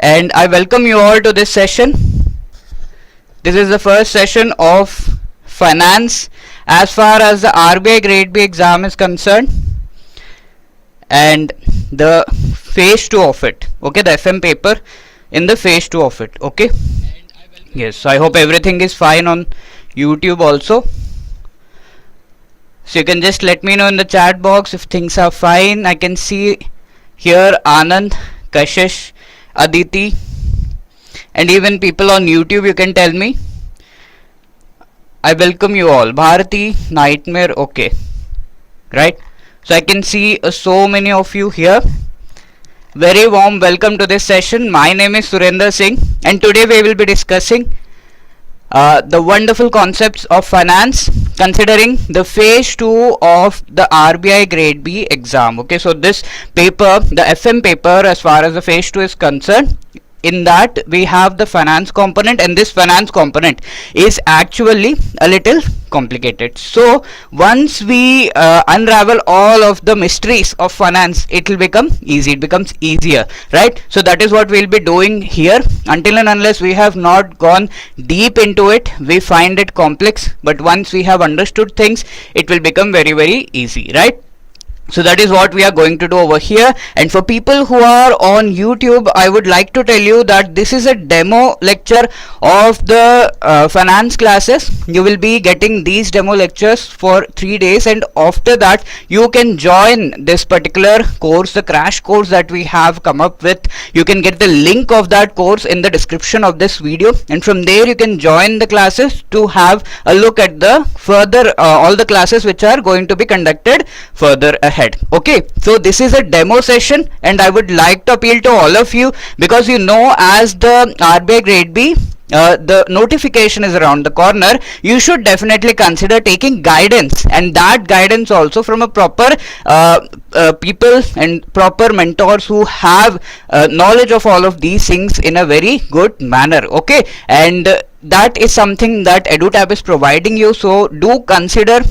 and I welcome you all to this session. This is the first session of finance as far as the RBI Grade B exam is concerned, and the phase 2 of it, okay, the FM paper in the phase 2 of it, okay. Yes, so I hope everything is fine on YouTube also. So you can just let me know in the chat box if things are fine. I can see here Anand, Kashish, Aditi, and even people on YouTube, you can tell me. I welcome you all. Bharati, Nightmare, okay, right? So I can see so many of you here. Very warm welcome to this session. My name is Surendra Singh, and today we will be discussing the wonderful concepts of finance, considering the phase 2 of the RBI Grade B exam. Okay, so this paper, the FM paper, as far as the phase 2 is concerned, in that we have the finance component, and this finance component is actually a little complicated. So once we unravel all of the mysteries of finance, it will become easy, it becomes easier, right? So that is what we'll be doing here. Until and unless we have not gone deep into it, we find it complex, but once we have understood things, it will become very, very easy, right? So that is what we are going to do over here. And for people who are on YouTube, I would like to tell you that this is a demo lecture of the finance classes. You will be getting these demo lectures for 3 days, and after that you can join this particular course, the crash course that we have come up with. You can get the link of that course in the description of this video, and from there you can join the classes to have a look at the further all the classes which are going to be conducted further ahead. Okay, so this is a demo session, and I would like to appeal to all of you, because you know, as the RBI Grade B the notification is around the corner, you should definitely consider taking guidance, and that guidance also from a proper people and proper mentors who have knowledge of all of these things in a very good manner. Okay, and that is something that EduTap is providing you. So do consider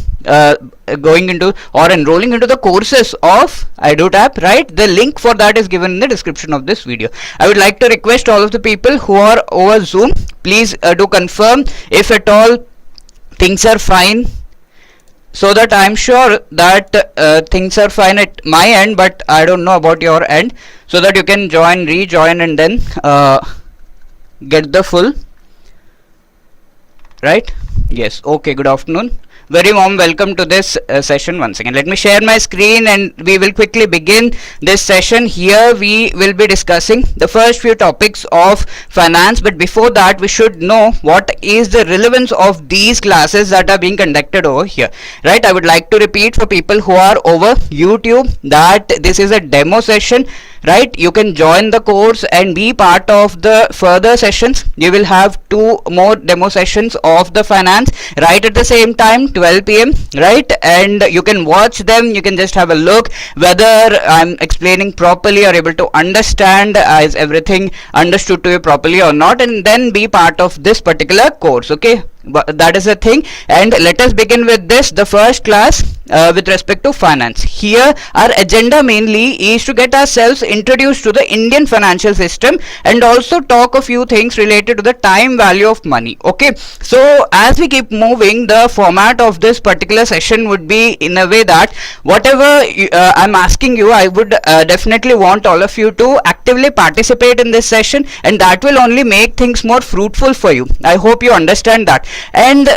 going into or enrolling into the courses of EduTap, right? The link for that is given in the description of this video. I would like to request all of the people who are over Zoom, please do confirm if at all things are fine, so that I am sure that things are fine at my end, but I don't know about your end, so that you can join, rejoin, and then get the full, right? Yes, okay, good afternoon. Very warm welcome to this session once again. Let me share my screen and we will quickly begin this session. Here we will be discussing the first few topics of finance, but before that we should know what is the relevance of these classes that are being conducted over here, right? I would like to repeat for people who are over YouTube that this is a demo session, right? You can join the course and be part of the further sessions. You will have 2 more demo sessions of the finance right at the same time, 12 p.m. right? And you can watch them. You can just have a look whether I'm explaining properly or able to understand, is everything understood to you properly or not, and then be part of this particular course. Okay, but that is the thing. And let us begin with this, the first class with respect to finance. Here our agenda mainly is to get ourselves introduced to the Indian financial system, and also talk a few things related to the time value of money. Okay, so as we keep moving, the format of this particular session would be in a way that whatever I'm asking you, I would definitely want all of you to actively participate in this session, and that will only make things more fruitful for you. I hope you understand that. And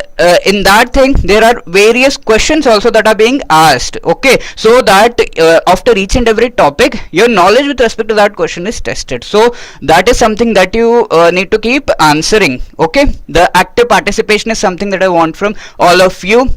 in that thing there are various questions also that are being asked, okay, so that after each and every topic your knowledge with respect to that question is tested. So that is something that you need to keep answering. Okay, the active participation is something that I want from all of you.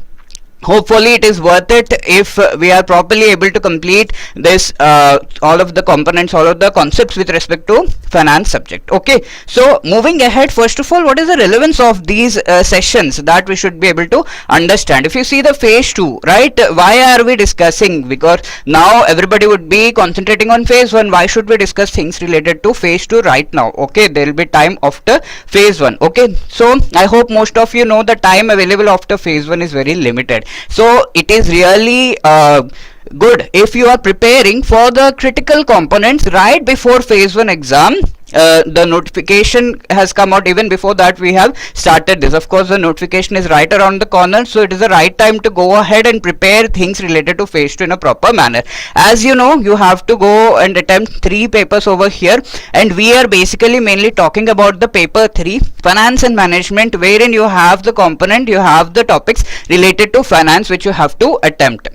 Hopefully it is worth it if we are properly able to complete this all of the components, all of the concepts with respect to finance subject. Okay, so moving ahead, first of all, what is the relevance of these sessions that we should be able to understand? If you see the phase 2, right, why are we discussing? Because now everybody would be concentrating on phase 1. Why should we discuss things related to phase 2 right now? Okay, there will be time after phase 1. Okay, so I hope most of you know the time available after phase 1 is very limited. So it is really good. If you are preparing for the critical components right before phase 1 exam, the notification has come out. Even before that we have started this. Of course the notification is right around the corner, so it is the right time to go ahead and prepare things related to phase 2 in a proper manner. As you know, you have to go and attempt 3 papers over here, and we are basically mainly talking about the paper 3, finance and management, wherein you have the component, you have the topics related to finance which you have to attempt.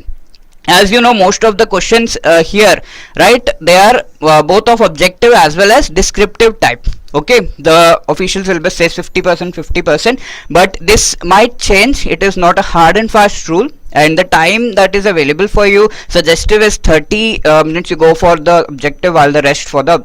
As you know, most of the questions here, right, they are both of objective as well as descriptive type. Okay, the official syllabus says 50%, 50%, but this might change. It is not a hard and fast rule, and the time that is available for you, suggestive, is 30 minutes you go for the objective, while the rest for the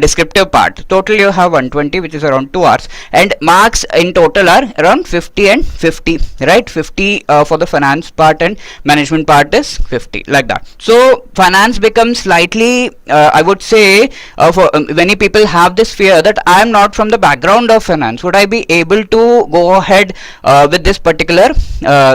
descriptive part. Total you have 120, which is around 2 hours, and marks in total are around 50 and 50, right? 50 for the finance part, and management part is 50, like that. So finance becomes slightly, I would say, for many people have this fear that I am not from the background of finance. Would I be able to go ahead with this particular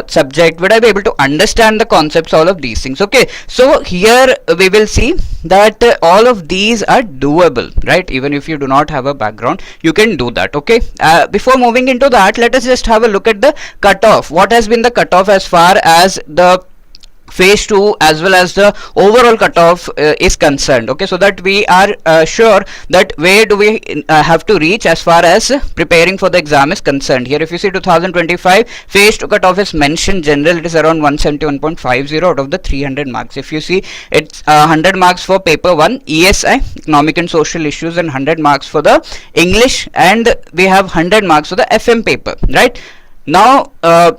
subject? Would I be able to understand the concepts, all of these things? Okay, so here we will see that all of these are doable, right? Even if you do not have a background, you can do that. Okay, before moving into that, let us just have a look at the cutoff. What has been the cutoff as far as the phase 2 as well as the overall cutoff is concerned? Okay, so that we are sure that where do we have to reach as far as preparing for the exam is concerned. Here if you see 2025 phase 2 cutoff is mentioned general, it is around 171.50 out of the 300 marks. If you see, it's 100 marks for paper 1 ESI, economic and social issues, and 100 marks for the English, and we have 100 marks for the FM paper, right? Now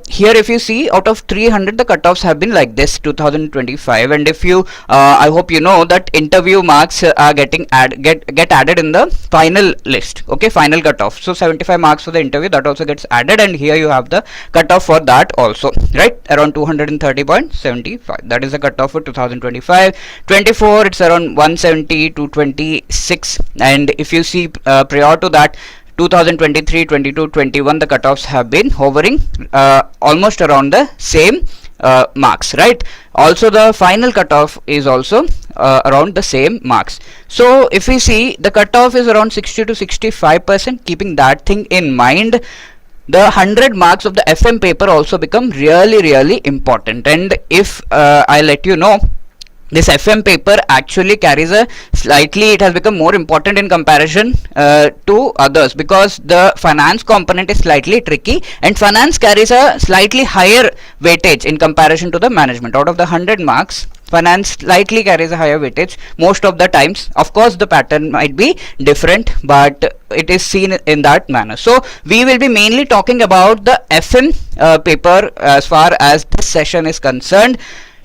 here if you see, out of 300 the cutoffs have been like this 2025, and if you I hope you know that interview marks are getting get added in the final list. Okay, final cutoff. So 75 marks for the interview, that also gets added, and here you have the cutoff for that also, right? Around 230.75, that is the cutoff for 2025. 24 it's around 170 to 26, and if you see prior to that 2023, 22, 21 the cutoffs have been hovering almost around the same marks, right? Also the final cutoff is also around the same marks. So if we see, the cutoff is around 60 to 65%. Keeping that thing in mind, the 100 marks of the FM paper also become really important. And if I let you know, this FM paper actually carries a slightly, it has become more important in comparison to others, because the finance component is slightly tricky, and finance carries a slightly higher weightage in comparison to the management. Out of the 100 marks, finance slightly carries a higher weightage most of the times. Of course the pattern might be different, but it is seen in that manner. So we will be mainly talking about the FM paper as far as this session is concerned.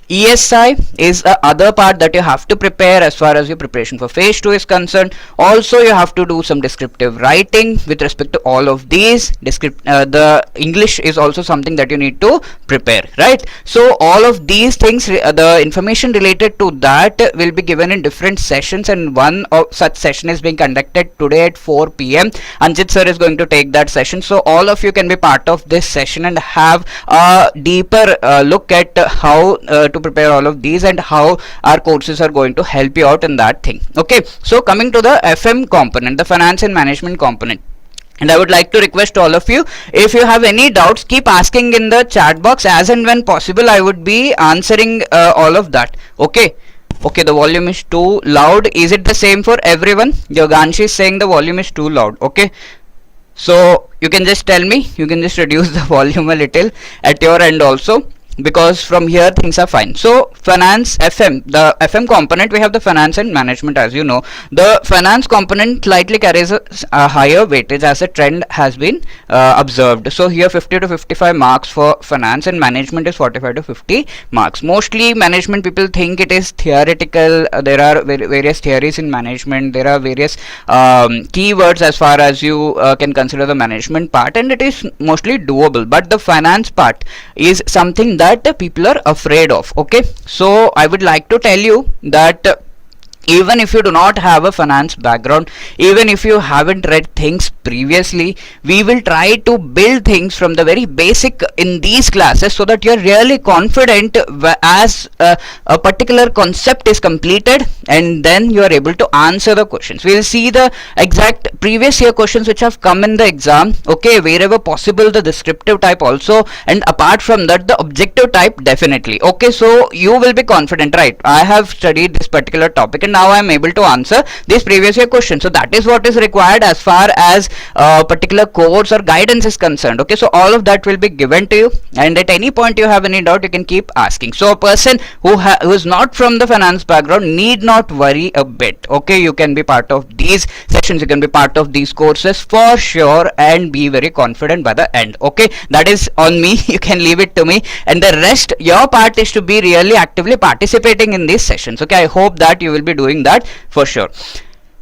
ESI is the other part that you have to prepare as far as your preparation for phase 2 is concerned. Also you have to do some descriptive writing with respect to all of these. The English is also something that you need to prepare, right? So all of these things, the information related to that will be given in different sessions, and one of such session is being conducted today at 4 p.m. Anjit sir is going to take that session, so all of you can be part of this session and have a deeper look at how to prepare all of these and how our courses are going to help you out in that thing. Okay, so coming to the FM component, the finance and management component, and I would like to request all of you, if you have any doubts, keep asking in the chat box. As and when possible, I would be answering all of that. Okay, the volume is too loud. Is it the same for everyone? Yoganshi is saying the volume is too loud. Okay, so you can just tell me, you can just reduce the volume a little at your end also, because from here things are fine. So finance FM, the FM component, we have the finance and management. As you know, the finance component slightly carries a higher weightage as a trend has been observed. So here 50 to 55 marks for finance, and management is 45 to 50 marks. Mostly management people think it is theoretical. There are various theories in management, there are various keywords as far as you can consider the management part, and it is mostly doable. But the finance part is something that people are afraid of. Okay, so I would like to tell you that even if you do not have a finance background, even if you haven't read things previously, we will try to build things from the very basic in these classes, so that you're really confident as a particular concept is completed, and then you are able to answer the questions. We'll see the exact previous year questions which have come in the exam, okay, wherever possible the descriptive type also, and apart from that the objective type definitely. Okay, so you will be confident, right? I have studied this particular topic and now I am able to answer this previous year question. So that is what is required as far as particular course or guidance is concerned. Okay, so all of that will be given to you, and at any point you have any doubt, you can keep asking. So a person who is not from the finance background need not worry a bit. Okay, you can be part of these sessions, you can be part of these courses for sure, and be very confident by the end. Okay, that is on me. You can leave it to me, and the rest, your part is to be really actively participating in these sessions. Okay, I hope that you will be doing that for sure.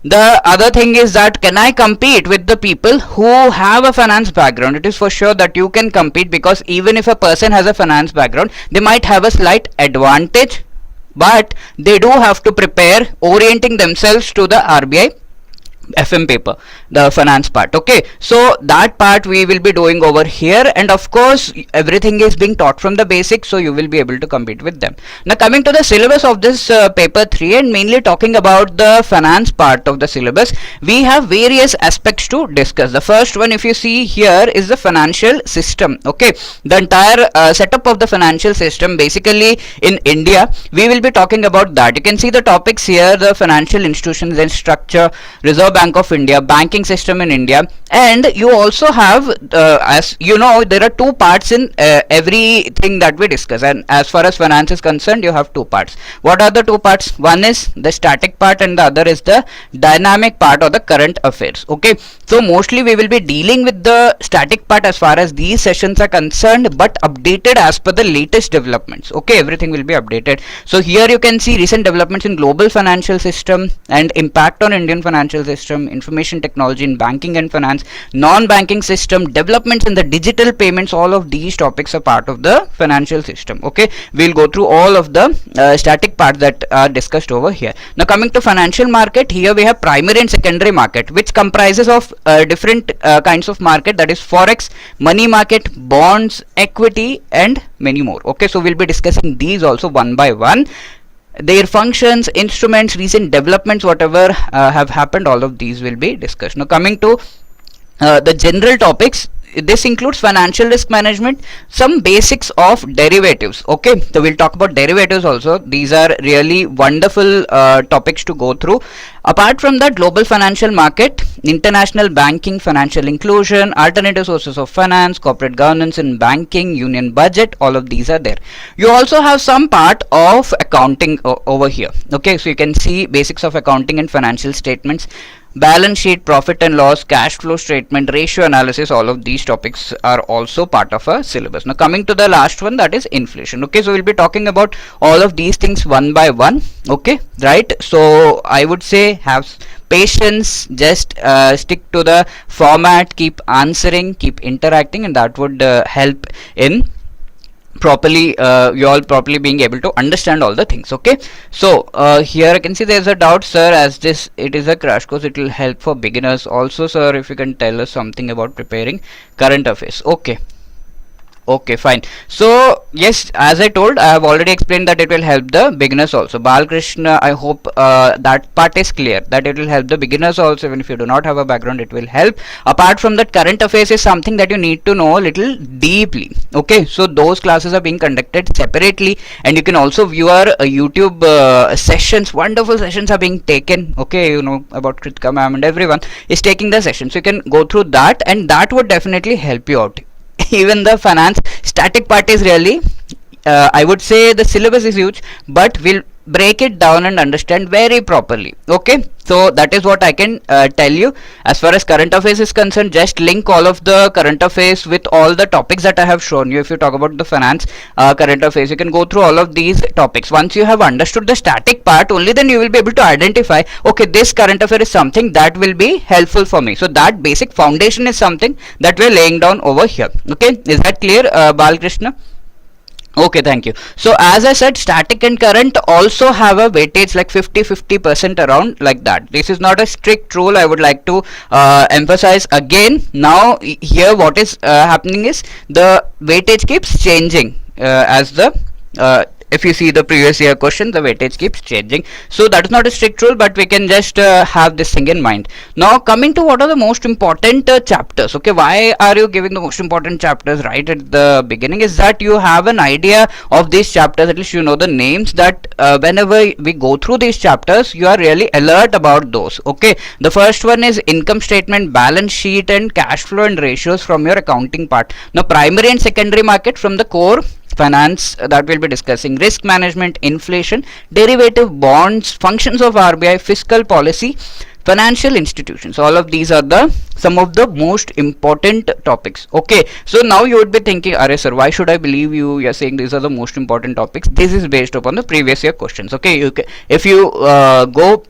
The other thing is that, can I compete with the people who have a finance background? It is for sure that you can compete, because even if a person has a finance background, they might have a slight advantage, but they do have to prepare orienting themselves to the RBI FM paper, the finance part. Okay, so that part we will be doing over here, and of course everything is being taught from the basics, so you will be able to compete with them. Now coming to the syllabus of this paper 3, and mainly talking about the finance part of the syllabus, we have various aspects to discuss. The first one, if you see here, is the financial system. Okay, the entire setup of the financial system basically in India, we will be talking about that. You can see the topics here: the financial institutions and structure, Reserve Bank of India, banking system in India, and you also have, as you know, there are two parts in everything that we discuss, and as far as finance is concerned, you have two parts. What are the two parts? One is the static part and the other is the dynamic part, or the current affairs. Okay, so mostly we will be dealing with the static part as far as these sessions are concerned, but updated as per the latest developments. Okay, everything will be updated. So here you can see recent developments in global financial system and impact on Indian financial system, information technology in banking and finance, non-banking system, developments in the digital payments. All of these topics are part of the financial system. Okay, we'll go through all of the static parts that are discussed over here. Now coming to financial market, here we have primary and secondary market, which comprises of different kinds of market, that is forex, money market, bonds, equity, and many more. Okay, so we'll be discussing these also one by one, their functions, instruments, recent developments, whatever have happened, all of these will be discussed. Now coming to the general topics, this includes financial risk management, some basics of derivatives. Okay, so we'll talk about derivatives also. These are really wonderful topics to go through. Apart from that, global financial market, international banking, financial inclusion, alternative sources of finance, corporate governance in banking, union budget, all of these are there. You also have some part of accounting over here. Okay, so you can see basics of accounting and financial statements, balance sheet, profit and loss, cash flow statement, ratio analysis. All of these topics are also part of a syllabus. Now coming to the last one, that is inflation. Okay, so we'll be talking about all of these things one by one. Okay, right, so I would say have patience, just stick to the format, keep answering, keep interacting, and that would help in properly you all properly being able to understand all the things. Okay, so here I can see there's a doubt, sir, as this it is a crash course, it will help for beginners also. Sir, if you can tell us something about preparing current affairs. Okay, okay, fine. So yes, as I told, I have already explained that it will help the beginners also. Balkrishna, I hope that part is clear, that it will help the beginners also. Even if you do not have a background, it will help. Apart from that, current affairs is something that you need to know a little deeply. Okay, so those classes are being conducted separately, and you can also view our YouTube sessions. Wonderful sessions are being taken. Okay, you know about Kritika ma'am, and everyone is taking the session, so you can go through that, and that would definitely help you out. Even the finance static part is really I would say the syllabus is huge, but we'll break it down and understand very properly. Okay, so that is what I can tell you. As far as current affairs is concerned, just link all of the current affairs with all the topics that I have shown you. If you talk about the finance current affairs, you can go through all of these topics. Once you have understood the static part, only then you will be able to identify, okay, this current affair is something that will be helpful for me. So that basic foundation is something that we are laying down over here. Okay, is that clear, Balkrishna? Okay, thank you. So as I said, static and current also have a weightage like 50% around like that. This is not a strict rule. I would like to emphasize again. Now here what is happening is the weightage keeps changing as the if you see the previous year question, the weightage keeps changing. So that is not a strict rule, but we can just have this thing in mind. Now coming to what are the most important chapters. Okay, why are you giving the most important chapters right at the beginning? Is that you have an idea of these chapters, at least you know the names, that whenever we go through these chapters, you are really alert about those. Okay, the first one is income statement, balance sheet and cash flow and ratios from your accounting part. Now primary and secondary market from the core finance, that we'll be discussing. Risk management, inflation, derivative, bonds, functions of RBI, fiscal policy, financial institutions. All of these are the some of the most important topics. Okay, so now you would be thinking, Are sir, why should I believe you? You're saying these are the most important topics. This is based upon the previous year questions. Okay, if you go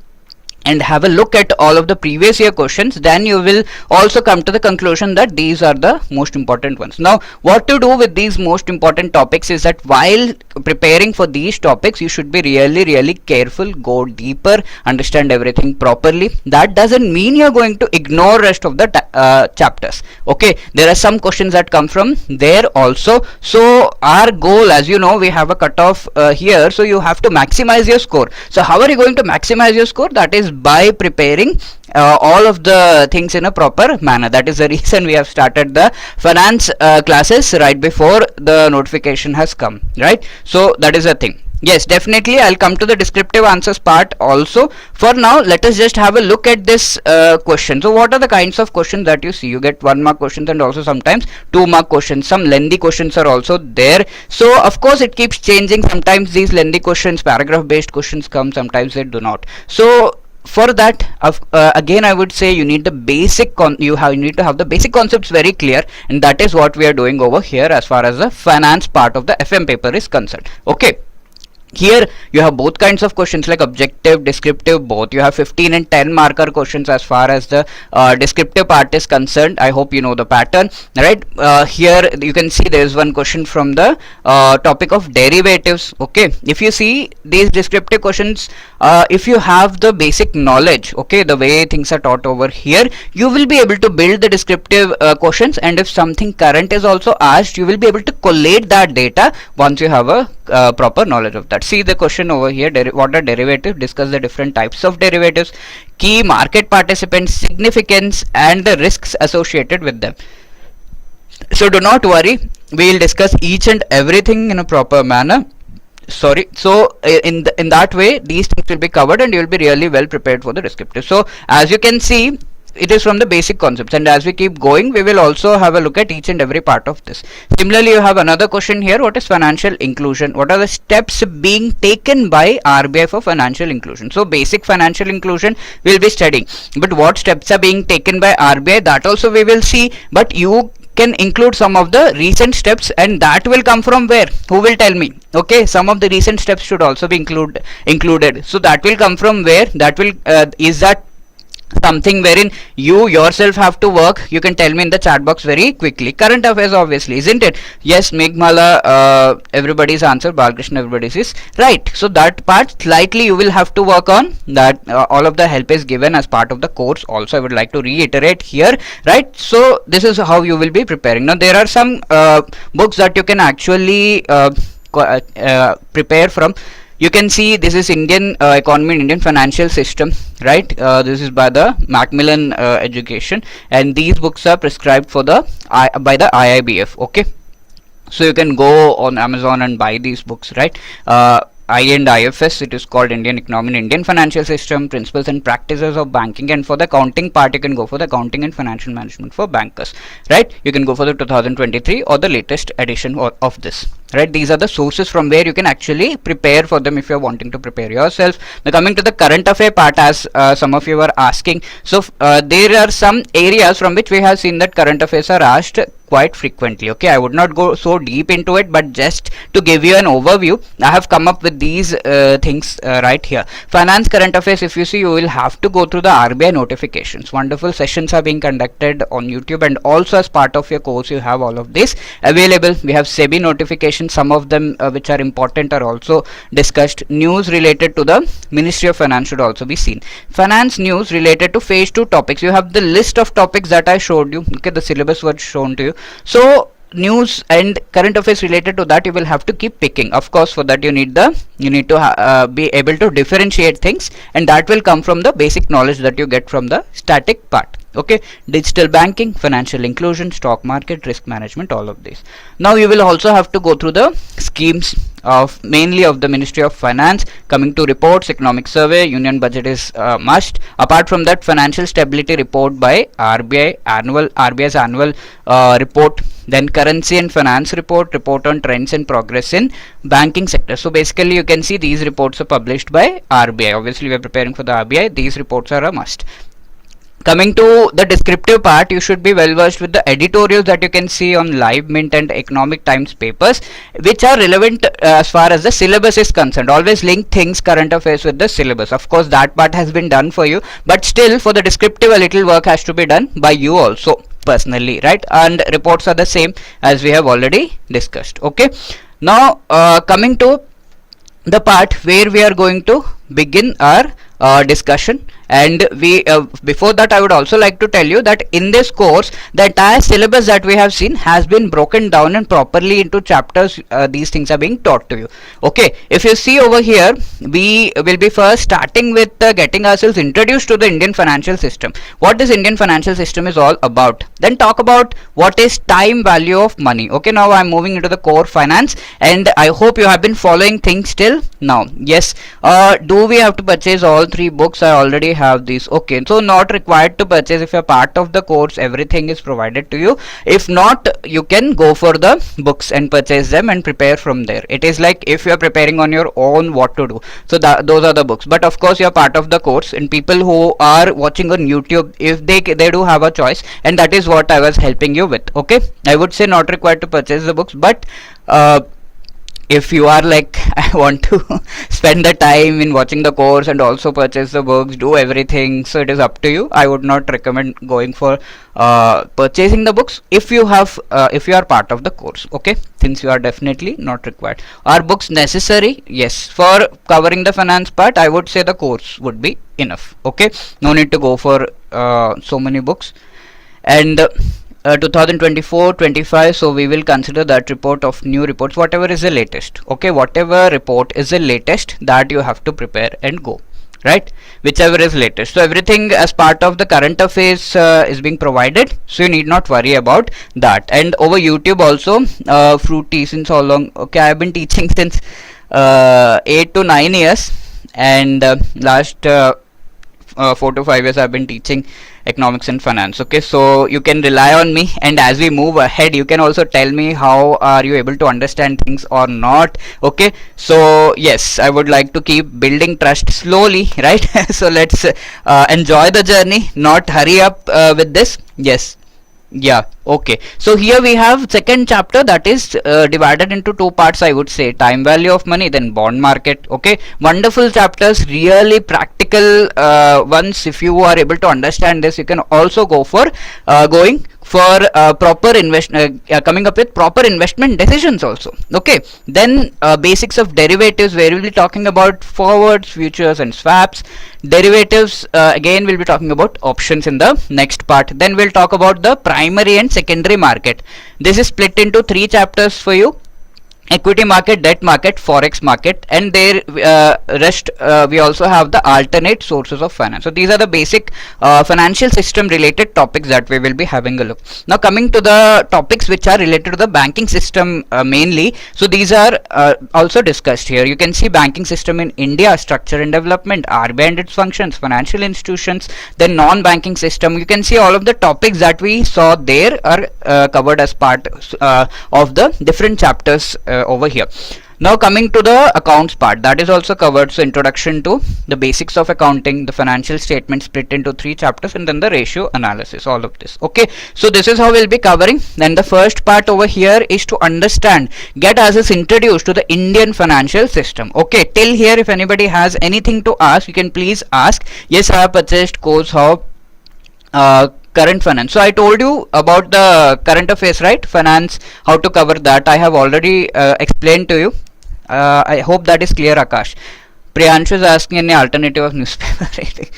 and have a look at all of the previous year questions, then you will also come to the conclusion that these are the most important ones. Now what to do with these most important topics is that while preparing for these topics, you should be really careful, go deeper, understand everything properly. That doesn't mean you're going to ignore rest of the chapters. Okay, there are some questions that come from there also. So our goal, as you know, we have a cutoff here, so you have to maximize your score. So how are you going to maximize your score? That is by preparing all of the things in a proper manner. That is the reason we have started the finance classes right before the notification has come, right? So that is the thing. Yes, definitely I'll come to the descriptive answers part also. For now, let us just have a look at this question. So what are the kinds of questions that you see? You get 1 mark questions and also sometimes 2 mark questions. Some lengthy questions are also there. So of course it keeps changing. Sometimes these lengthy questions, paragraph based questions come, sometimes they do not. So for that, again I would say you need the basic you need to have the basic concepts very clear, and that is what we are doing over here as far as the finance part of the FM paper is concerned. Okay, here you have both kinds of questions, like objective, descriptive, both. You have 15 and 10 marker questions as far as the descriptive part is concerned. I hope you know the pattern, right? Here you can see there is one question from the topic of derivatives. Okay, if you see these descriptive questions, if you have the basic knowledge, okay, the way things are taught over here, you will be able to build the descriptive questions, and if something current is also asked, you will be able to collate that data once you have a proper knowledge of that. See the question over here, what are derivatives? Discuss the different types of derivatives, key market participants, significance and the risks associated with them. So do not worry, we will discuss each and everything in a proper manner. Sorry, so in that way these things will be covered and you will be really well prepared for the descriptive. So as you can see, it is from the basic concepts, and as we keep going we will also have a look at each and every part of this. Similarly, you have another question here, what is financial inclusion? What are the steps being taken by RBI for financial inclusion? So basic financial inclusion we will be studying, but what steps are being taken by RBI, that also we will see. But you can include some of the recent steps, and that will come from where? Who will tell me? Okay, some of the recent steps should also be included. So that will come from where? That will is that something wherein you yourself have to work? You can tell me in the chat box very quickly. Current affairs, obviously, isn't it? Yes, Meghmala, everybody's answer. Balkrishna, everybody's is right. So that part slightly you will have to work on that. All of the help is given as part of the course also. I would like to reiterate here, right? So this is how you will be preparing. Now there are some books that you can actually prepare from. You can see this is Indian economy and Indian financial system, right? This is by the Macmillan Education, and these books are prescribed for the by the IIBF. Okay, so you can go on Amazon and buy these books, right? I and IFS, it is called Indian Economy and Indian Financial System, Principles and Practices of Banking, and for the accounting part you can go for the Accounting and Financial Management for Bankers, right? You can go for the 2023 or the latest edition of this, right? These are the sources from where you can actually prepare for them if you're wanting to prepare yourself. Now coming to the current affair part, as some of you were asking, so there are some areas from which we have seen that current affairs are asked quite frequently. Okay, I would not go so deep into it, but just to give you an overview, I have come up with these things right here. Finance current affairs, if you see, you will have to go through the RBI notifications. Wonderful sessions are being conducted on YouTube, and also as part of your course you have all of this available. We have SEBI notifications section, some of them which are important are also discussed. News related to the Ministry of Finance should also be seen. Finance news related to phase 2 topics. You have the list of topics that I showed you. Okay, the syllabus was shown to you. So news and current affairs related to that you will have to keep picking. Of course, for that you need to be able to differentiate things, and that will come from the basic knowledge that you get from the static part. Okay, digital banking, financial inclusion, stock market, risk management, all of these. Now you will also have to go through the schemes of mainly of the Ministry of Finance. Coming to reports, economic survey, union budget is must. Apart from that, financial stability report by RBI's annual report. Then currency and finance report on trends and progress in banking sector. So basically you can see these reports are published by RBI. Obviously we are preparing for the RBI. These reports are a must. Coming to the descriptive part, you should be well versed with the editorials that you can see on Live Mint and Economic Times papers, which are relevant as far as the syllabus is concerned. Always link things, current affairs, with the syllabus. Of course, that part has been done for you, but still for the descriptive a little work has to be done by you also personally, right? And reports are the same as we have already discussed. Okay, now coming to the part where we are going to begin our discussion, and we before that I would also like to tell you that in this course the entire syllabus that we have seen has been broken down and properly into chapters. These things are being taught to you. Okay, if you see over here, we will be first starting with getting ourselves introduced to the Indian financial system, what this Indian financial system is all about. Then talk about what is time value of money. Okay, now I am moving into the core finance, and I hope you have been following things till now. Yes, do we have to purchase all 3 books? I already have these. Okay, so not required to purchase. If you're part of the course, everything is provided to you. If not, you can go for the books and purchase them and prepare from there. It is like if you're preparing on your own what to do. So those are the books. But of course, you're part of the course, and people who are watching on YouTube, if they do have a choice, and that is what I was helping you with. Okay, I would say not required to purchase the books, but if you are like I want to spend the time in watching the course and also purchase the books, do everything, so it is up to you. I would not recommend going for purchasing the books if you are part of the course. Okay, since you are definitely not required. Are books necessary? Yes, for covering the finance part I would say the course would be enough. Okay, no need to go for so many books. And 2024-25, so we will consider that report of new reports, whatever is the latest. Okay, whatever report is the latest, that you have to prepare and go, right? Whichever is latest. So everything as part of the current affairs is being provided, so you need not worry about that. And over YouTube also, Fruity, since how long? Okay, I have been teaching since 8 to 9 years, and last 4 to 5 years I have been teaching economics and finance. Okay, so you can rely on me, and as we move ahead you can also tell me how are you able to understand things or not. Okay, so yes, I would like to keep building trust slowly, right? So let's enjoy the journey, not hurry up with this. Yes, yeah. Okay, so here we have second chapter that is divided into 2 parts, I would say. Time value of money, then bond market. Okay, wonderful chapters, really practical ones. If you are able to understand this, you can also go for going for proper coming up with proper investment decisions also. Okay, then basics of derivatives, where we'll be talking about forwards, futures and swaps. Derivatives, again we'll be talking about options in the next part. Then we'll talk about the primary and secondary market. This is split into 3 chapters for you: equity market, debt market, forex market, and there rest we also have the alternate sources of finance. So these are the basic financial system related topics that we will be having a look. Now coming to the topics which are related to the banking system mainly, so these are also discussed here. You can see banking system in India, structure and development, RBI and its functions, financial institutions, then non-banking system. You can see all of the topics that we saw there are covered as part of the different chapters over here. Now coming to the accounts part, that is also covered. So introduction to the basics of accounting, the financial statement split into 3 chapters, and then the ratio analysis, all of this. Okay, so this is how we'll be covering. Then the first part over here is to understand, get us introduced to the Indian financial system. Okay, till here if anybody has anything to ask, you can please ask. Yes, I have purchased course, how current finance. So I told you about the current affairs, right? Finance, how to cover that I have already explained to you. I hope that is clear, Akash. Priyanshu is asking any alternative of newspaper rating.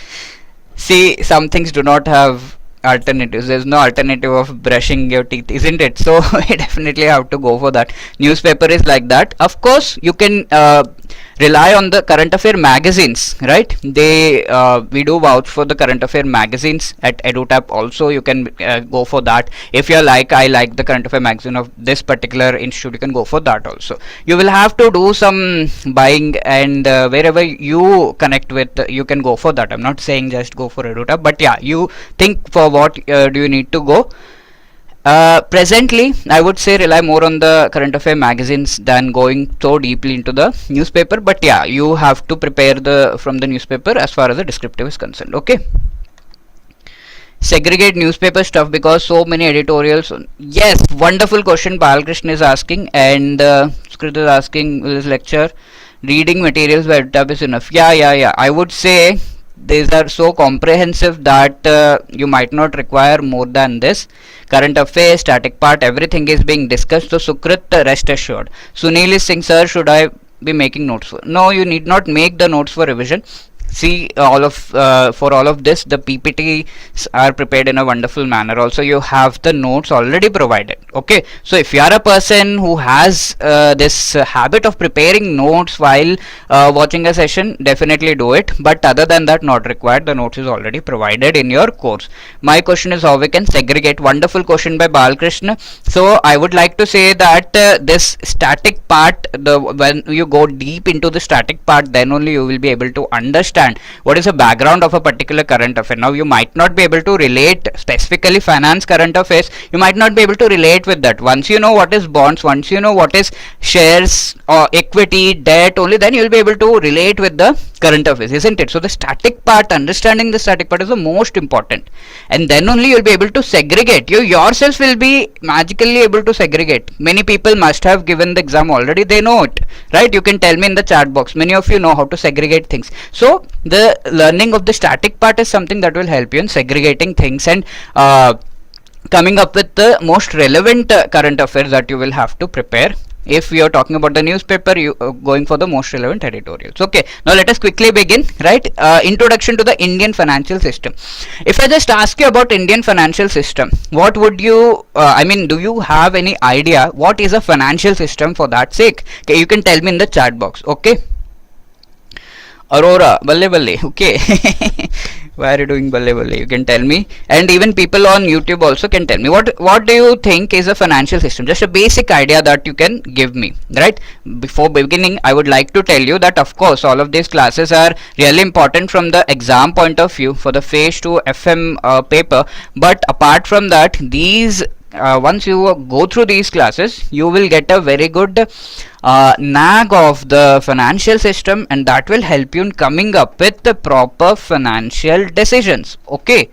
See, some things do not have alternatives. There's no alternative of brushing your teeth, isn't it? So you definitely have to go for that. Newspaper is like that. Of course, you can rely on the current affair magazines, right? They we do vouch for the current affair magazines at EduTap also. You can go for that. If you're like, I like the current affair magazine of this particular institute, you can go for that also. You will have to do some buying, and wherever you connect with, you can go for that. I'm not saying just go for EduTap, but yeah, you think for what do you need to go. Presently, I would say rely more on the current affair magazines than going so deeply into the newspaper. But yeah, you have to prepare from the newspaper as far as the descriptive is concerned. Okay. Segregate newspaper stuff because so many editorials. Yes, wonderful question Balkrishna is asking, and Skrit is asking this lecture. Reading materials by EduTap is enough. Yeah. I would say these are so comprehensive that you might not require more than this. Current affairs, static part, everything is being discussed. So Sukrit, rest assured. Sunil is saying, sir, should I be making notes for? No, you need not make the notes for revision. See, for all of this, the PPTs are prepared in a wonderful manner. Also, you have the notes already provided. Okay, so if you are a person who has this habit of preparing notes while watching a session, definitely do it. But other than that, not required. The notes is already provided in your course. My question is how we can segregate. Wonderful question by Balkrishna. So I would like to say that this static part, when you go deep into the static part, then only you will be able to understand what is the background of a particular current affair. Now you might not be able to relate specifically finance current affairs. You might not be able to relate with that. Once you know what is bonds, once you know what is shares or equity, debt, only then you will be able to relate with the current affairs, isn't it? So the static part, understanding the static part is the most important, and then only you will be able to segregate. You yourself will be magically able to segregate. Many people must have given the exam already, they know it, right? You can tell me in the chat box. Many of you know how to segregate things. So the learning of the static part is something that will help you in segregating things and coming up with the most relevant current affairs that you will have to prepare. If we are talking about the newspaper, you going for the most relevant editorials. Okay, now let us quickly begin, right? Introduction to the Indian financial system. If I just ask you about Indian financial system, what would you do you have any idea what is a financial system? For that sake, okay, you can tell me in the chat box. Okay, Aurora, balle, okay. Why are you doing balle? You can tell me, and even people on YouTube also can tell me what do you think is a financial system? Just a basic idea that you can give me, right? Before beginning, I would like to tell you that of course all of these classes are really important from the exam point of view for the phase 2 FM paper. But apart from that, these once you go through these classes, you will get a very good nag of the financial system, and that will help you in coming up with the proper financial decisions. Okay,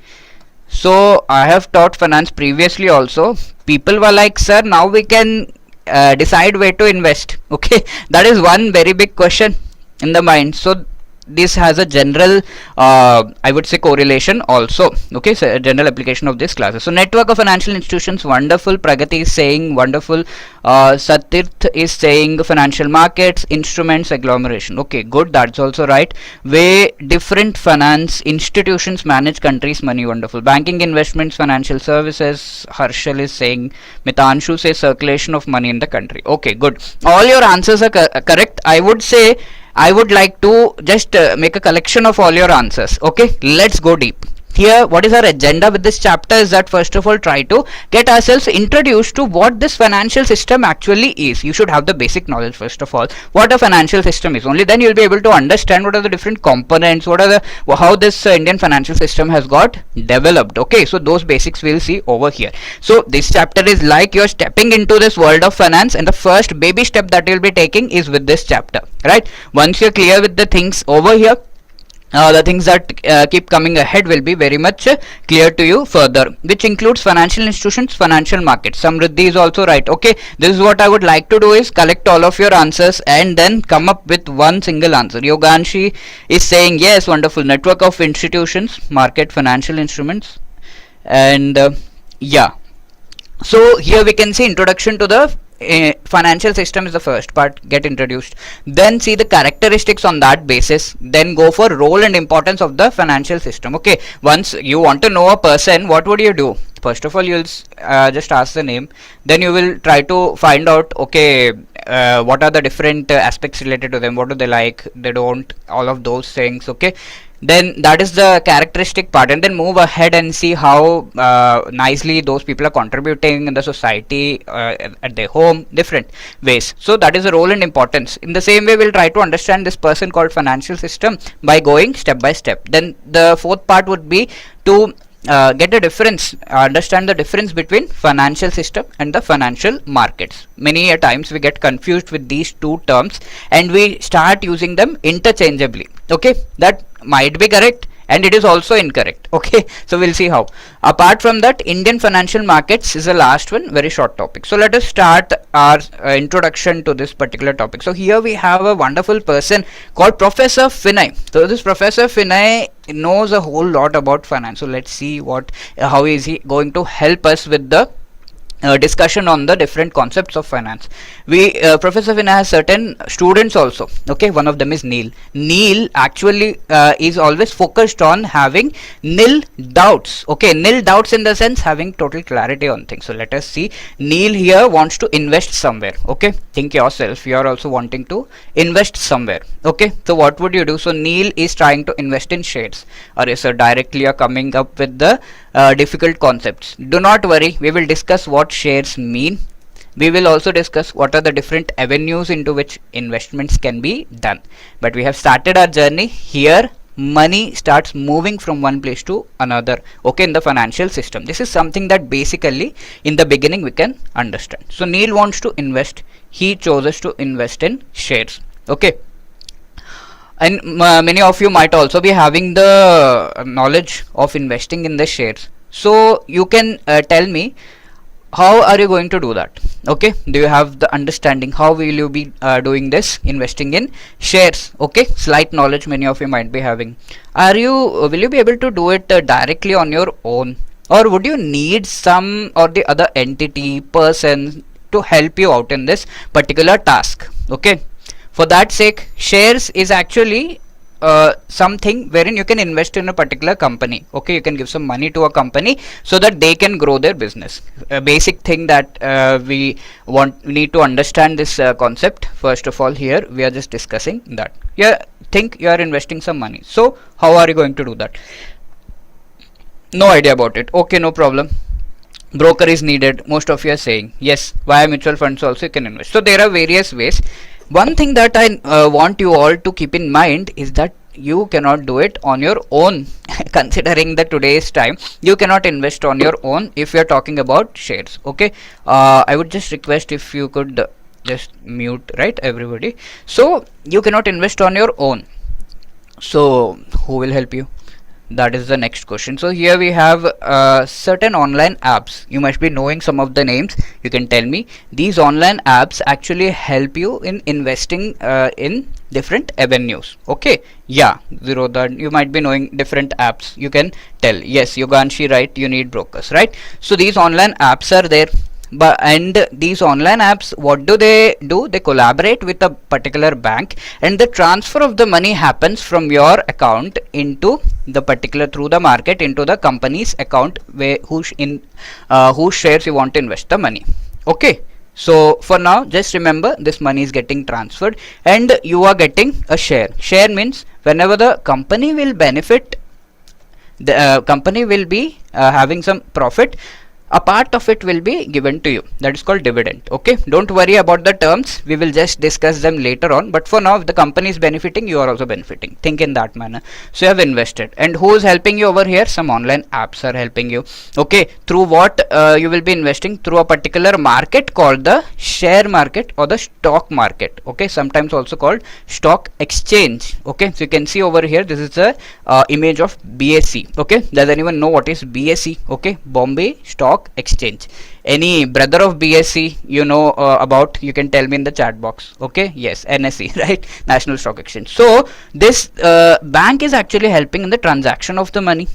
so I have taught finance previously also. People were like, sir, now we can decide where to invest. Okay, that is one very big question in the mind. So this has a general I would say correlation also. Okay, so a general application of this classes. So network of financial institutions, wonderful. Pragati is saying wonderful. Satirth is saying financial markets, instruments, agglomeration. Okay, good, that's also right. Way different finance institutions manage countries' money. Wonderful. Banking, investments, financial services. Harshal is saying. Mitanshu says circulation of money in the country. Okay, good, all your answers are correct. I would say I would like to just make a collection of all your answers. Okay, let's go deep. Here, what is our agenda with this chapter is that first of all try to get ourselves introduced to what this financial system actually is. You should have the basic knowledge first of all what a financial system is. Only then you will be able to understand what are the different components, what are the how this Indian financial system has got developed. Okay, so those basics we'll see over here. So this chapter is like you're stepping into this world of finance, and the first baby step that you'll be taking is with this chapter, right? Once you're clear with the things over here, the things that keep coming ahead will be very much clear to you further, which includes financial institutions, financial markets. Samriddhi is also right. Okay, this is what I would like to do is collect all of your answers and then come up with one single answer. Yoganshi is saying yes, wonderful. Network of institutions, market, financial instruments, And yeah, so here we can see introduction to the financial system is the first part, get introduced, then see the characteristics on that basis, then go for role and importance of the financial system. Okay, once you want to know a person, what would you do? First of all, you'll just ask the name, then you will try to find out, okay, what are the different aspects related to them, what do they like, they don't, all of those things. Okay, then that is the characteristic part, and then move ahead and see how nicely those people are contributing in the society, at their home, different ways. So that is the role and importance. In the same way, we'll try to understand this person called financial system by going step by step. Then the fourth part would be to get a difference, understand the difference between financial system and the financial markets. Many a times we get confused with these two terms and we start using them interchangeably. Okay, that might be correct and it is also incorrect. Okay, so we'll see how. Apart from that, Indian financial markets is the last one, very short topic. So let us start our introduction to this particular topic. So here we have a wonderful person called Professor Vinay. So this Professor Vinay knows a whole lot about finance. So let's see what how is he going to help us with the discussion on the different concepts of finance. Professor Vinay has certain students also. Okay, one of them is Neil. Neil actually is always focused on having nil doubts. Okay, nil doubts in the sense having total clarity on things. So let us see. Neil here wants to invest somewhere. Okay, think yourself, you are also wanting to invest somewhere. Okay, so what would you do? So Neil is trying to invest in shares. Or so directly you are coming up with the difficult concepts. Do not worry, we will discuss what shares mean. We will also discuss what are the different avenues into which investments can be done. But we have started our journey here. Money starts moving from one place to another, okay, in the financial system. This is something that basically in the beginning we can understand. So Neil wants to invest, he chooses to invest in shares. Okay, and many of you might also be having the knowledge of investing in the shares. So you can tell me, how are you going to do that? Okay, do you have the understanding? How will you be doing this, investing in shares? Okay, slight knowledge many of you might be having. Will you be able to do it directly on your own, or would you need some or the other entity, person to help you out in this particular task? Okay, for that sake, shares is actually something wherein you can invest in a particular company. Okay, you can give some money to a company so that they can grow their business. A basic thing that we need to understand this concept. First of all, here we are just discussing that. Yeah, think you are investing some money. So how are you going to do that? No idea about it. Okay, no problem. Broker is needed. Most of you are saying yes. Via mutual funds also you can invest. So there are various ways. One thing that I want you all to keep in mind is that you cannot do it on your own. Considering the today's time, you cannot invest on your own if you are talking about shares. Okay, I would just request if you could just mute, right, everybody. So you cannot invest on your own. So who will help you? That is the next question. So here we have certain online apps. You must be knowing some of the names. You can tell me. These online apps actually help you in investing in different avenues. Okay, yeah, you might be knowing different apps. You can tell. Yes, Yoganshi, right, you need brokers, right? So these online apps are there. And these online apps, what do? They collaborate with a particular bank, and the transfer of the money happens from your account into the particular, through the market, into the company's account whose shares you want to invest the money. Okay, so for now just remember, this money is getting transferred and you are getting a share. Share means whenever the company will benefit, the company will be having some profit, a part of it will be given to you. That is called dividend. Okay, don't worry about the terms, we will just discuss them later on. But for now, if the company is benefiting, you are also benefiting. Think in that manner. So you have invested, and who is helping you over here? Some online apps are helping you. Okay, through what you will be investing? Through a particular market called the share market or the stock market. Okay, sometimes also called stock exchange. Okay, so you can see over here, this is the image of BSE. Okay, does anyone know what is BSE? Okay, Bombay Stock Exchange. Any brother of BSE you know about, you can tell me in the chat box. Okay, yes, NSE, right, National Stock Exchange. So this bank is actually helping in the transaction of the money,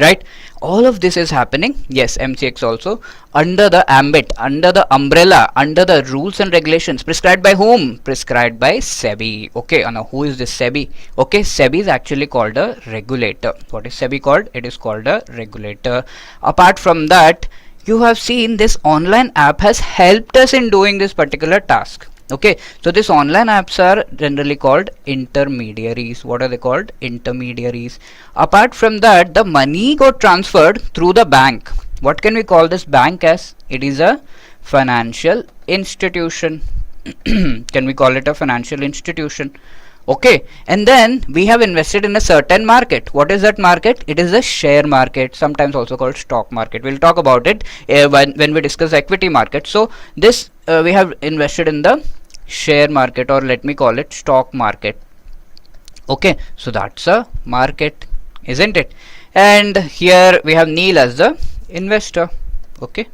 right? All of this is happening, yes, MCX also, under the ambit, under the umbrella, under the rules and regulations prescribed by whom? Prescribed by SEBI. Okay, now who is this SEBI? Okay, SEBI is actually called a regulator. What is SEBI called? It is called a regulator. Apart from that, you have seen this online app has helped us in doing this particular task. Okay, so these online apps are generally called intermediaries. What are they called? Intermediaries. Apart from that, the money got transferred through the bank. What can we call this bank as? It is a financial institution. Can we call it a financial institution? Okay, and then we have invested in a certain market. What is that market? It is a share market, sometimes also called stock market. We'll talk about it when we discuss equity market. So this we have invested in the share market, or let me call it stock market. Okay, so that's a market, isn't it? And here we have Neil as the investor. Okay,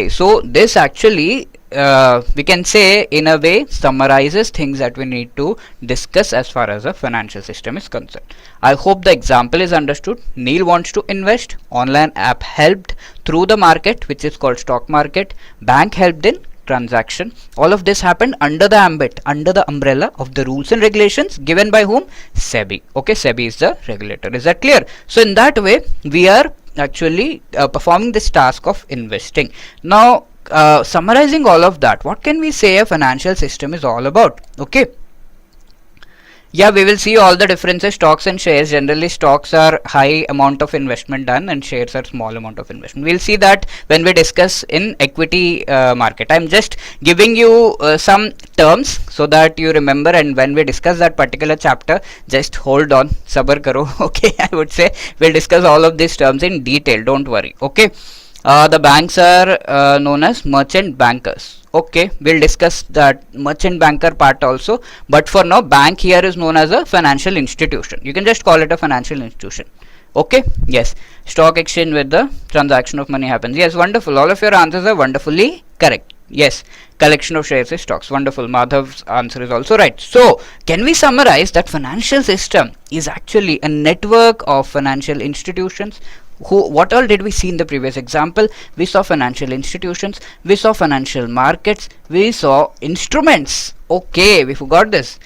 so this actually we can say in a way summarizes things that we need to discuss as far as a financial system is concerned. I hope the example is understood. Neil wants to invest, online app helped through the market, which is called stock market, bank helped in transaction. All of this happened under the ambit, under the umbrella of the rules and regulations given by whom? SEBI. Okay, SEBI is the regulator. Is that clear? So in that way we are actually performing this task of investing. Now summarizing all of that, what can we say a financial system is all about? Okay, yeah, we will see all the differences. Stocks and shares, generally stocks are high amount of investment done and shares are small amount of investment. We'll see that when we discuss in equity market. I'm just giving you some terms so that you remember, and when we discuss that particular chapter, just hold on, sabar karo. Okay, I would say we'll discuss all of these terms in detail, don't worry. Okay, the banks are known as merchant bankers. Okay, we'll discuss that merchant banker part also, but for now bank here is known as a financial institution. You can just call it a financial institution. Okay, yes, stock exchange where the transaction of money happens. Yes, wonderful, all of your answers are wonderfully correct. Yes, collection of shares is stocks. Wonderful, Madhav's answer is also right. So can we summarize that financial system is actually a network of financial institutions? What all did we see in the previous example? We saw financial institutions, we saw financial markets, we saw instruments. Okay, we forgot this.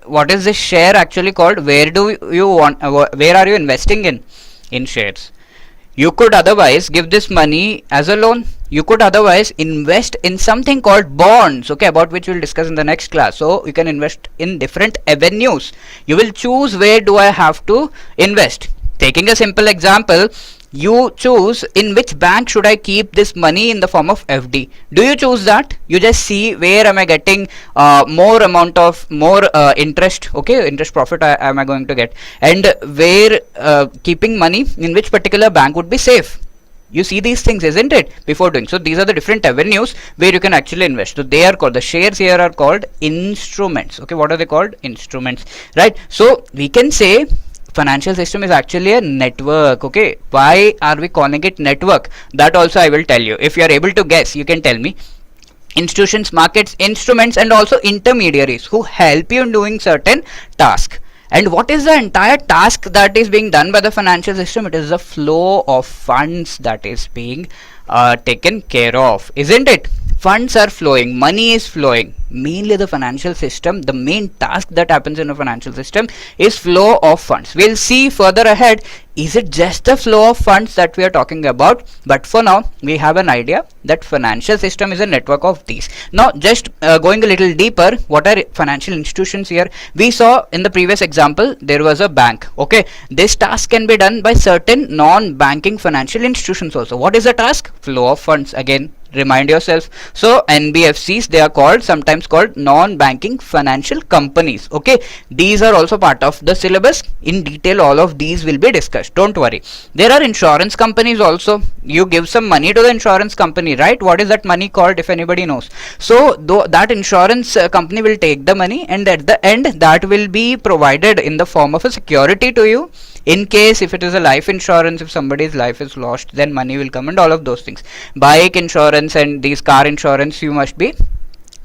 What is this share actually called? Where do you want, where are you investing in shares? You could otherwise give this money as a loan. You could otherwise invest in something called bonds, okay, about which we'll discuss in the next class. So you can invest in different avenues. You will choose where do I have to invest. Taking a simple example, you choose in which bank should I keep this money in the form of FD. Do you choose that? You just see where am I getting more interest, okay, interest profit am I going to get, and where keeping money in which particular bank would be safe. You see these things, isn't it, before doing. So these are the different avenues where you can actually invest. So they are called, the shares here are called instruments. Okay, what are they called? Instruments, right? So we can say financial system is actually a network. Okay, why are we calling it network? That also I will tell you. If you are able to guess, you can tell me. Institutions, markets, instruments, and also intermediaries who help you in doing certain tasks. And what is the entire task that is being done by the financial system? It is the flow of funds that is being taken care of, isn't it? Funds are flowing, money is flowing. Mainly the financial system, the main task that happens in a financial system is flow of funds. We'll see further ahead, is it just the flow of funds that we are talking about? But for now, we have an idea that financial system is a network of these. Now, just going a little deeper, what are financial institutions here? We saw in the previous example, there was a bank. Okay, this task can be done by certain non-banking financial institutions also. What is the task? Flow of funds. Again, remind yourself. So NBFCs, they are called, sometimes called non-banking financial companies. Okay, these are also part of the syllabus. In detail, all of these will be discussed, don't worry. There are insurance companies also. You give some money to the insurance company, right? What is that money called, if anybody knows? So that insurance company will take the money, and at the end that will be provided in the form of a security to you. In case if it is a life insurance, if somebody's life is lost, then money will come and all of those things. Bike insurance and these car insurance, you must be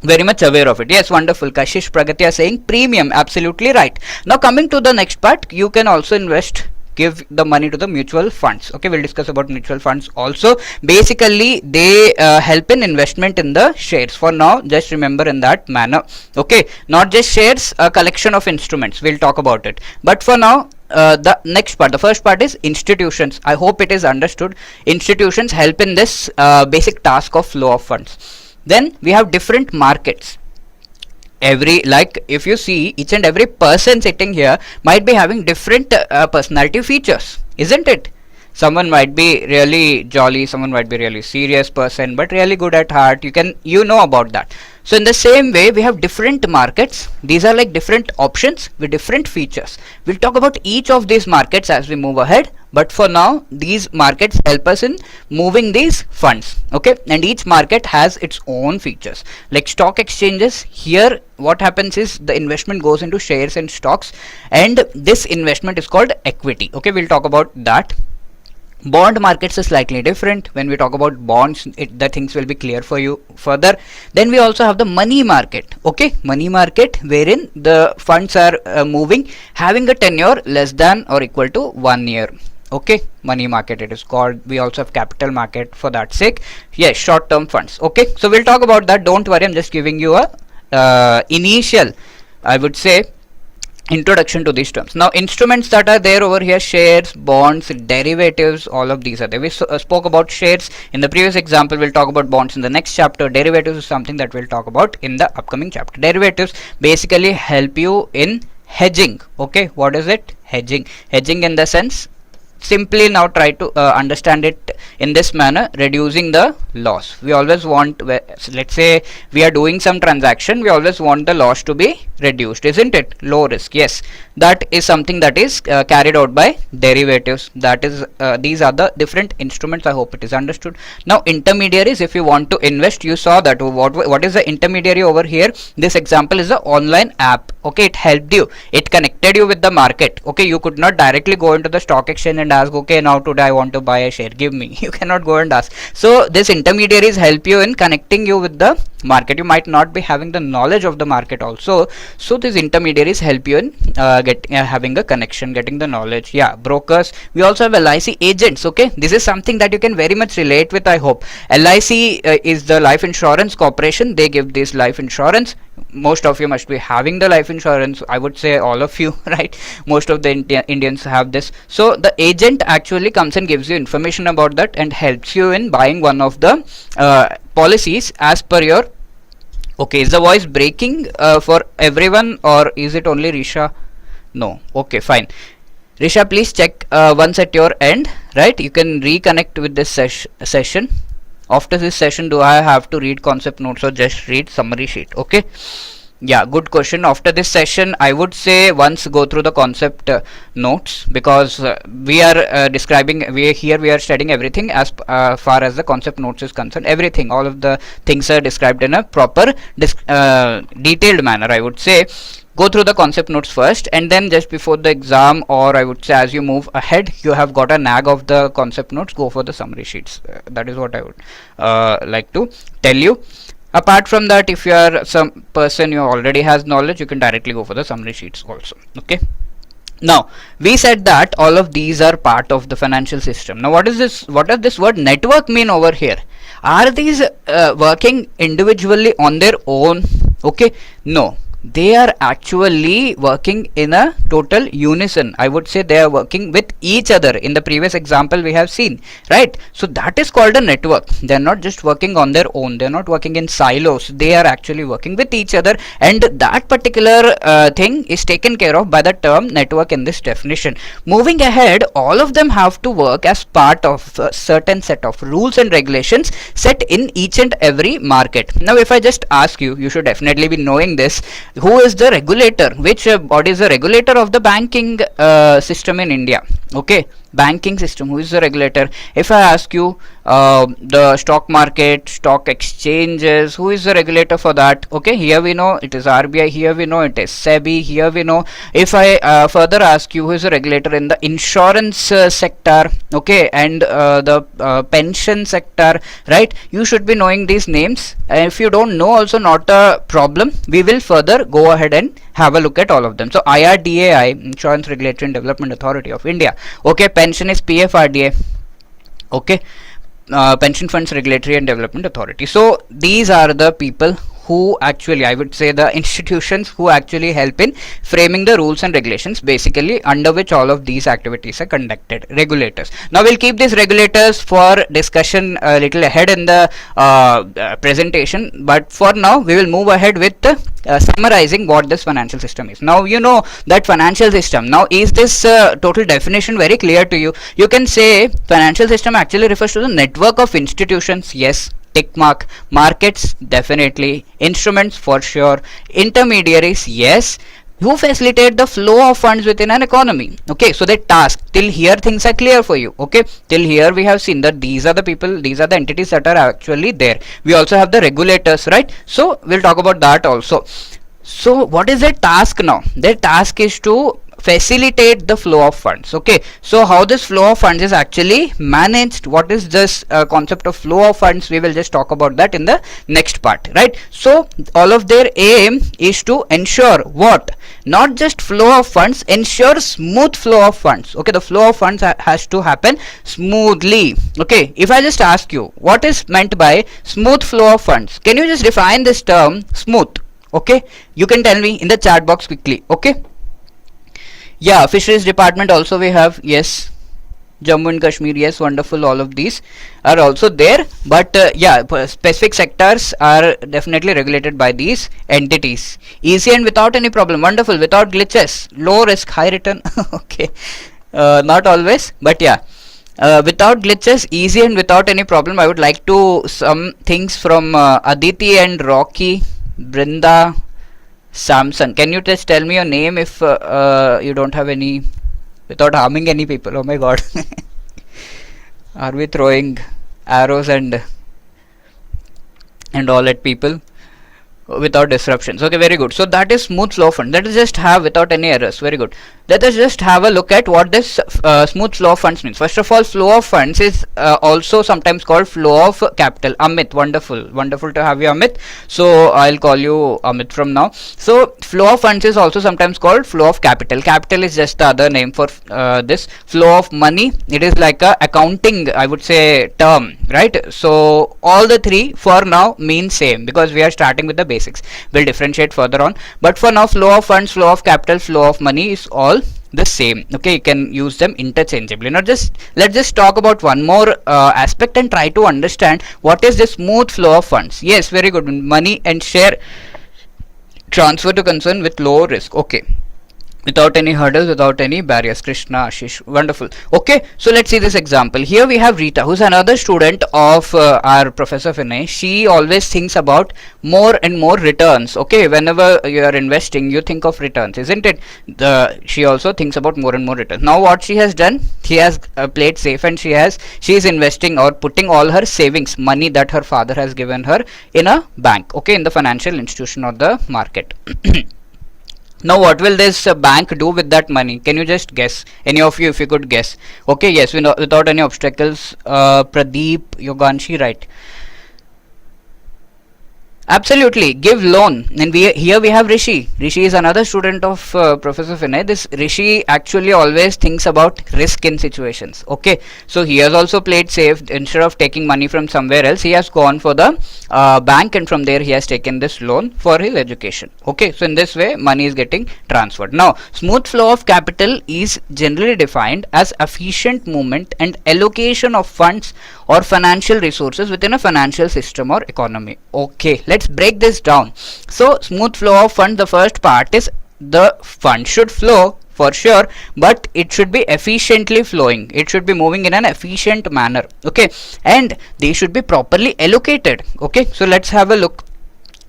very much aware of it. Yes, wonderful. Kashish Pragati are saying premium. Absolutely right. Now coming to the next part, you can also invest give the money to the mutual funds. Okay, we'll discuss about mutual funds also. Basically they help in investment in the shares. For now, just remember in that manner. Okay, not just shares, a collection of instruments, we'll talk about it. But for now, the next part, the first part is institutions. I hope it is understood. Institutions help in this basic task of flow of funds. Then we have different markets. Like if you see, each and every person sitting here might be having different personality features, isn't it? Someone might be really jolly, someone might be really serious person, but really good at heart. You know about that. So in the same way, we have different markets. These are like different options with different features. We'll talk about each of these markets as we move ahead. But for now, these markets help us in moving these funds. Okay, and each market has its own features. Like stock exchanges, here what happens is the investment goes into shares and stocks, and this investment is called equity. Okay, we'll talk about that. Bond markets is slightly different. When we talk about bonds, the things will be clear for you further. Then we also have the money market. Okay, money market wherein the funds are moving, having a tenure less than or equal to 1 year. Okay, money market it is called. We also have capital market for that sake. Yes, short term funds. Okay, so we'll talk about that. Don't worry, I'm just giving you a initial, I would say, introduction to these terms. Now instruments that are there over here, shares, bonds, derivatives, all of these are there. We spoke about shares in the previous example. We'll talk about bonds in the next chapter. Derivatives is something that we'll talk about in the upcoming chapter. Derivatives basically help you in hedging. Okay, what is it? Hedging in the sense, simply now try to understand it in this manner, reducing the loss. We always want, let's say we are doing some transaction, we always want the loss to be reduced, isn't it? Low risk. Yes, that is something that is carried out by derivatives. That is these are the different instruments. I hope it is understood. Now intermediaries, if you want to invest, you saw that what is the intermediary over here. This example is an online app. Okay, it helped you, it connected you with the market. Okay, you could not directly go into the stock exchange and ask, okay, now today I want to buy a share, give me. You cannot go and ask. So this intermediaries help you in connecting you with the market. You might not be having the knowledge of the market also, so these intermediaries help you in having a connection, getting the knowledge. Yeah, brokers. We also have LIC agents. Okay, this is something that you can very much relate with, I hope. LIC is the life insurance corporation. They give this life insurance. Most of you must be having the life insurance. I would say all of you, right? Most of the Indians have this. So the agent actually comes and gives you information about that and helps you in buying one of the policies as per your. Okay, is the voice breaking for everyone, or is it only Risha? No. Okay, fine. Risha, please check once at your end, right? You can reconnect with this session. After this session, do I have to read concept notes or just read summary sheet? Okay. Yeah, good question. After this session, I would say once go through the concept notes, because we are we are studying everything as far as the concept notes is concerned. Everything, all of the things are described in a proper detailed manner, I would say. Go through the concept notes first, and then just before the exam, or I would say as you move ahead, you have got a nag of the concept notes, go for the summary sheets. That is what I would like to tell you. Apart from that, if you are some person who already has knowledge, you can directly go for the summary sheets also. Okay. Now we said that all of these are part of the financial system. Now what is this? What does this word network mean over here? Are these working individually on their own? Okay, no. They are actually working in a total unison. I would say they are working with each other. In the previous example we have seen, right? So that is called a network. They are not just working on their own. They are not working in silos. They are actually working with each other, and that particular thing is taken care of by the term network in this definition. Moving ahead, all of them have to work as part of a certain set of rules and regulations set in each and every market. Now if I just ask you, you should definitely be knowing this. Who is the regulator? Which body is the regulator of the banking system in India? Okay, banking system. Who is the regulator? If I ask you the stock market, stock exchanges, who is the regulator for that? Okay, here we know it is RBI. Here we know it is SEBI. Here we know. If I further ask you, who is the regulator in the insurance sector? Okay, and the pension sector, right? You should be knowing these names. If you don't know, also not a problem. We will further go ahead and have a look at all of them. So IRDAI, Insurance Regulatory and Development Authority of India. Okay, pension is PFRDA. Okay, Pension Funds Regulatory and Development Authority. So these are the people who actually, I would say, the institutions who actually help in framing the rules and regulations, basically under which all of these activities are conducted. Regulators. Now we'll keep these regulators for discussion a little ahead in the presentation, but for now we will move ahead with summarizing what this financial system is. Now you know that financial system. Now is this total definition very clear to you? You can say financial system actually refers to the network of institutions. Yes, tick mark. Markets, definitely. Instruments, for sure. Intermediaries, yes, who facilitate the flow of funds within an economy. Okay, so the task, till here things are clear for you. Okay, till here we have seen that these are the people, these are the entities that are actually there. We also have the regulators, right? So we'll talk about that also. So what is their task now? Their task is to facilitate the flow of funds. Okay, so how this flow of funds is actually managed, what is this concept of flow of funds, we will just talk about that in the next part, right? So all of their aim is to ensure what? Not just flow of funds, ensure smooth flow of funds. Okay, the flow of funds has to happen smoothly. Okay, if I just ask you what is meant by smooth flow of funds, can you just define this term smooth? Okay, you can tell me in the chat box quickly. Okay, yeah, fisheries department also we have. Yes, Jammu and Kashmir, yes, wonderful. All of these are also there, but yeah, specific sectors are definitely regulated by these entities. Easy and without any problem. Wonderful. Without glitches. Low risk, high return. Okay, not always, but yeah, without glitches, easy and without any problem. I would like to some things from Aditi and Rocky, Brinda, Samson. Can you just tell me your name if you don't have any, without harming any people? Oh my god. Are we throwing arrows and all at people without disruptions? Okay, very good. So that is smooth flow of funds. Let us just have without any errors. Very good. Let us just have a look at what this smooth flow of funds means. First of all, flow of funds is also sometimes called flow of capital. Amit, wonderful. Wonderful to have you, Amit. So I'll call you Amit from now. So flow of funds is also sometimes called flow of capital. Capital is just the other name for this. Flow of money, it is like a accounting, I would say, term, right? So all the three for now mean same, because we are starting with the basics. We'll differentiate further on, but for now, flow of funds, flow of capital, flow of money is all the same. Okay, you can use them interchangeably. Now let's just talk about one more aspect and try to understand what is this smooth flow of funds. Yes, very good. Money and share transfer to concern with low risk. Okay, without any hurdles, without any barriers. Krishna, Ashish, wonderful. Okay, so let's see this example. Here we have Rita, who's another student of our Professor Vinay. She always thinks about more and more returns. Okay, whenever you are investing, you think of returns, isn't it? She also thinks about more and more returns. Now what she has done, she has played safe, and she is investing or putting all her savings, money that her father has given her, in a bank. Okay, in the financial institution or the market. Now what will this bank do with that money? Can you just guess? Any of you, if you could guess. Okay, yes, without any obstacles. Pradeep, Yoganshi, right? Absolutely, give loan. And here we have Rishi. Rishi is another student of Professor Vinay. This Rishi actually always thinks about risk in situations. Okay, so he has also played safe. Instead of taking money from somewhere else, he has gone for the bank, and from there he has taken this loan for his education. Okay, so in this way money is getting transferred. Now smooth flow of capital is generally defined as efficient movement and allocation of funds or financial resources within a financial system or economy. Okay, let's break this down. So smooth flow of funds, the first part is the fund should flow for sure, but it should be efficiently flowing. It should be moving in an efficient manner. Okay, and they should be properly allocated. Okay, so let's have a look.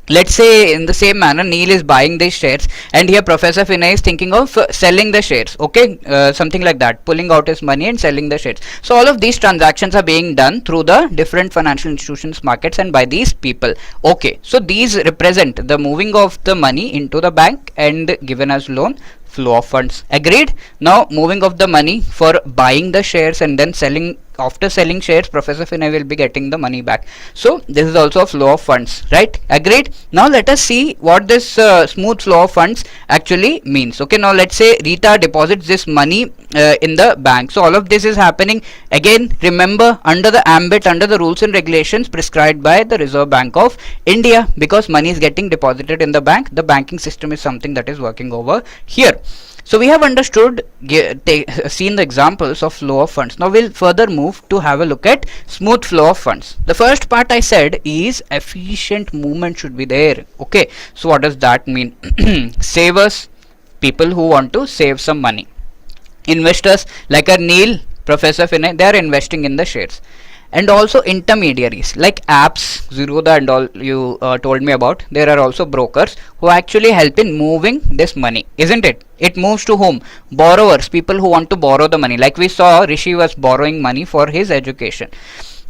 Let's say in the same manner, Neil is buying these shares, and here Professor Vinay is thinking of selling the shares. Okay, something like that, pulling out his money and selling the shares. So all of these transactions are being done through the different financial institutions, markets, and by these people. Okay, so these represent the moving of the money into the bank and given as loan flow of funds. Agreed? Now moving of the money for buying the shares and then selling. After selling shares, Professor Vinay will be getting the money back. So this is also a flow of funds, right? Agreed? Now let us see what this smooth flow of funds actually means. Okay, now let's say Rita deposits this money in the bank. So all of this is happening, again, remember, under the ambit, under the rules and regulations prescribed by the Reserve Bank of India, because money is getting deposited in the bank. The banking system is something that is working over here. So we have understood, seen the examples of flow of funds. Now we'll further move to have a look at smooth flow of funds. The first part I said is efficient movement should be there. Okay, so what does that mean? Savers, people who want to save some money. Investors like a Neil, Professor Vinay, they are investing in the shares. And also intermediaries like apps, Zerodha and all you told me about. There are also brokers who actually help in moving this money, isn't it? It moves to whom? Borrowers, people who want to borrow the money. Like we saw, Rishi was borrowing money for his education.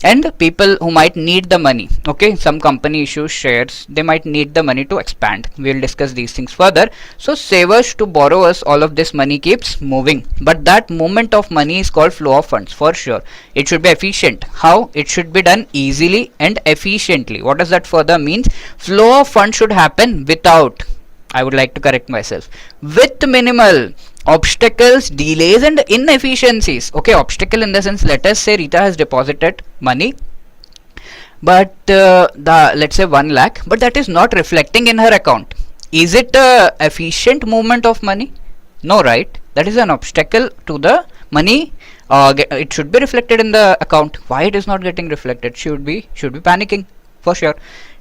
And people who might need the money. Okay, some company issues shares, they might need the money to expand. We'll discuss these things further. So savers to borrowers, all of this money keeps moving, but that movement of money is called flow of funds for sure. It should be efficient. How? It should be done easily and efficiently. What does that further means? Flow of funds should happen without, I would like to correct myself, with minimal obstacles, delays and inefficiencies. Okay, obstacle in the sense, let us say Rita has deposited money, but let's say 1 lakh, but that is not reflecting in her account. Is it a efficient movement of money? No, right? That is an obstacle to the money. It should be reflected in the account. Why it is not getting reflected? Should be panicking for sure.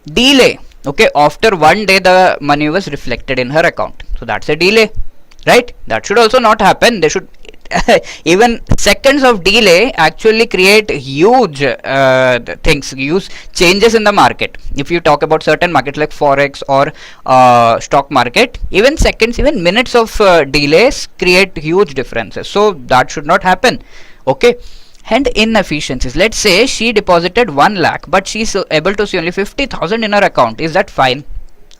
Delay. Okay, after 1 day the money was reflected in her account, so that's a delay. Right? That should also not happen. They should even seconds of delay actually create huge things, huge changes in the market. If you talk about certain markets like forex or stock market, even seconds, even minutes of delays create huge differences. So that should not happen. Okay. And inefficiencies. Let's say she deposited 1 lakh, but she is able to see only 50,000 in her account. Is that fine?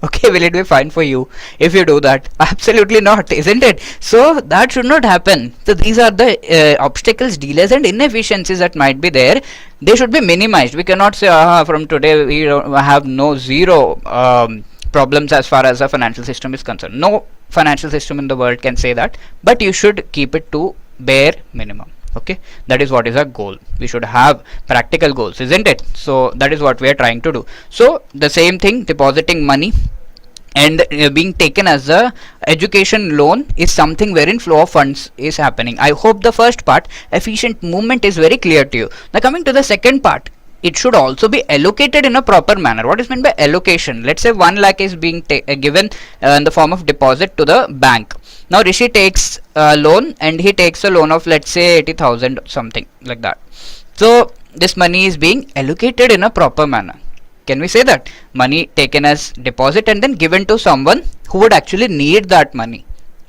Okay, will it be fine for you if you do that? Absolutely not, isn't it? So that should not happen. So these are the obstacles, delays and inefficiencies that might be there. They should be minimized. We cannot say from today we have zero problems as far as the financial system is concerned. No financial system in the world can say that, but you should keep it to bare minimum. Okay, that is what is our goal. We should have practical goals, isn't it? So that is what we are trying to do. So the same thing, depositing money and being taken as a education loan is something wherein flow of funds is happening. I hope the first part, efficient movement, is very clear to you. Now coming to the second part, it should also be allocated in a proper manner. What is meant by allocation? Let's say 1 lakh is being given in the form of deposit to the bank. Now Rishi takes a loan and he takes a loan of, let's say, 80,000, something like that. So this money is being allocated in a proper manner. Can we say that? Money taken as deposit and then given to someone who would actually need that money.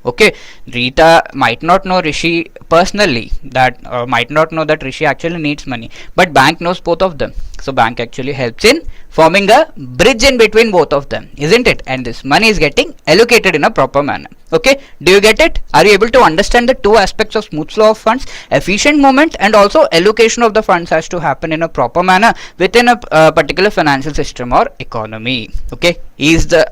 Okay, Rita might not know Rishi personally, that might not know that Rishi actually needs money, but bank knows both of them. So bank actually helps in forming a bridge in between both of them, isn't it? And this money is getting allocated in a proper manner. Okay, do you get it? Are you able to understand the two aspects of smooth flow of funds? Efficient movement and also allocation of the funds has to happen in a proper manner within a particular financial system or economy. Okay,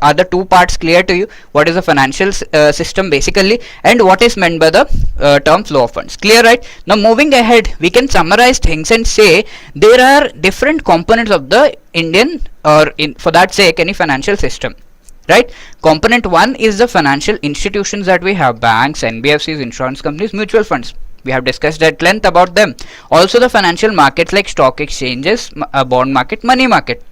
are the two parts clear to you? What is a financial system basically and what is meant by the term flow of funds? Clear, right? Now moving ahead, we can summarize things and say there are different components of the Indian, or for that sake any financial system. Right? Component 1 is the financial institutions that we have: banks, NBFCs, insurance companies, mutual funds. We have discussed at length about them. Also the financial markets like stock exchanges, bond market, money market.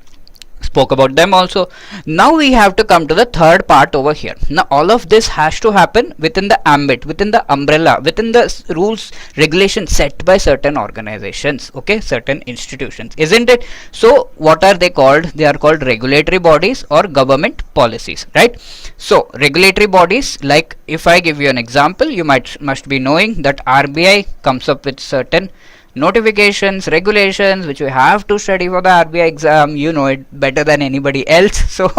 Spoke about them also. Now we have to come to the third part over here. Now all of this has to happen within the ambit, within the umbrella, within the rules, regulations set by certain organizations, okay, certain institutions, isn't it? So what are they called? They are called regulatory bodies or government policies, right? So regulatory bodies, like if I give you an example, you must be knowing that RBI comes up with certain notifications, regulations, which you have to study for the RBI exam. You know it better than anybody else. So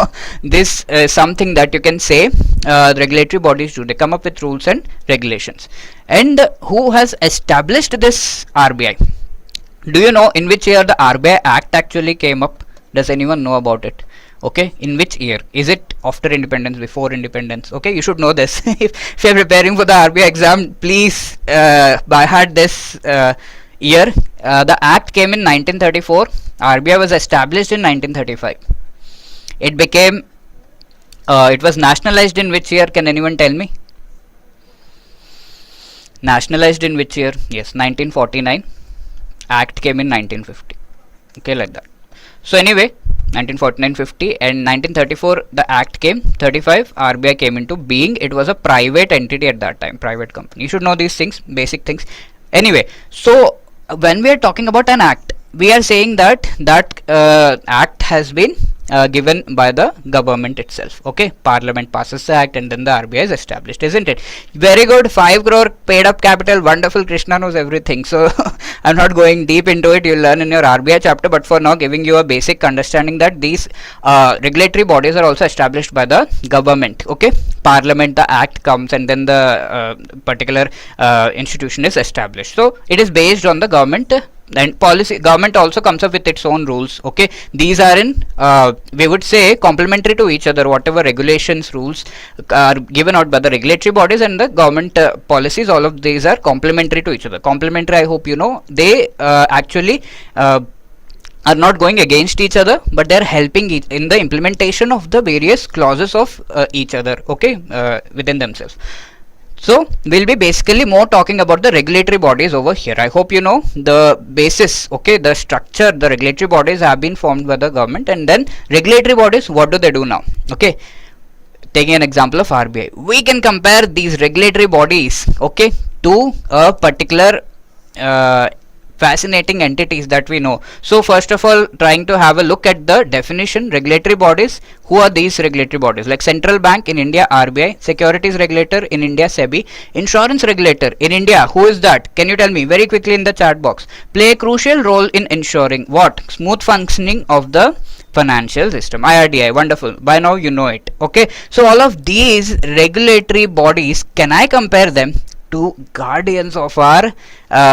this is something that you can say the regulatory bodies do. They come up with rules and regulations. And who has established this RBI? Do you know in which year the RBI Act actually came up? Does anyone know about it? Okay, in which year? Is it after independence, before independence? Okay, you should know this. If you're preparing for the RBI exam, please by heart this year. The act came in 1934. RBI was established in 1935. It became, it was nationalized in which year? Can anyone tell me? Nationalized in which year? Yes, 1949. Act came in 1950. Okay, like that. So anyway, 1949-50 and 1934 the act came. 35 RBI came into being. It was a private entity at that time, private company. You should know these things, basic things. Anyway, so when we are talking about an act, we are saying that act has been given by the government itself. Okay, Parliament passes the act and then the RBI is established, isn't it? Very good. 5 crore paid up capital. Wonderful. Krishna knows everything. So I'm not going deep into it. You'll learn in your RBI chapter, but for now giving you a basic understanding that these regulatory bodies are also established by the government. Okay, Parliament, the act comes and then the particular institution is established. So it is based on the government and policy. Government also comes up with its own rules. Okay, these are in we would say complementary to each other. Whatever regulations, rules are given out by the regulatory bodies and the government policies, all of these are complementary to each other. Complementary, I hope you know, they actually are not going against each other, but they are helping in the implementation of the various clauses of each other. Okay, within themselves. So we'll be basically more talking about the regulatory bodies over here. I hope you know the basis. Okay, the structure. The regulatory bodies have been formed by the government, and then regulatory bodies, what do they do now? Okay, taking an example of RBI, we can compare these regulatory bodies, okay, to a particular fascinating entities that we know. So first of all, trying to have a look at the definition. Regulatory bodies, who are these regulatory bodies? Like central bank in India, RBI. Securities regulator in India, SEBI. Insurance regulator in India, who is that? Can you tell me very quickly in the chat box? Play a crucial role in ensuring what? Smooth functioning of the financial system. IRDI, wonderful. By now you know it. Okay, so all of these regulatory bodies, can I compare them to guardians of our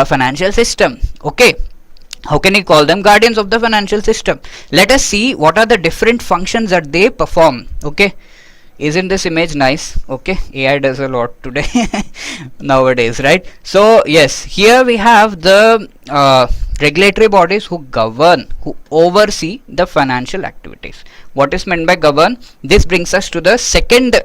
financial system? Okay, how can you call them guardians of the financial system? Let us see what are the different functions that they perform. Okay, isn't this image nice? Okay, AI does a lot today nowadays, right? So yes, here we have the regulatory bodies who govern, who oversee the financial activities. What is meant by govern? This brings us to the second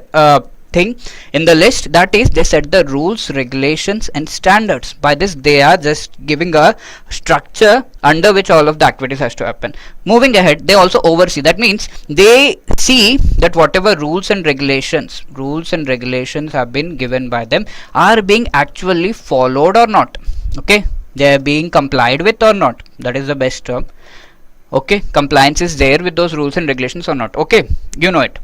thing in the list, that is they set the rules, regulations and standards. By this they are just giving a structure under which all of the activities has to happen. Moving ahead, they also oversee. That means they see that whatever rules and regulations have been given by them are being actually followed or not. Okay, they are being complied with or not. That is the best term. Okay, compliance is there with those rules and regulations or not. Okay, you know it.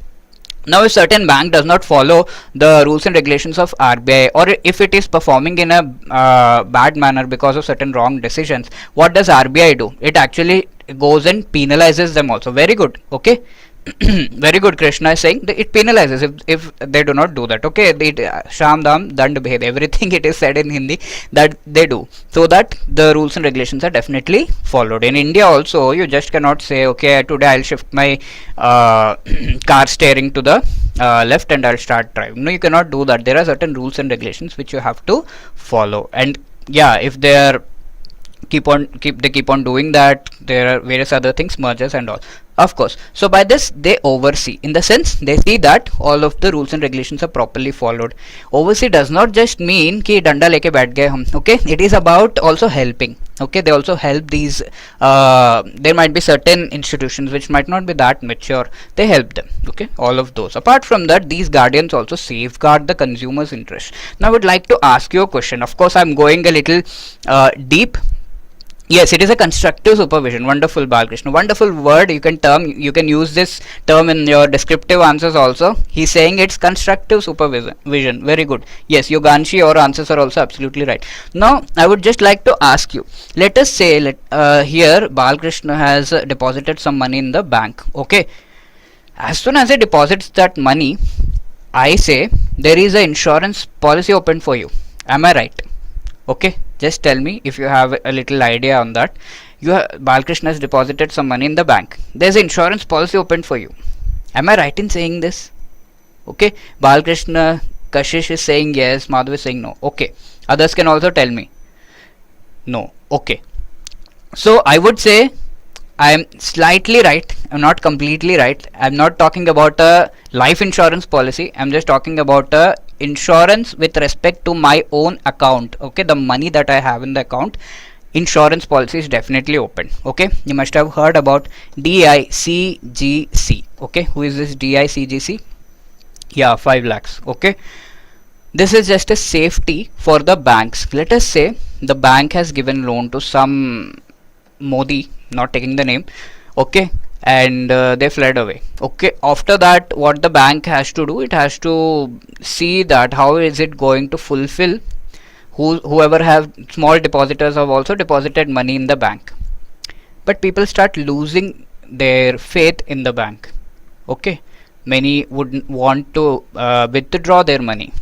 Now if certain bank does not follow the rules and regulations of RBI, or if it is performing in a bad manner because of certain wrong decisions, what does RBI do? It actually goes and penalizes them also. Very good. Okay, very good. Krishna is saying that it penalizes if they do not do that. Okay, sham dam dand bhed, everything it is said in Hindi that they do, so that the rules and regulations are definitely followed. In India also, you just cannot say, okay, today I'll shift my car steering to the left and I'll start driving. No, you cannot do that. There are certain rules and regulations which you have to follow. And yeah, if they are keep on doing that, there are various other things, mergers and all, of course. So by this they oversee, in the sense they see that all of the rules and regulations are properly followed. Oversee does not just mean ki danda leke baith gaye hum. Okay, it is about also helping. Okay, they also help these there might be certain institutions which might not be that mature, they help them. Okay, all of those. Apart from that, these guardians also safeguard the consumer's interest. Now I would like to ask you a question. Of course I'm going a little deep. Yes, it is a constructive supervision. Wonderful, Balkrishna. Wonderful word. You can use this term in your descriptive answers also. He's saying it's constructive supervision. Very good. Yes, Yoganshi, your answers are also absolutely right. Now, I would just like to ask you. Let us say, here Balkrishna has deposited some money in the bank. Okay. As soon as he deposits that money, I say there is an insurance policy open for you. Am I right? Okay, just tell me if you have a little idea on that. Balkrishna has deposited some money in the bank. There's an insurance policy open for you. Am I right in saying this? Okay, Balkrishna, Kashish is saying yes, Madhav is saying no. Okay, others can also tell me no. Okay, so I would say I am slightly right. I'm not completely right. I'm not talking about a life insurance policy. I'm just talking about a insurance with respect to my own account. Okay, the money that I have in the account, insurance policy is definitely open. Okay, you must have heard about DICGC. Okay, who is this DICGC? Yeah, 5 lakhs. Okay, this is just a safety for the banks. Let us say the bank has given loan to some Modi, not taking the name. Okay, and they fled away. Okay, after that what the bank has to do, it has to see that how is it going to fulfill. Whoever have small depositors have also deposited money in the bank, but people start losing their faith in the bank. Okay, many would want to withdraw their money.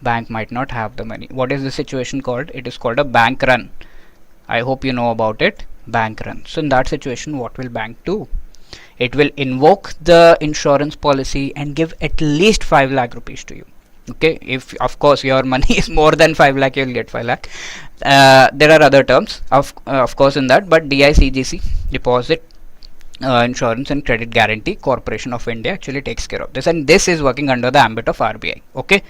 Bank might not have the money. What is the situation called? It is called a bank run. I hope you know about it. Bank run. So in that situation, what will bank do? It will invoke the insurance policy and give at least 5 lakh rupees to you. Okay, if of course your money is more than 5 lakh, you will get 5 lakh. There are other terms of course in that, but DICGC, Deposit Insurance and Credit Guarantee Corporation of India, actually takes care of this, and this is working under the ambit of RBI. Okay,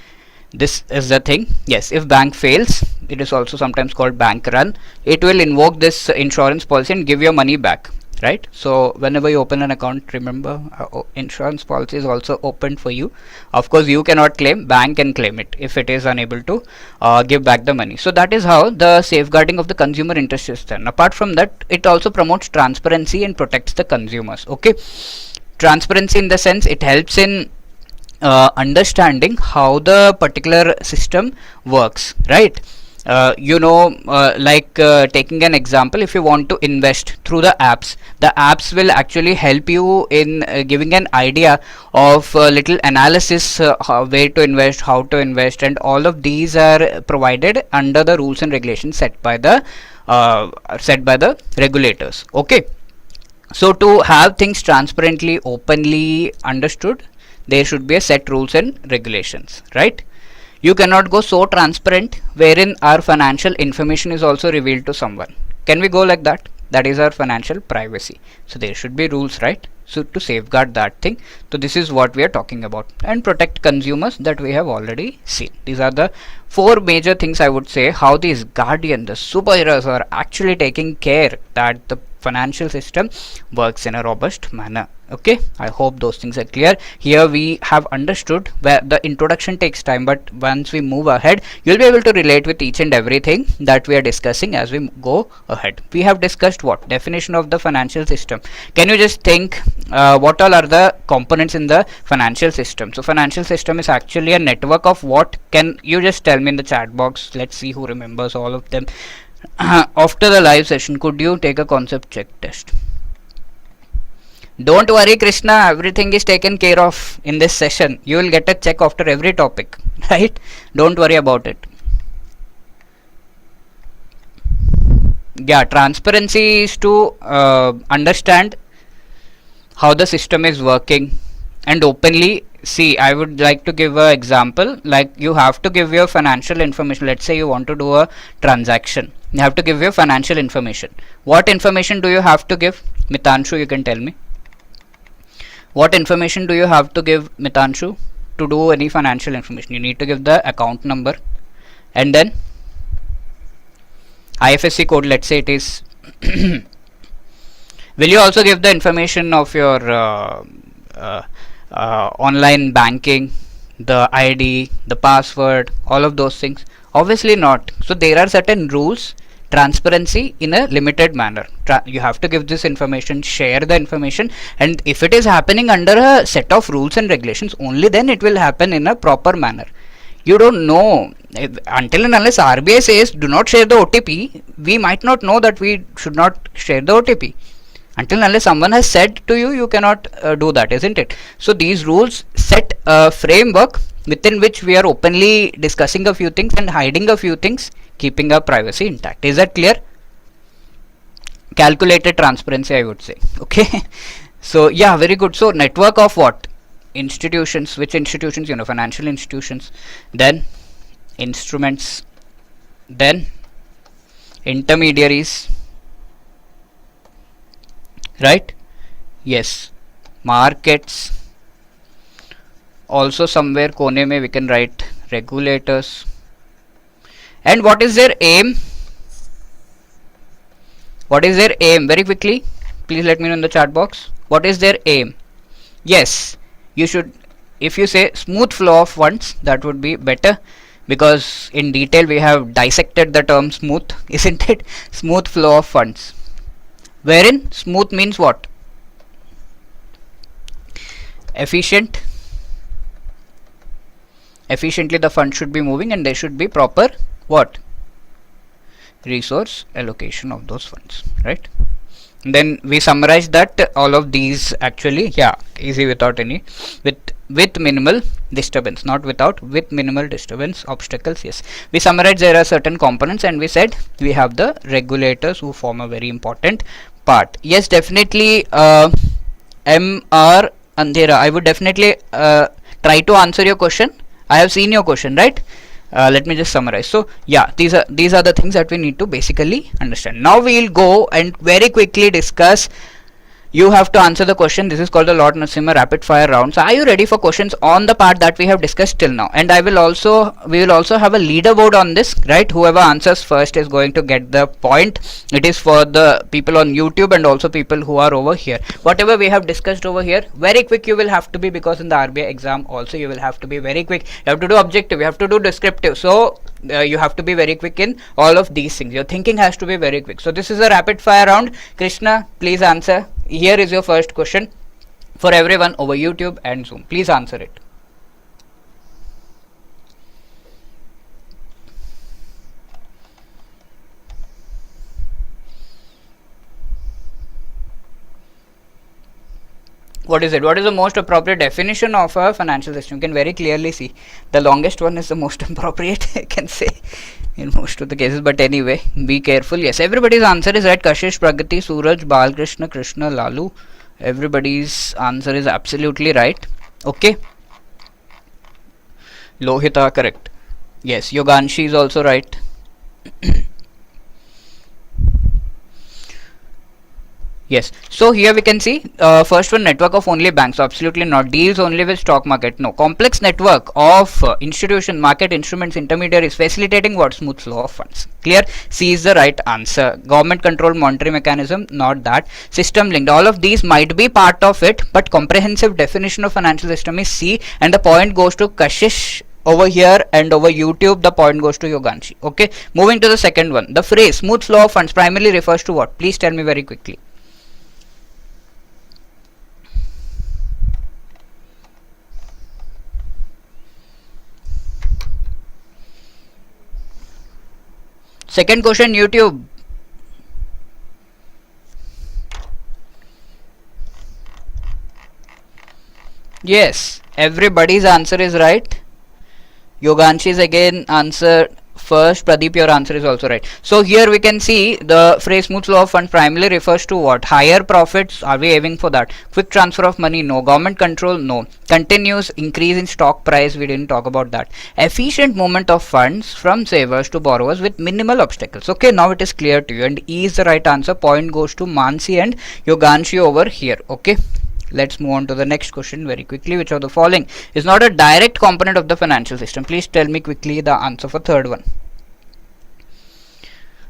this is the thing. Yes, if bank fails, it is also sometimes called bank run. It will invoke this insurance policy and give your money back, right? So whenever you open an account, remember insurance policy is also open for you. Of course you cannot claim, bank can claim it if it is unable to give back the money. So that is how the safeguarding of the consumer interest is done. Apart from that, it also promotes transparency and protects the consumers. Okay, transparency in the sense it helps in understanding how the particular system works, right? Taking an example, if you want to invest through the apps will actually help you in giving an idea of little analysis, where to invest, how to invest, and all of these are provided under the rules and regulations set by the regulators. Okay, so to have things transparently, openly understood, there should be a set rules and regulations, right? You cannot go so transparent wherein our financial information is also revealed to someone. Can we go like that? That is our financial privacy. So there should be rules, right? So to safeguard that thing. So this is what we are talking about, and protect consumers, that we have already seen. These are the 4 major things I would say how these guardians, the superheroes, are actually taking care that the financial system works in a robust manner. Okay, I hope those things are clear. Here we have understood where the introduction takes time, but once we move ahead, you'll be able to relate with each and everything that we are discussing as we go ahead. We have discussed what? Definition of the financial system. Can you just think what all are the components in the financial system? So financial system is actually a network of what? Can you just tell me in the chat box? Let's see who remembers all of them. After the live session, could you take a concept check test? Don't worry, Krishna, everything is taken care of in this session. You will get a check after every topic, right? Don't worry about it. Yeah, transparency is to understand how the system is working and openly see. I would like to give an example. Like, you have to give your financial information. Let's say you want to do a transaction. You have to give your financial information. What information do you have to give? Mitanshu, you can tell me. What information do you have to give, Mitanshu, to do any financial information? You need to give the account number, and then IFSC code, let's say it is. Will you also give the information of your online banking, the ID, the password, all of those things? Obviously not. So there are certain rules transparency in a limited manner. You have to give this information, share the information, and if it is happening under a set of rules and regulations, only then it will happen in a proper manner. You don't know until and unless RBI says do not share the OTP, we might not know that we should not share the OTP. Until and unless someone has said to you, you cannot do that, isn't it? So these rules set a framework within which we are openly discussing a few things and hiding a few things, keeping our privacy intact. Is that clear? Calculated transparency, I would say. Okay. So yeah, very good. So network of what? Institutions. Which institutions? Financial institutions, then instruments, then intermediaries, right? Yes, markets. Also somewhere kone mein we can write regulators. And what is their aim? What is their aim? Very quickly, please let me know in the chat box. What is their aim? Yes, you should, if you say smooth flow of funds, that would be better, because in detail we have dissected the term smooth, isn't it? Smooth flow of funds, wherein smooth means what? Efficient. Efficiently the fund should be moving, and there should be proper what? Resource allocation of those funds, right? Then we summarize that all of these actually, yeah, easy without any, with minimal disturbance, not without, with minimal disturbance, obstacles. Yes, we summarized there are certain components, and we said we have the regulators who form a very important part. Yes, definitely. MR Andhera, I would definitely try to answer your question. I have seen your question, right? Let me just summarize. So yeah, these are the things that we need to basically understand. Now we will go and very quickly discuss. You have to answer the question. This is called the Lord Narasimha rapid fire round. So are you ready for questions on the part that we have discussed till now? And we will also have a leaderboard on this, right? Whoever answers first is going to get the point. It is for the people on YouTube and also people who are over here. Whatever we have discussed over here, very quick you will have to be, because in the RBI exam also you will have to be very quick. You have to do objective, you have to do descriptive. So you have to be very quick in all of these things. Your thinking has to be very quick. So this is a rapid fire round. Krishna, please answer. Here is your first question for everyone over YouTube and Zoom. Please answer it. What is it? What is the most appropriate definition of a financial system? You can very clearly see the longest one is the most appropriate, I can say, in most of the cases. But anyway, be careful. Yes, everybody's answer is right. Kashish, Pragati, Suraj, Balkrishna, Krishna, Lalu. Everybody's answer is absolutely right. Okay. Lohita, correct. Yes, Yoganshi is also right. Yes, so here we can see first one, network of only banks. So absolutely not. Deals only with stock market. No. Complex network of institution, market instruments, intermediaries, facilitating what? Smooth flow of funds. Clear? C is the right answer. Government control monetary mechanism, not that. System linked. All of these might be part of it, but comprehensive definition of financial system is C, and the point goes to Kashish over here, and over YouTube the point goes to Yoganshi. Okay, moving to the second one. The phrase smooth flow of funds primarily refers to what? Please tell me very quickly. Second question, YouTube. Yes, everybody's answer is right. Yoganshi's again answer first. Pradeep, your answer is also right. So here we can see the phrase smooth flow of funds primarily refers to what? Higher profits. Are we aiming for that? Quick transfer of money? No. Government control? No. Continuous increase in stock price? We didn't talk about that. Efficient movement of funds from savers to borrowers with minimal obstacles. Okay, now it is clear to you, and E is the right answer. Point goes to Mansi and Yoganshi over here. Okay. Let's move on to the next question very quickly. Which of the following is not a direct component of the financial system? Please tell me quickly the answer for third one.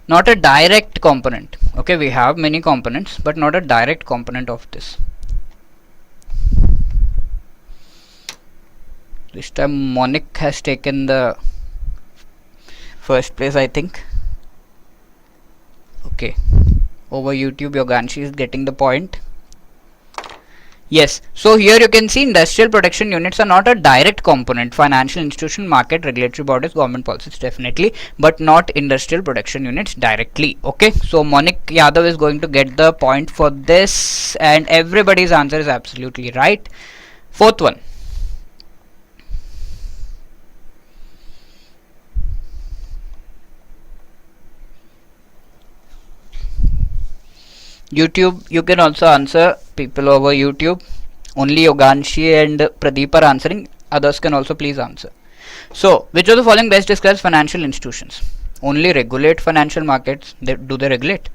Not a direct component. Okay, we have many components, but not a direct component of this. This time Monique has taken the first place, I think. Okay, over YouTube Yoganshi is getting the point. Yes, so here you can see industrial protection units are not a direct component. Financial institution, market, regulatory bodies, government policies definitely, but not industrial protection units directly. Okay, so Monik Yadav is going to get the point for this, and everybody's answer is absolutely right. Fourth one. YouTube, you can also answer, people over YouTube. Only Yoganshi and Pradeep are answering. Others can also please answer. So, which of the following best describes financial institutions? Only regulate financial markets. Do they regulate?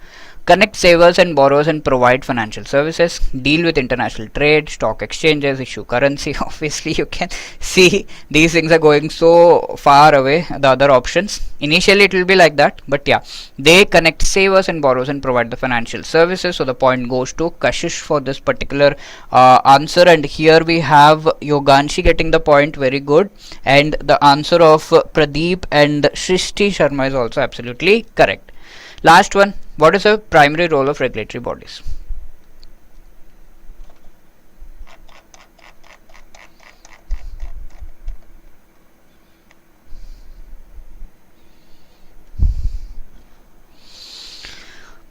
Connect savers and borrowers and provide financial services. Deal with international trade, stock exchanges, issue currency. Obviously, you can see these things are going so far away, the other options. Initially, it will be like that, but yeah, they connect savers and borrowers and provide the financial services. So, the point goes to Kashish for this particular answer. And here we have Yoganshi getting the point, very good. And the answer of Pradeep and Shrishti Sharma is also absolutely correct. Last one, what is the primary role of regulatory bodies?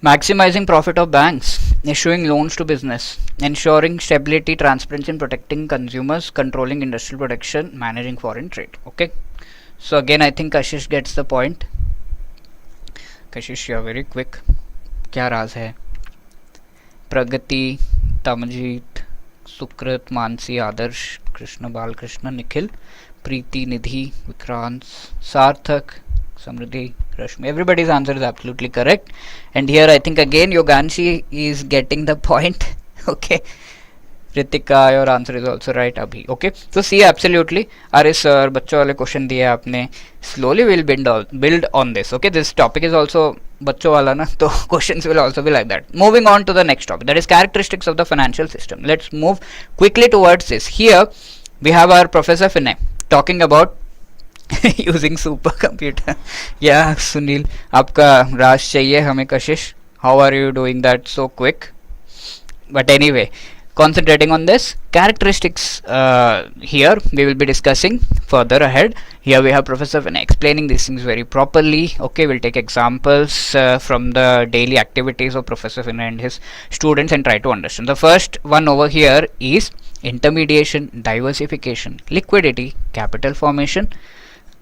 Maximizing profit of banks, issuing loans to business, ensuring stability, transparency and protecting consumers, controlling industrial production, managing foreign trade. Okay, so again I think Kashish gets the point. Kashish, you are very quick. क्या राज है? प्रगति, तमजीत, सुकृत, मानसी, आदर्श, कृष्ण, बालकृष्ण, निखिल, प्रीति, निधि, विक्रांत, सार्थक, समृद्धि, Rashmi. Everybody's answer is absolutely correct. And here I think again Yoganshi is getting the point. Okay. Ritika, your answer is also right. Abhi. Okay. So see, absolutely. Are sir, बच्चों वाले question दिए आपने. Slowly we'll build on this. Okay. This topic is also बच्चों वाला ना, तो questions will also be like that. Moving on to the next topic, that is characteristics of the financial system. Let's move quickly towards this. Here we have our Professor Vinay talking about using supercomputer. Yeah, Sunil, आपका राज चाहिए हमें कशिश. How are you doing that so quick? But anyway, concentrating on this characteristics, here we will be discussing further ahead. Here we have Professor Vinay explaining these things very properly. Okay, we'll take examples from the daily activities of Professor Vinay and his students and try to understand. The first one over here is intermediation, diversification, liquidity, capital formation,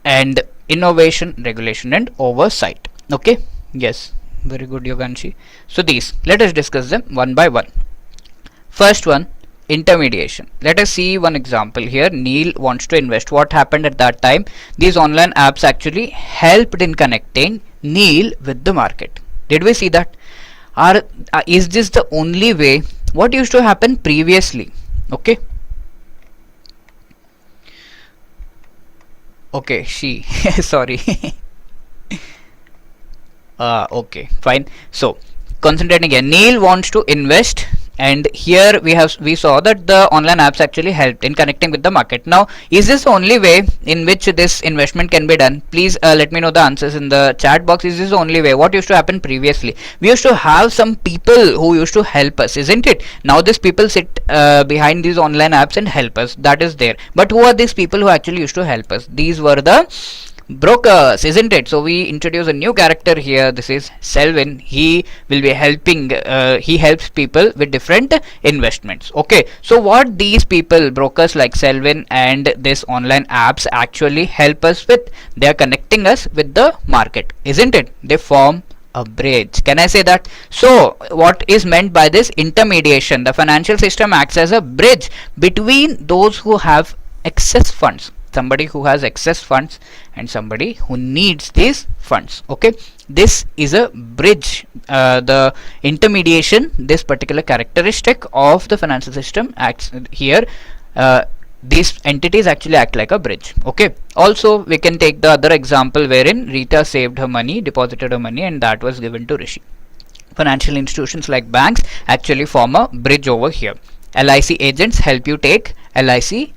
and innovation, regulation and oversight. Okay, yes, very good Yoganshi. So these, let us discuss them one by one. First one, intermediation. Let us see one example here. Neil wants to invest. What happened at that time? These online apps actually helped in connecting Neil with the market. Did we see that? Is this the only way? What used to happen previously? Okay. Okay, she. Sorry. Okay, fine. So, concentrating again. Neil wants to invest. And here we saw that the online apps actually helped in connecting with the market. Now, is this the only way in which this investment can be done? Please let me know the answers in the chat box. Is this the only way? What used to happen previously? We used to have some people who used to help us, isn't it? Now these people sit behind these online apps and help us. That is there. But who are these people who actually used to help us? These were the brokers, isn't it? So we introduce a new character here. This is Selvin. He will be helping, he helps people with different investments. Okay, so what these people, brokers like Selvin and this online apps actually help us with? They are connecting us with the market, isn't it? They form a bridge. Can I say that? So what is meant by this intermediation? The financial system acts as a bridge between those who have excess funds, somebody who has excess funds and somebody who needs these funds. Okay, this is a bridge. The intermediation, this particular characteristic of the financial system acts here. These entities actually act like a bridge. Okay, also we can take the other example wherein Rita saved her money, deposited her money, and that was given to Rishi. Financial institutions like banks actually form a bridge over here. LIC agents help you take LIC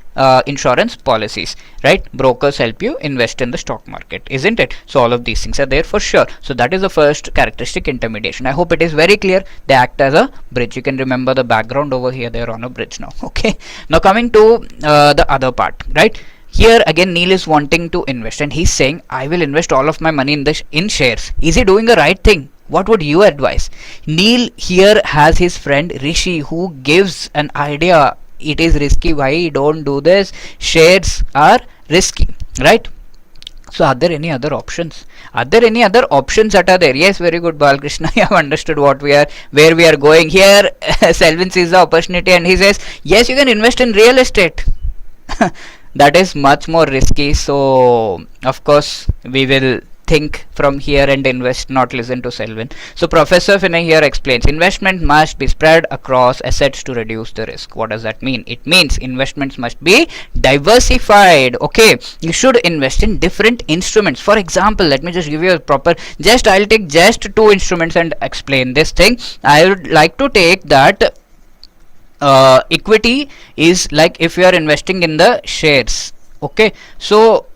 insurance policies, right? Brokers help you invest in the stock market, isn't it? So all of these things are there for sure. So that is the first characteristic, intermediation. I hope it is very clear. They act as a bridge. You can remember the background over here. They're on a bridge now. Okay. Now coming to the other part, right? Here again Neil is wanting to invest and he's saying, I will invest all of my money in shares. Is he doing the right thing? What would you advise? Neil here has his friend Rishi who gives an idea. It is risky. Why don't do this? Shares are risky, right? So are there any other options? Are there any other options that are there? Yes, very good, Balakrishna. You have understood where we are going here. Selvin sees the opportunity and he says, yes, you can invest in real estate. That is much more risky. So of course we will think from here and invest, not listen to Selvin. So Professor Vinay here explains, investment must be spread across assets to reduce the risk. What does that mean? It means investments must be diversified. Okay, you should invest in different instruments. For example, let me just give you a proper, I'll take just 2 instruments and explain this thing. I would like to take that equity is like if you are investing in the shares. Okay, so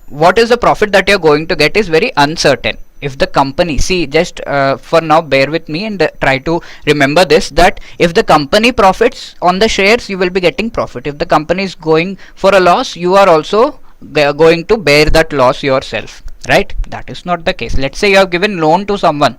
what is the profit that you're going to get is very uncertain. If the company, see, just for now bear with me and try to remember this, that if the company profits on the shares, you will be getting profit. If the company is going for a loss, you are also going to bear that loss yourself, right? That is not the case. Let's say you have given loan to someone.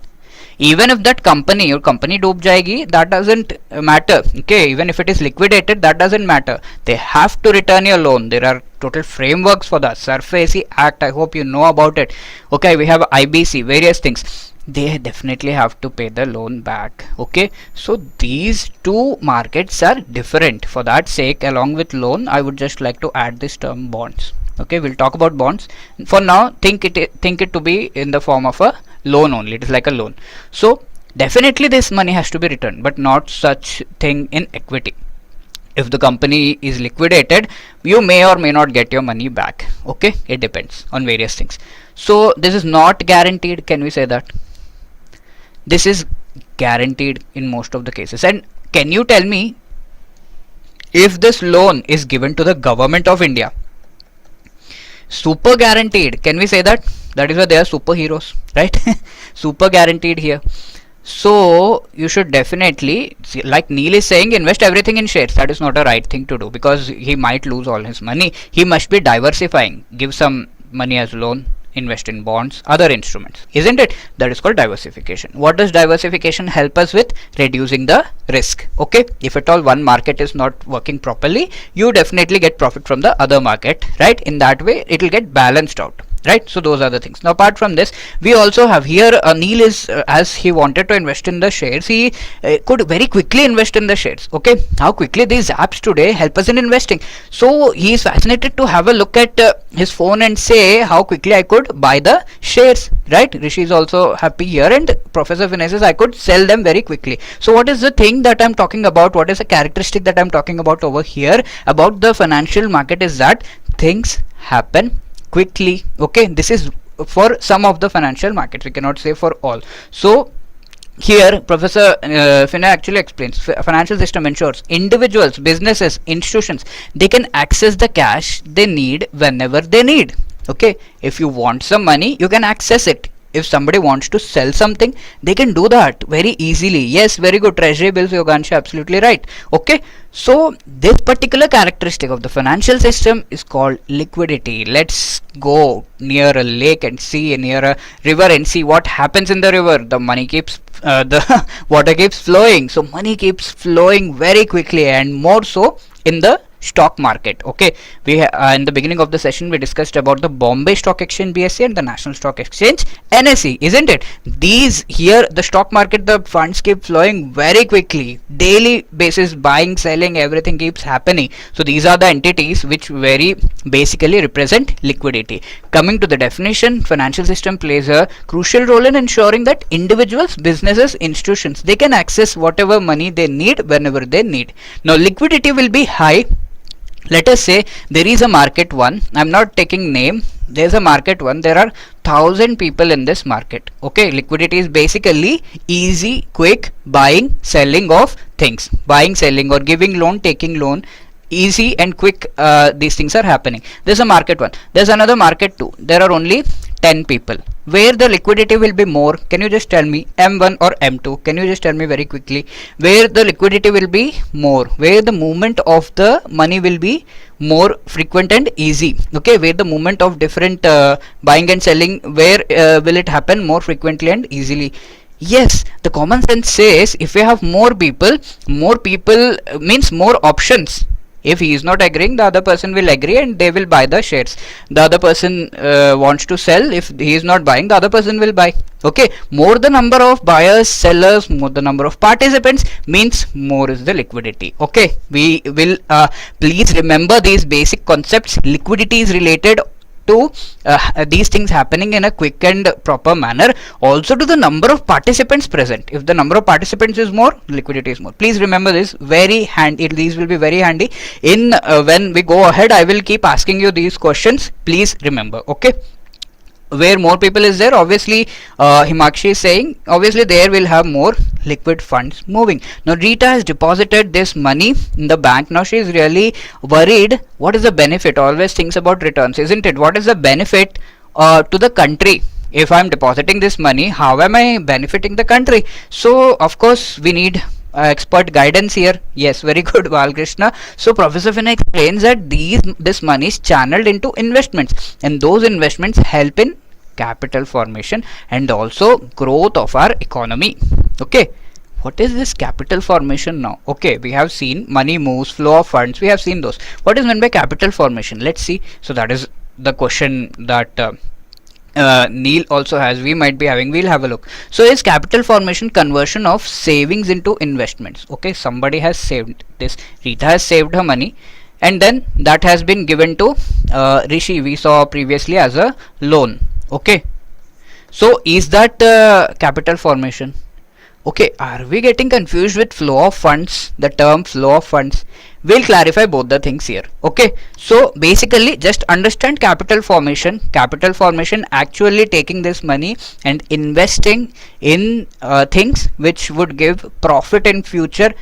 Even if that company, your company डूब जाएगी, that doesn't matter. Okay, even if it is liquidated, that doesn't matter. They have to return your loan. There are total frameworks for that. SARFAESI Act, I hope you know about it. Okay, we have IBC, various things. They definitely have to pay the loan back. Okay, so these two markets are different. For that sake, along with loan, I would just like to add this term bonds. Okay, we'll talk about bonds. For now, think it to be in the form of a loan only. It is like a loan. So definitely this money has to be returned, but not such thing in equity. If the company is liquidated, you may or may not get your money back. Okay, it depends on various things. So this is not guaranteed. Can we say that? This is guaranteed in most of the cases. And can you tell me, if this loan is given to the government of India, super guaranteed, can we say that? That is why they are superheroes, right? Super guaranteed here. So you should definitely, like Neil is saying, invest everything in shares. That is not a right thing to do, because he might lose all his money. He must be diversifying. Give some money as loan, invest in bonds, other instruments, isn't it? That is called diversification. What does diversification help us with? Reducing the risk. Okay, if at all one market is not working properly, you definitely get profit from the other market, right? In that way it will get balanced out, right? So those are the things. Now apart from this, we also have here Neil is as he wanted to invest in the shares, he could very quickly invest in the shares. Okay, how quickly these apps today help us in investing. So he is fascinated to have a look at his phone and say how quickly I could buy the shares, right? Rishi is also happy here, and Professor Vinay says I could sell them very quickly. So what is the thing that I'm talking about? What is the characteristic that I'm talking about over here about the financial market is that things happen quickly. Okay, this is for some of the financial markets, we cannot say for all. So here Professor Vinay actually explains, financial system ensures individuals, businesses, institutions, they can access the cash they need whenever they need. Okay, if you want some money, you can access it. If somebody wants to sell something, they can do that very easily. Yes, very good, treasury bills, Yogansha, absolutely right. Okay, so this particular characteristic of the financial system is called liquidity. Let's go near a lake and see, near a river and see what happens in the river. The money keeps the water keeps flowing, so money keeps flowing very quickly, and more so in the stock market. Okay, we in the beginning of the session we discussed about the Bombay Stock Exchange BSE and the National Stock Exchange NSE, isn't it? These here, the stock market, the funds keep flowing very quickly, daily basis, buying, selling, everything keeps happening. So these are the entities which very basically represent liquidity. Coming to the definition, financial system plays a crucial role in ensuring that individuals, businesses, institutions, they can access whatever money they need whenever they need. Now liquidity will be high. Let us say there is a market one, I'm not taking name, there is a market one, there are 1,000 people in this market. Okay, liquidity is basically easy, quick buying, selling of things, buying, selling, or giving loan, taking loan, easy and quick these things are happening. There's a market 1, there's another market 2, there are only 10 people. Where the liquidity will be more? Can you just tell me? M1 or M2? Can you just tell me very quickly where the liquidity will be more, where the movement of the money will be more frequent and easy? Okay, where the movement of different buying and selling, where will it happen more frequently and easily? Yes, the common sense says if we have more people means more options. If he is not agreeing, the other person will agree and they will buy the shares. The other person wants to sell. If he is not buying, the other person will buy. Okay, more the number of buyers, sellers, more the number of participants means more is the liquidity. Okay, we will please remember these basic concepts. Liquidity is related to these things happening in a quick and proper manner, also to the number of participants present. If the number of participants is more, liquidity is more. Please remember this, very handy. These will be very handy in when we go ahead. I will keep asking you these questions, please remember. Okay, where more people is there, obviously Himakshi is saying obviously there will have more liquid funds moving. Now Rita has deposited this money in the bank. Now she is really worried. What is the benefit? Always thinks about returns, isn't it? What is the benefit to the country? If I am depositing this money, how am I benefiting the country? So of course we need expert guidance here. Yes, very good, Balkrishna. So Professor Vinay explains that this money is channeled into investments, and those investments help in capital formation and also growth of our economy. Okay, what is this capital formation now? Okay, we have seen money moves, flow of funds, we have seen those. What is meant by capital formation? Let's see. So that is the question that Neil also has, we might be having. We'll have a look. So is capital formation conversion of savings into investments? Okay, somebody has saved this. Rita has saved her money and then that has been given to Rishi, we saw previously, as a loan. Okay, so is that capital formation? Okay, are we getting confused with flow of funds, the term flow of funds? We'll clarify both the things here. Okay, so basically just understand capital formation. Capital formation actually taking this money and investing in things which would give profit in future,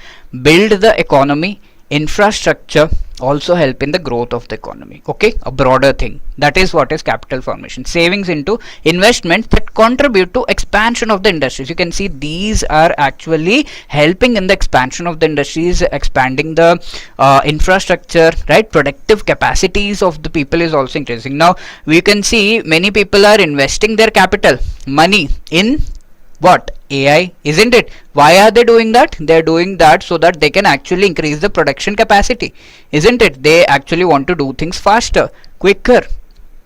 build the economy, infrastructure, also help in the growth of the economy. Okay, a broader thing. That is what is capital formation. Savings into investments that contribute to expansion of the industries. You can see these are actually helping in the expansion of the industries, expanding the infrastructure, right? Productive capacities of the people is also increasing. Now we can see many people are investing their capital money in what? AI, isn't it? Why are they doing that? They are doing that so that they can actually increase the production capacity, isn't it? They actually want to do things faster, quicker,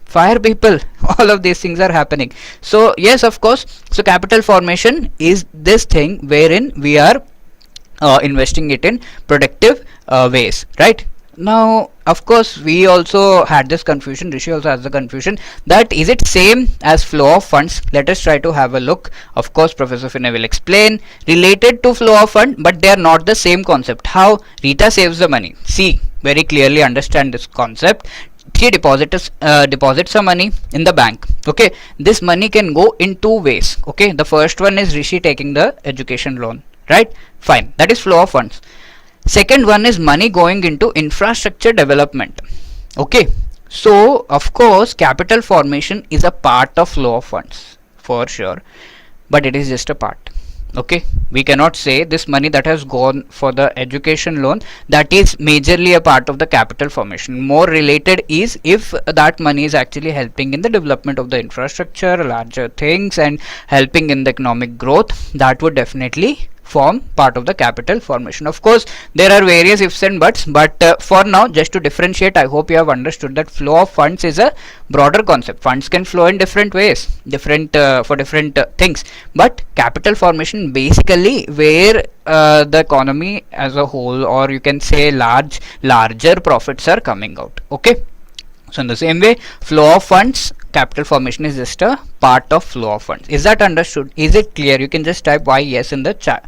fire people. All of these things are happening. So yes, of course. So capital formation is this thing wherein we are investing it in productive ways, right? Now of course we also had this confusion, Rishi also has the confusion, that is it same as flow of funds? Let us try to have a look. Of course Professor Vinay will explain related to flow of fund, but they are not the same concept. How? Rita saves the money. See, very clearly understand this concept. She deposits some money in the bank. Okay, this money can go in two ways. Okay, the first one is Rishi taking the education loan, right? Fine, that is flow of funds. Second one is money going into infrastructure development. Okay, so of course capital formation is a part of flow of funds for sure, but it is just a part. Okay, we cannot say this money that has gone for the education loan, that is majorly a part of the capital formation. More related is if that money is actually helping in the development of the infrastructure, larger things, and helping in the economic growth, that would definitely form part of the capital formation. Of course there are various ifs and buts, but for now, just to differentiate, I hope you have understood that flow of funds is a broader concept. Funds can flow in different ways, for different things, but capital formation basically where the economy as a whole, or you can say larger profits are coming out. Okay, so in the same way, flow of funds, capital formation is just a part of flow of funds. Is that understood? Is it clear? You can just type why yes in the chat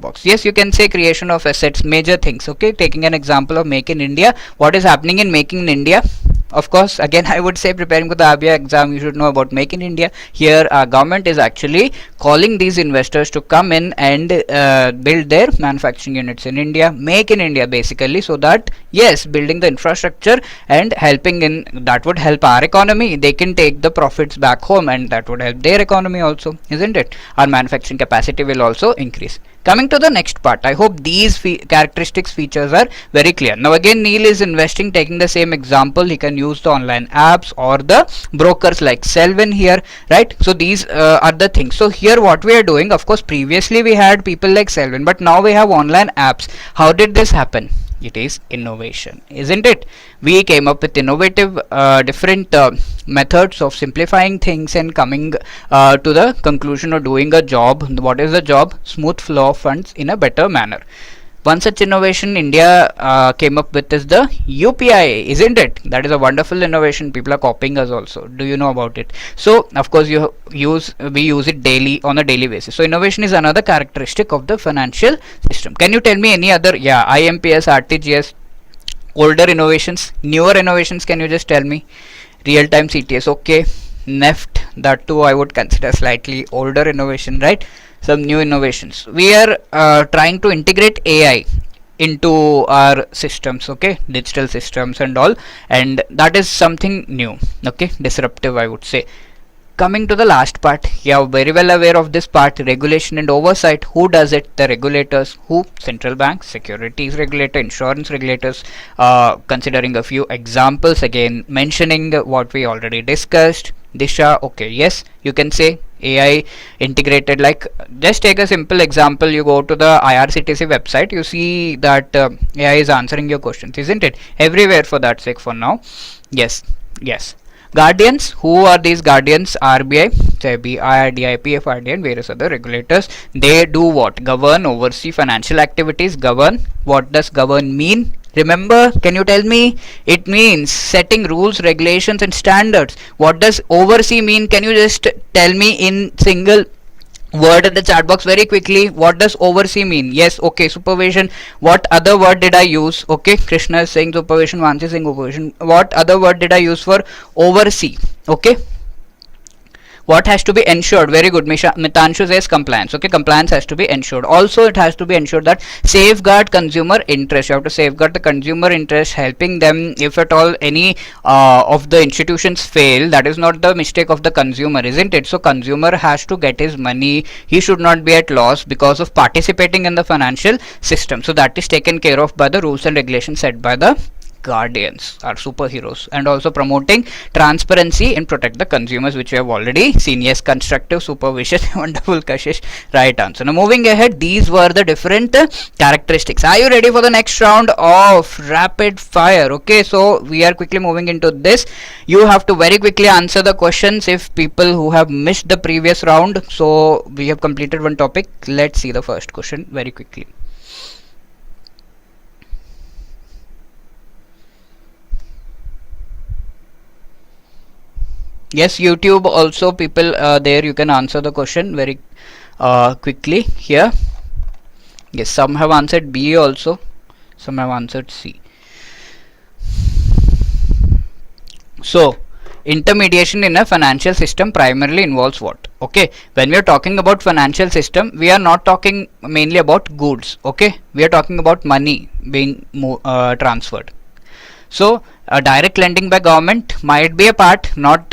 box. Yes, you can say creation of assets, major things. Okay, taking an example of Make in India. What is happening in Making in India? Of course, again, I would say preparing for the RBI exam, you should know about Make in India. Here, our government is actually calling these investors to come in and build their manufacturing units in India, Make in India basically, so that, yes, building the infrastructure and helping in, that would help our economy. They can take the profits back home and that would help their economy also, isn't it? Our manufacturing capacity will also increase. Coming to the next part, I hope these characteristics features are very clear. Now again, Neil is investing, taking the same example. He can use the online apps or the brokers like Selvin here, right? So these are the things. So here what we are doing, of course, previously we had people like Selvin, but now we have online apps. How did this happen? It is innovation, isn't it? We came up with innovative different methods of simplifying things and coming to the conclusion of doing a job. What is the job? Smooth flow of funds in a better manner. One such innovation India came up with is the UPI, isn't it? That is a wonderful innovation. People are copying us also. Do you know about it? So of course we use it daily, on a daily basis. So innovation is another characteristic of the financial system. Can you tell me any other? Yeah, IMPS, RTGS, older innovations, newer innovations. Can you just tell me? Real-time CTS, okay. NEFT, that too I would consider slightly older innovation, right? Some new innovations. We are trying to integrate AI into our systems, okay, digital systems and all, and that is something new, okay, disruptive, I would say. Coming to the last part, you are very well aware of this part, regulation and oversight. Who does it? The regulators. Who? Central banks, securities regulator, insurance regulators. Considering a few examples, again mentioning what we already discussed. Disha, okay, yes, you can say AI integrated. Like, just take a simple example. You go to the IRCTC website, you see that AI is answering your questions, isn't it? Everywhere for that sake for now. Yes, yes. Guardians, who are these guardians? RBI, SEBI, IRDAI, PFRDA and various other regulators. They do what? Govern, oversee financial activities. Govern. What does govern mean? Remember, can you tell me? It means setting rules, regulations and standards. What does oversee mean? Can you just tell me in single word in the chat box very quickly? What does oversee mean? Yes, okay, supervision. What other word did I use? Okay, Krishna is saying supervision, Vansi is saying supervision. What other word did I use for oversee? Okay, what has to be ensured? Very good. Mitanshu says compliance. Okay, compliance has to be ensured. Also, it has to be ensured that safeguard consumer interest. You have to safeguard the consumer interest, helping them if at all any of the institutions fail. That is not the mistake of the consumer, isn't it? So, consumer has to get his money. He should not be at loss because of participating in the financial system. So, that is taken care of by the rules and regulations set by the guardians, are superheroes. And also promoting transparency and protect the consumers, which we have already seen. Yes, constructive supervision. Wonderful, Kashish. Right answer. Now moving ahead, these were the different characteristics. Are you ready for the next round of rapid fire? Okay, so we are quickly moving into this. You have to very quickly answer the questions if people who have missed the previous round. So we have completed one topic. Let's see the first question very quickly. Yes, YouTube also, people there, you can answer the question very quickly here. Yes, some have answered B also, some have answered C. So intermediation in a financial system primarily involves what? Okay, when we are talking about financial system, we are not talking mainly about goods. Okay, we are talking about money being transferred. So direct lending by government might be a part, not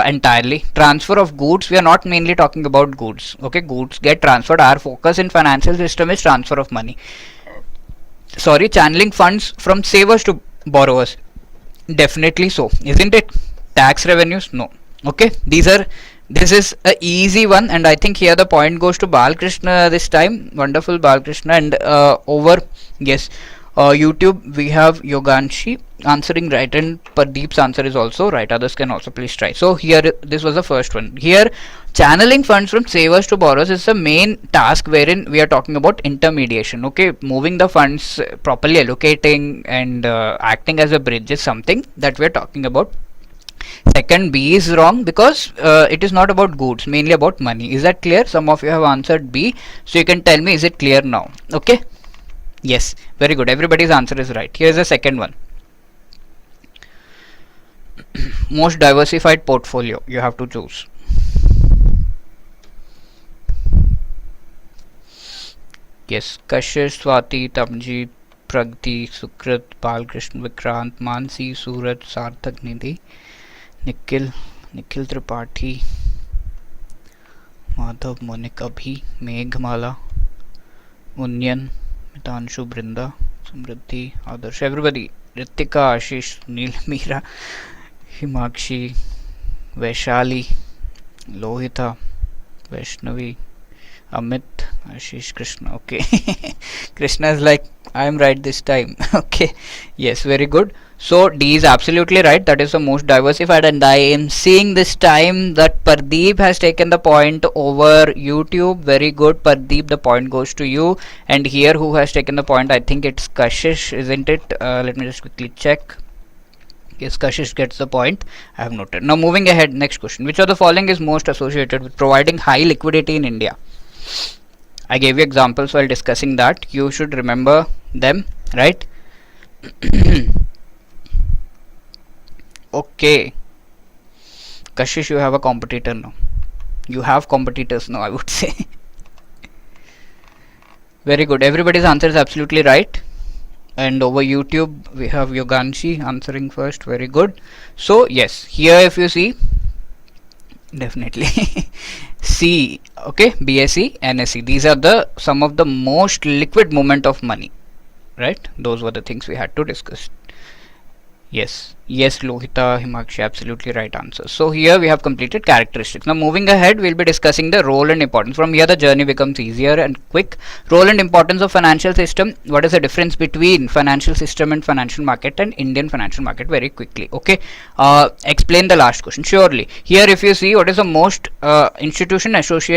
entirely. Transfer of goods, we are not mainly talking about goods. Okay, goods get transferred. Our focus in financial system is transfer of money. Sorry, channeling funds from savers to borrowers. Definitely so, isn't it? Tax revenues, no. Okay, this is a easy one, and I think here the point goes to Balkrishna this time. Wonderful, Balkrishna. And over, yes, YouTube we have Yoganshi answering right, and Pradeep's answer is also right. Others can also please try. So here, this was the first one. Here, channeling funds from savers to borrowers is the main task, wherein we are talking about intermediation. Okay, moving the funds, properly allocating and acting as a bridge is something that we are talking about. Second, B is wrong because it is not about goods, mainly about money. Is that clear? Some of you have answered B, so you can tell me, is it clear now? Okay. Yes, very good. Everybody's answer is right. Here's the second one. Most diversified portfolio you have to choose. Yes, Kashish, Swati, Tamji, Pragti, Sukrit, Balkrishna, Vikrant, Mansi, Surat, Sarthak, Nidhi, Nikhil, Nikhil Tripathi, Madhav, Monica Bhi, Meghmala, Unyan, Mitanshu, Brinda, Samriddhi, Adarsh, everybody. Ritika, Ashish, Sunil, Meera, Himakshi, Vaishali, Lohita, Vaishnavi, Amit, Ashish, Krishna. Okay. Krishna is like, I am right this time. Okay. Yes, very good. So D is absolutely right. That is the most diversified, and I am seeing this time that Pardeep has taken the point over YouTube. Very good, Pardeep. The point goes to you. And here, who has taken the point? I think it's Kashish, isn't it? Let me just quickly check. Yes, Kashish gets the point. I have noted. Now moving ahead, next question. Which of the following is most associated with providing high liquidity in India? I gave you examples while discussing that. You should remember them, right? Okay. Kashish, you have a competitor now. You have competitors now, I would say. Very good. Everybody's answer is absolutely right. And over YouTube, we have Yoganshi answering first. Very good. So, yes, here if you see, definitely C, okay, BSE, NSE. These are the some of the most liquid movement of money, right? Those were the things we had to discuss. Yes, yes, Lohita, Himakshi, absolutely right answer. So here we have completed characteristics. Now moving ahead, we'll be discussing the role and importance. From here the journey becomes easier and quick. Role and importance of financial system. What is the difference between financial system and financial market and Indian financial market? Very quickly. Okay. Explain the last question. Surely. Here if you see, what is the most institution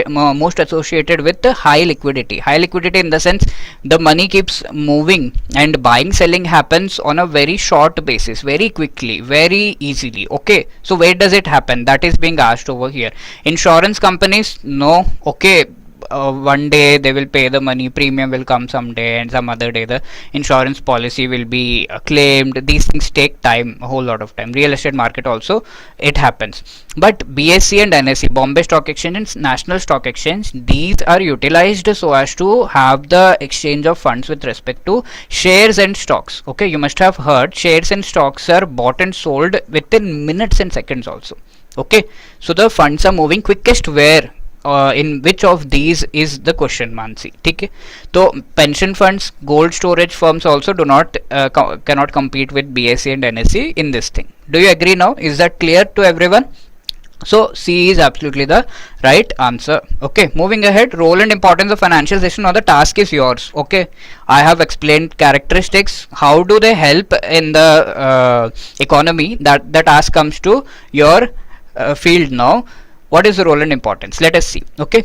most associated with the high liquidity. High liquidity in the sense the money keeps moving and buying selling happens on a very short basis, very quickly, very easily. Okay, so where does it happen? That is being asked over here. Insurance companies, no. Okay, one day they will pay the money, premium will come someday, and some other day the insurance policy will be claimed. These things take time, a whole lot of time. Real estate market also, it happens. But BSE and NSE, Bombay Stock Exchange and National Stock Exchange, these are utilized so as to have the exchange of funds with respect to shares and stocks. Okay, you must have heard shares and stocks are bought and sold within minutes and seconds also. Okay, so the funds are moving quickest where? In which of these is the question, Mansi? Okay, so pension funds, gold storage firms also do not cannot compete with BSE and NSE in this thing. Do you agree now? Is that clear to everyone? So C is absolutely the right answer. Okay, moving ahead, role and importance of financial system. Now the task is yours. Okay, I have explained characteristics. How do they help in the economy? That the task comes to your field now. What is the role and importance? Let us see. Okay,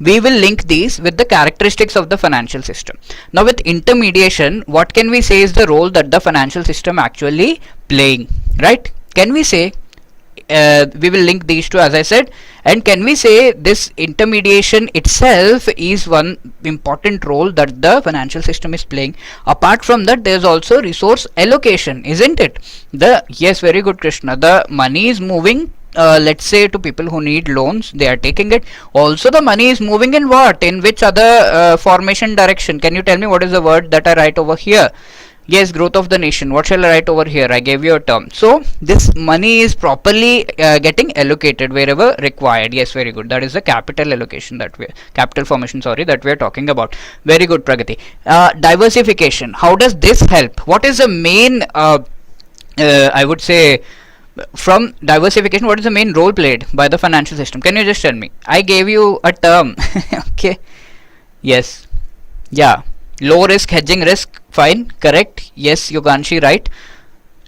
we will link these with the characteristics of the financial system. Now with intermediation, what can we say is the role that the financial system actually playing, right? Can we say we will link these two, as I said, and can we say this intermediation itself is one important role that the financial system is playing? Apart from that, there is also resource allocation, isn't it? Yes, very good, Krishna. The money is moving, let's say, to people who need loans, they are taking it. Also the money is moving in what? In which other formation direction? Can you tell me what is the word that I write over here? Yes, growth of the nation. What shall I write over here? I gave you a term. So this money is properly getting allocated wherever required. Yes, very good. That is the capital allocation capital formation, sorry, that we are talking about. Very good, Pragati. Diversification. How does this help? What is the main, I would say, from diversification, what is the main role played by the financial system? Can you just tell me? I gave you a term. Okay. Yes. Yeah. Low risk, hedging risk. Fine. Correct. Yes, Yoganshi, right.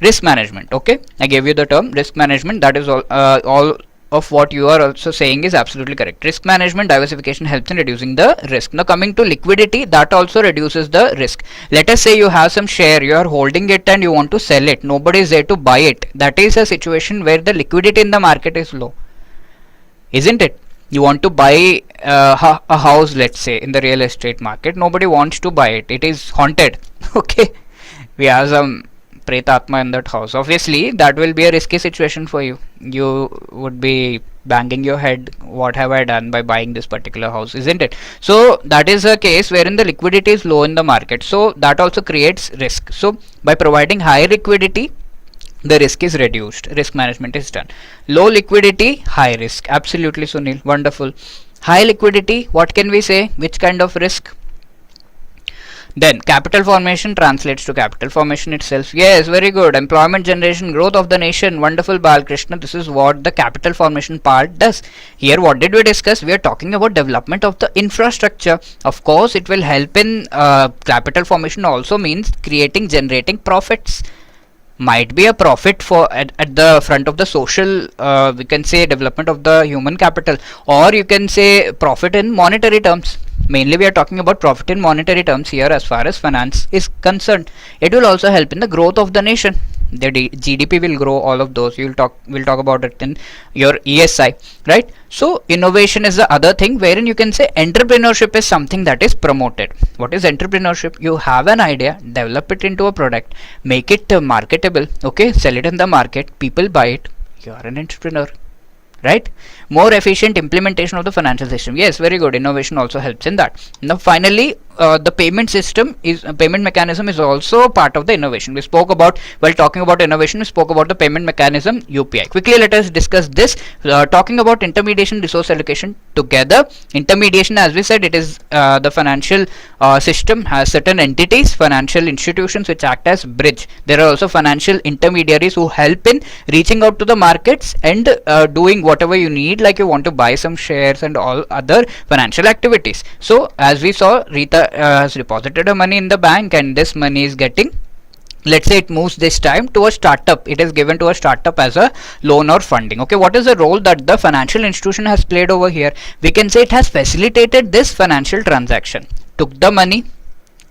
Risk management. Okay. I gave you the term risk management. That is all of what you are also saying is absolutely correct. Risk management, diversification helps in reducing the risk. Now coming to liquidity, that also reduces the risk. Let us say you have some share, you are holding it and you want to sell it. Nobody is there to buy it. That is a situation where the liquidity in the market is low, isn't it? You want to buy a house, let's say, in the real estate market. Nobody wants to buy it. It is haunted. Okay. We have some Pretatma in that house. Obviously, that will be a risky situation for you. You would be banging your head, what have I done by buying this particular house, isn't it? So that is a case wherein the liquidity is low in the market. So that also creates risk. So by providing high liquidity, the risk is reduced. Risk management is done. Low liquidity, high risk. Absolutely, Sunil. Wonderful. High liquidity, what can we say? Which kind of risk? Then capital formation translates to capital formation itself. Yes, very good. Employment generation, growth of the nation. Wonderful, Balkrishna. This is what the capital formation part does. Here, what did we discuss? We are talking about development of the infrastructure. Of course, it will help in capital formation. Also means generating profits. Might be a profit for at the front of the social, we can say development of the human capital, or you can say profit in monetary terms. Mainly we are talking about profit in monetary terms here as far as finance is concerned. It will also help in the growth of the nation. The GDP will grow, all of those we'll talk about it in your ESI, right? So innovation is the other thing wherein you can say entrepreneurship is something that is promoted. What is entrepreneurship? You have an idea, develop it into a product, make it marketable, okay, sell it in the market, people buy it, you are an entrepreneur, right? More efficient implementation of the financial system. Yes, very good. Innovation also helps in that. Now finally, the payment mechanism is also part of the innovation. We spoke about, while talking about innovation, we spoke about the payment mechanism, UPI. Quickly let us discuss this. Talking about intermediation, resource allocation together. Intermediation, as we said, it is the financial system has certain entities, financial institutions which act as bridge. There are also financial intermediaries who help in reaching out to the markets and doing whatever you need, like you want to buy some shares and all other financial activities. So as we saw, Rita has deposited her money in the bank, and this money is getting, let's say it moves this time to a startup. It is given to a startup as a loan or funding. Okay, what is the role that the financial institution has played over here? We can say it has facilitated this financial transaction, took the money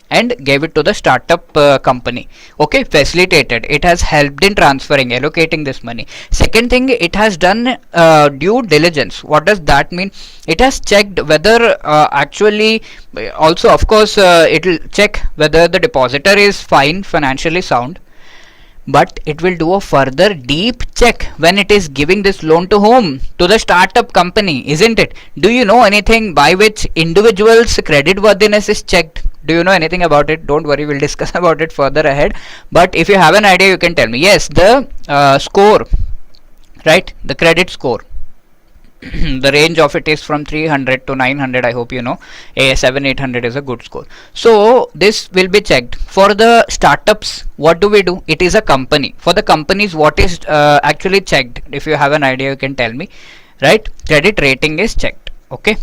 and gave it to the startup company. Okay, facilitated. It has helped in transferring, allocating this money. Second thing, it has done due diligence. What does that mean? It has checked whether actually, also of course it will check whether the depositor is fine, financially sound, but it will do a further deep check when it is giving this loan to whom? To the startup company, isn't it? Do you know anything by which individuals' credit worthiness is checked? Do you know anything about it? Don't worry, we'll discuss about it further ahead. But if you have an idea, you can tell me. Yes, the score, right? The credit score. The range of it is from 300 to 900. I hope you know. A 700-800 is a good score. So this will be checked. For the startups, what do we do? It is a company. For the companies, what is actually checked? If you have an idea, you can tell me. Right? Credit rating is checked. Okay.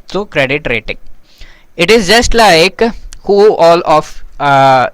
So credit rating. It is just like who all of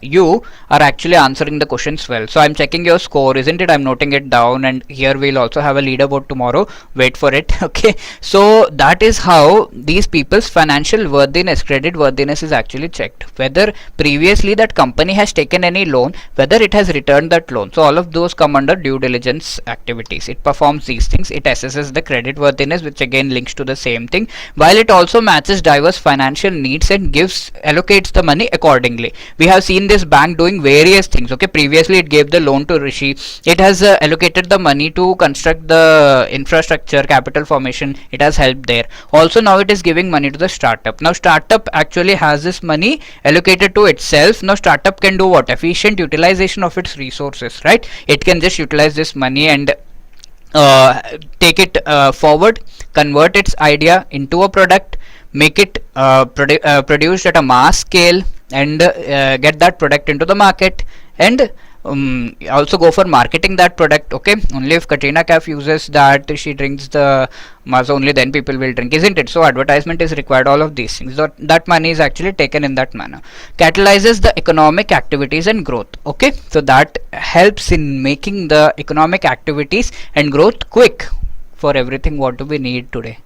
you are actually answering the questions well. So I'm checking your score, isn't it? I'm noting it down, and here we'll also have a leaderboard tomorrow. Wait for it. Okay, so that is how these people's financial worthiness, credit worthiness is actually checked. Whether previously that company has taken any loan, whether it has returned that loan. So all of those come under due diligence activities. It performs these things. It assesses the credit worthiness, which again links to the same thing, while it also matches diverse financial needs and allocates the money accordingly. We have seen this bank doing various things. Okay, previously it gave the loan to Rishi. It has allocated the money to construct the infrastructure, capital formation. It has helped there. Also now it is giving money to the startup. Now startup actually has this money allocated to itself. Now startup can do what? Efficient utilization of its resources, right? It can just utilize this money and take it forward, convert its idea into a product, make it produced at a mass scale, and get that product into the market, and also go for marketing that product. Okay, only if Katrina Kaif uses that, she drinks the maza, only then people will drink, isn't it? So advertisement is required, all of these things. That money is actually taken in that manner. Catalyzes the economic activities and growth. Okay, so that helps in making the economic activities and growth quick. For everything, what do we need today?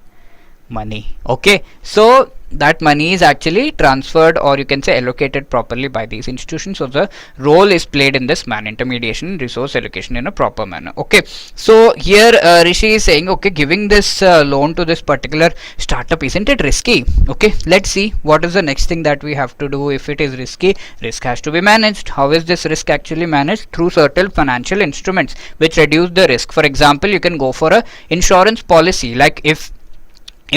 Money. Okay, so that money is actually transferred, or you can say allocated properly by these institutions. So the role is played in this man intermediation, resource allocation in a proper manner. Okay, so here Rishi is saying, okay, giving this loan to this particular startup, isn't it risky? Okay, let's see what is the next thing that we have to do. If it is risky, risk has to be managed. How is this risk actually managed? Through certain financial instruments which reduce the risk. For example, you can go for a insurance policy, like if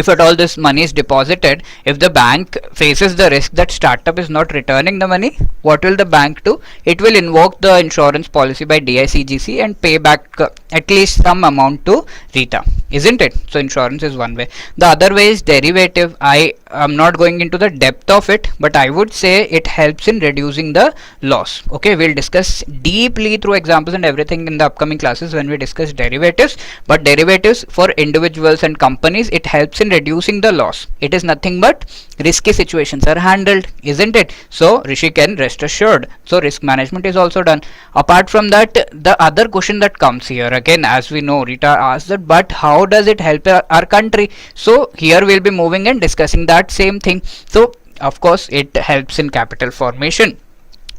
at all this money is deposited, if the bank faces the risk that startup is not returning the money, what will the bank do? It will invoke the insurance policy by DICGC and pay back at least some amount to RITA, isn't it? So insurance is one way. The other way is derivative. I am not going into the depth of it, but I would say it helps in reducing the loss. Okay, we'll discuss deeply through examples and everything in the upcoming classes when we discuss derivatives. But derivatives for individuals and companies, it helps in reducing the loss. It is nothing but risky situations are handled, isn't it? So Rishi can rest assured. So risk management is also done. Apart from that, the other question that comes here, again, as we know, Rita asked that, but how does it help our country? So here we'll be moving and discussing that same thing. So of course it helps in capital formation.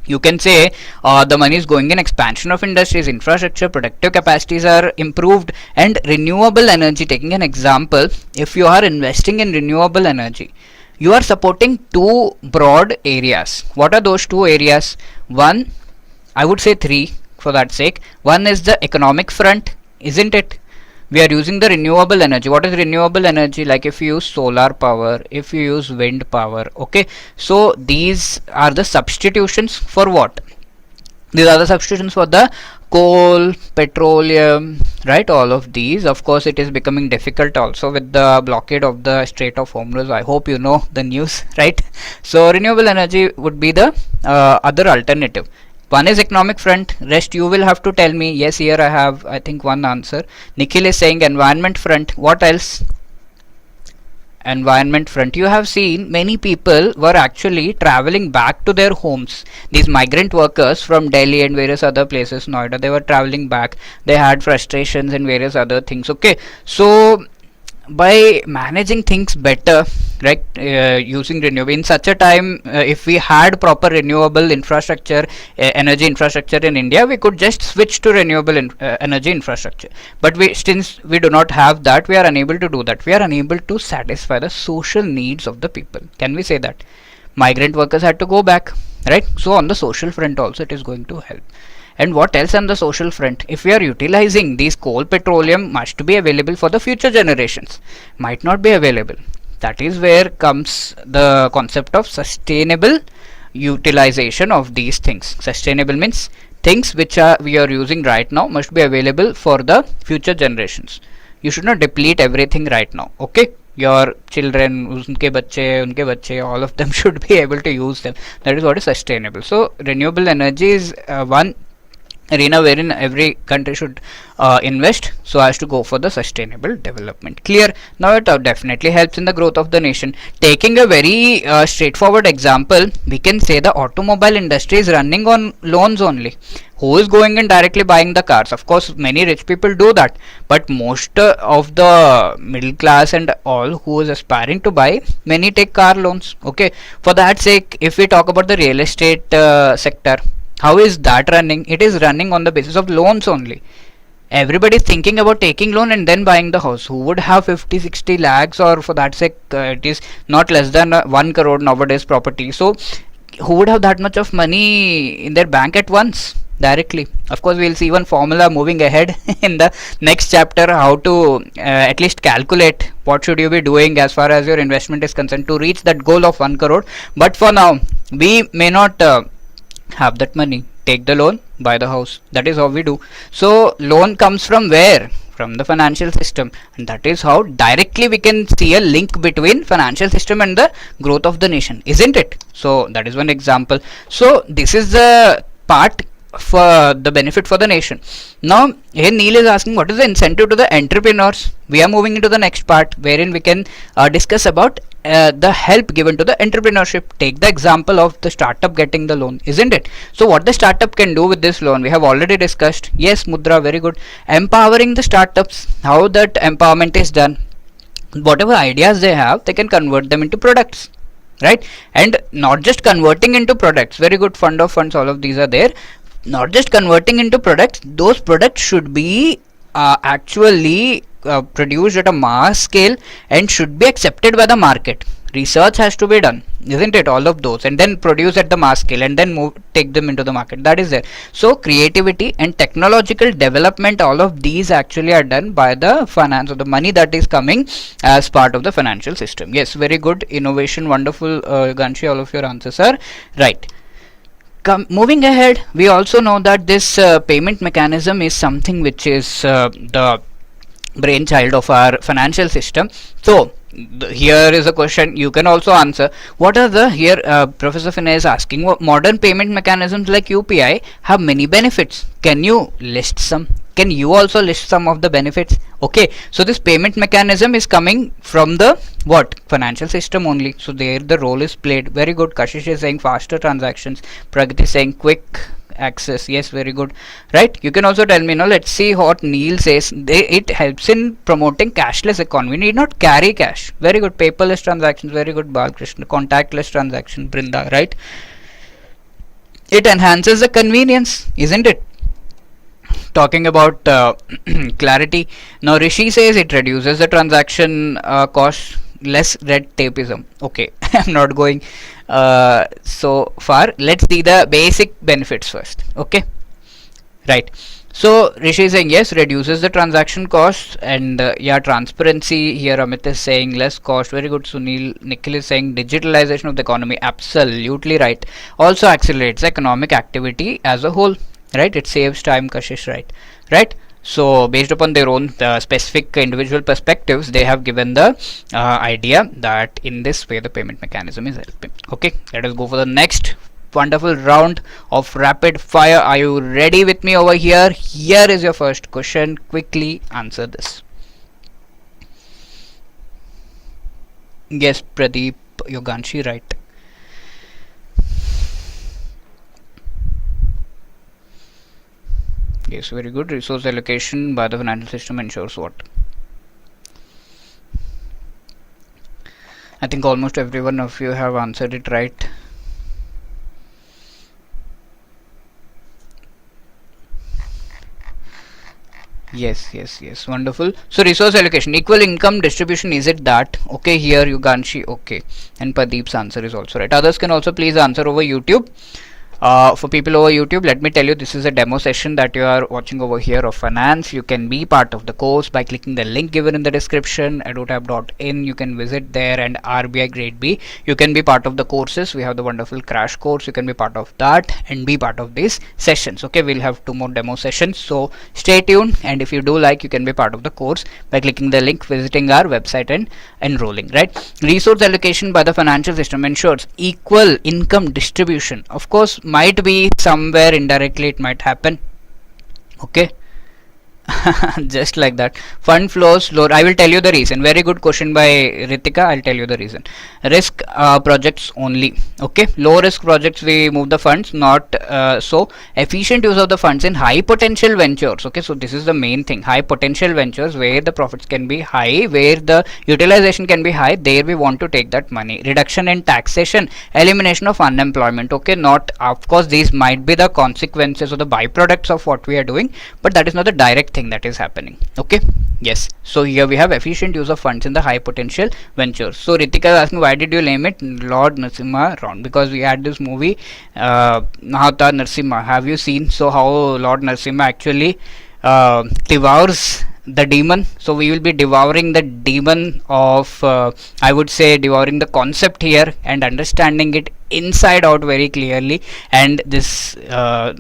You can say the money is going in expansion of industries, infrastructure, productive capacities are improved, and renewable energy. Taking an example, if you are investing in renewable energy, you are supporting two broad areas. What are those two areas? One, I would say three for that sake. One is the economic front, isn't it? We are using the renewable energy. What is renewable energy? Like if you use solar power, if you use wind power. Okay, so these are the substitutions for what? These are the substitutions for the coal, petroleum, right? All of these. Of course, it is becoming difficult also with the blockade of the Strait of Hormuz. I hope you know the news, right? So renewable energy would be the other alternative. One is economic front, rest you will have to tell me. Yes, here I have, I think, one answer. Nikhil is saying environment front. What else? Environment front. You have seen many people were actually traveling back to their homes. These migrant workers from Delhi and various other places, Noida, they were traveling back. They had frustrations and various other things. Okay, so by managing things better, right, using renewable in such a time, if we had proper renewable infrastructure, energy infrastructure in India, we could just switch to renewable energy infrastructure. But since we do not have that, we are unable to do that. We are unable to satisfy the social needs of the people. Can we say that? Migrant workers had to go back, right? So on the social front also it is going to help. And what else on the social front? If we are utilizing these coal, petroleum, must be available for the future generations. Might not be available. That is where comes the concept of sustainable utilization of these things. Sustainable means things which we are using right now must be available for the future generations. You should not deplete everything right now. Okay? Your children, unke bacche, all of them should be able to use them. That is what is sustainable. So renewable energy is one arena wherein every country should invest so as to go for the sustainable development. Clear? Now it definitely helps in the growth of the nation. Taking a very straightforward example, we can say the automobile industry is running on loans only. Who is going and directly buying the cars? Of course, many rich people do that, but most of the middle class and all who is aspiring to buy, many take car loans. Okay, for that sake, if we talk about the real estate sector, how is that running? It is running on the basis of loans only. Everybody is thinking about taking loan and then buying the house. Who would have 50-60 lakhs, or for that sake it is not less than 1 crore nowadays property. So who would have that much of money in their bank at once directly? Of course, we will see one formula moving ahead in the next chapter, how to at least calculate what should you be doing as far as your investment is concerned to reach that goal of 1 crore. But for now, we may not have that money. Take the loan, buy the house. That is how we do. So loan comes from where? From the financial system, and that is how directly we can see a link between financial system and the growth of the nation, isn't it? So that is one example. So this is the part for the benefit for the nation. Now here Neil is asking, what is the incentive to the entrepreneurs? We are moving into the next part wherein we can discuss about the help given to the entrepreneurship. Take the example of the startup getting the loan, isn't it? So what the startup can do with this loan, we have already discussed. Yes, Mudra, very good. Empowering the startups. How that empowerment is done? whatever ideas they have, they can convert them into products, right? And not just converting into products, very good, fund of funds, all of these are there. Not just converting into products, those products should be actually produced at a mass scale and should be accepted by the market. Research has to be done, isn't it? All of those, and then produce at the mass scale, and then take them into the market. That is there. So creativity and technological development, all of these actually are done by the finance, or the money that is coming as part of the financial system. Yes, very good, innovation, wonderful, Ganshi. All of your answers are right. Moving ahead, we also know that this payment mechanism is something which is the brainchild of our financial system. So here is a question you can also answer. What are the, here Professor Finay is asking, what modern payment mechanisms like UPI have many benefits? Can you list some? Can you also list some of the benefits? Okay, so this payment mechanism is coming from the what? Financial system only. So there the role is played. Very good. Kashish is saying faster transactions. Pragati is saying quick access. Yes, very good. Right, you can also tell me, no, let's see what Neil says. It helps in promoting cashless economy. We need not carry cash. Very good. Paperless transactions. Very good, Balkrishna. Contactless transaction, Brinda. Right, it enhances the convenience, isn't it? Talking about clarity, now Rishi says it reduces the transaction cost, less red tapeism. Okay, I'm not going so far. Let's see the basic benefits first. Okay, right. So Rishi is saying yes, reduces the transaction cost, and yeah, transparency. Here Amit is saying less cost. Very good. Sunil. Nikhil is saying digitalization of the economy. Absolutely right. Also accelerates economic activity as a whole. Right, it saves time, Kashish. Right. So based upon their own specific individual perspectives, they have given the idea that in this way the payment mechanism is helping. Okay, let us go for the next wonderful round of rapid fire. Are you ready with me over here? Here is your first question. Quickly answer this. Yes, Pradeep Yoganshi, right. Yes, very good. Resource allocation by the financial system ensures what? I think almost every one of you have answered it right. Yes, wonderful. So resource allocation, equal income distribution, is it that? Okay, here Yuganshi, okay, and Pradeep's answer is also right. Others can also please answer over YouTube. For people over YouTube, let me tell you, this is a demo session that you are watching over here of finance. You can be part of the course by clicking the link given in the description, edutap.in. You can visit there, and RBI Grade B. You can be part of the courses. We have the wonderful crash course. You can be part of that and be part of these sessions. Okay, we'll have 2 more demo sessions. So stay tuned, and if you do like, you can be part of the course by clicking the link, visiting our website and enrolling. Right, resource allocation by the financial system ensures equal income distribution. Of course, might be somewhere indirectly it might happen. Okay, just like that. Fund flows lower. I will tell you the reason. Very good question by Ritika. I'll tell you the reason. Risk projects only. Okay, low risk projects we move the funds, not so efficient use of the funds in high potential ventures. Okay, so this is the main thing. High potential ventures where the profits can be high, where the utilization can be high, there we want to take that money. Reduction in taxation, elimination of unemployment. Okay, not, of course these might be the consequences or the byproducts of what we are doing, but that is not the direct thing that is happening. Okay, yes, so here we have efficient use of funds in the high potential ventures. So Ritika is asking, why did you name it Lord Narasimha round? Because we had this movie Nahata Narasimha. Have you seen? So how Lord Narasimha actually devours the demon. So we will be devouring the demon of I would say devouring the concept here and understanding it inside out very clearly, and this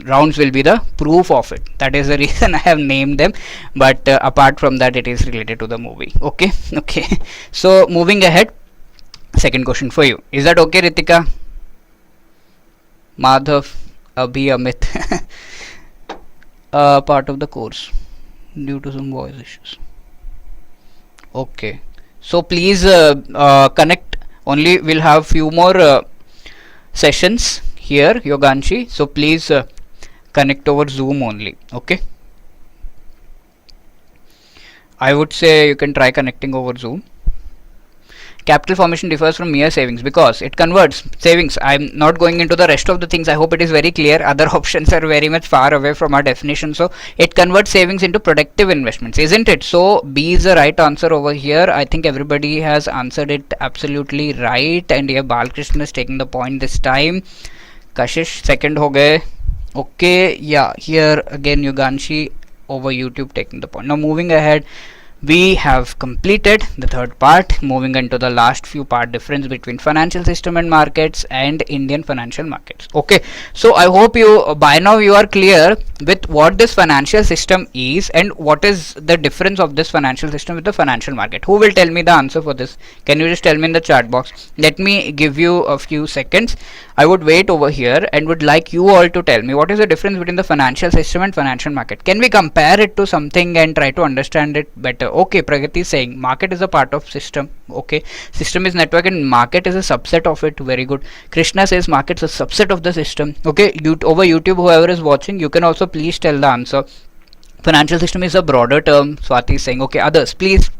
rounds will be the proof of it. That is the reason I have named them, but apart from that it is related to the movie. Okay. So moving ahead, second question for you. Is that okay, Ritika? Madhav, Abhi, Amit. Part of the course due to some voice issues. Okay, so please connect. Only we'll have few more sessions here, Yoganshi, so please connect over Zoom only. Okay, I would say you can try connecting over Zoom. Capital formation differs from mere savings because it converts savings. I'm not going into the rest of the things. I hope it is very clear. Other options are very much far away from our definition. So it converts savings into productive investments, isn't it? So B is the right answer over here. I think everybody has answered it absolutely right. And here Balkrishna is taking the point this time. Kashish second ho gaye. Okay, yeah, here again Yuganshi over YouTube taking the point. Now moving ahead, we have completed the third part. Moving into the last few part, difference between financial system and markets and Indian financial markets. Okay, so I hope you by now you are clear with what this financial system is and what is the difference of this financial system with the financial market. Who will tell me the answer for this? Can you just tell me in the chat box? Let me give you a few seconds. I would wait over here and would like you all to tell me what is the difference between the financial system and financial market. Can we compare it to something and try to understand it better? Okay, Pragati is saying market is a part of system. Okay, system is network and market is a subset of it. Very good. Krishna says market is a subset of the system. Okay, over YouTube, whoever is watching, you can also please tell the answer. Financial system is a broader term. Swati is saying okay. Others, please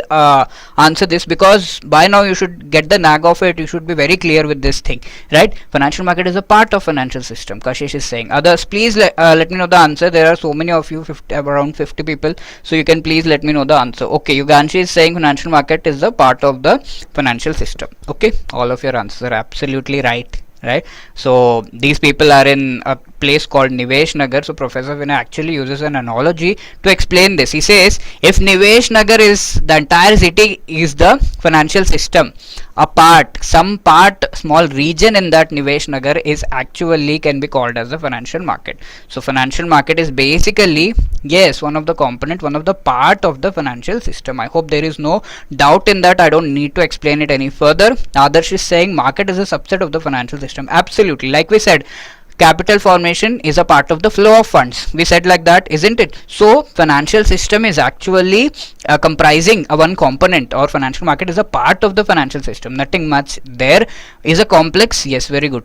answer this, because by now you should get the knack of it. You should be very clear with this thing, right? Financial market is a part of financial system. Kashish is saying others, please let me know the answer. There are so many of you, around 50 people, so you can please let me know the answer. Okay, Yuganshi is saying financial market is a part of the financial system. Okay, all of your answers are absolutely right. Right, so these people are in a place called Nivesh Nagar. So Professor Vinay actually uses an analogy to explain this. He says if Nivesh Nagar is the entire city is the financial system, a part, some part, small region in that Nivesh Nagar is actually can be called as the financial market. So financial market is basically, yes, one of the component, one of the part of the financial system. I hope there is no doubt in that. I don't need to explain it any further. Adarsh is saying market is a subset of the financial system. Absolutely, like we said, capital formation is a part of the flow of funds. We said like that, isn't it? So financial system is actually comprising one component, or financial market is a part of the financial system. Nothing much there. Is a complex, yes, very good.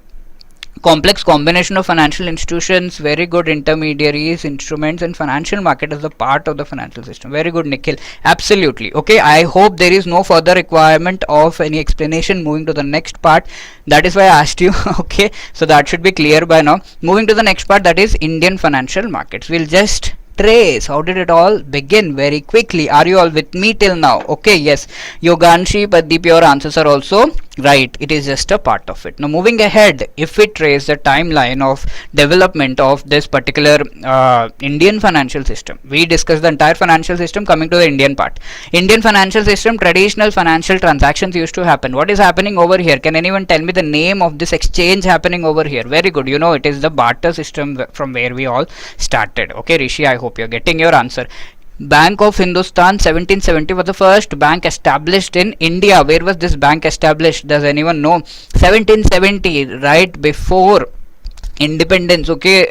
Complex combination of financial institutions, very good, intermediaries, instruments, and financial market is a part of the financial system. Very good, Nikhil. Absolutely. Okay, I hope there is no further requirement of any explanation. Moving to the next part, that is why I asked you. Okay, so that should be clear by now. Moving to the next part, that is Indian financial markets. We'll just trace how did it all begin very quickly. Are you all with me till now? Okay, yes, Yoganshi, Pradeep, your answers are also right. It is just a part of it. Now moving ahead, if we trace the timeline of development of this particular Indian financial system, we discussed the entire financial system. Coming to the Indian part, Indian financial system, traditional financial transactions used to happen. What is happening over here? Can anyone tell me the name of this exchange happening over here? Very good, you know it is the barter system from where we all started. Okay, Rishi, I hope you're getting your answer. Bank of Hindustan 1770 was the first bank established in India. Where was this bank established? Does anyone know? 1770, right before independence. Okay,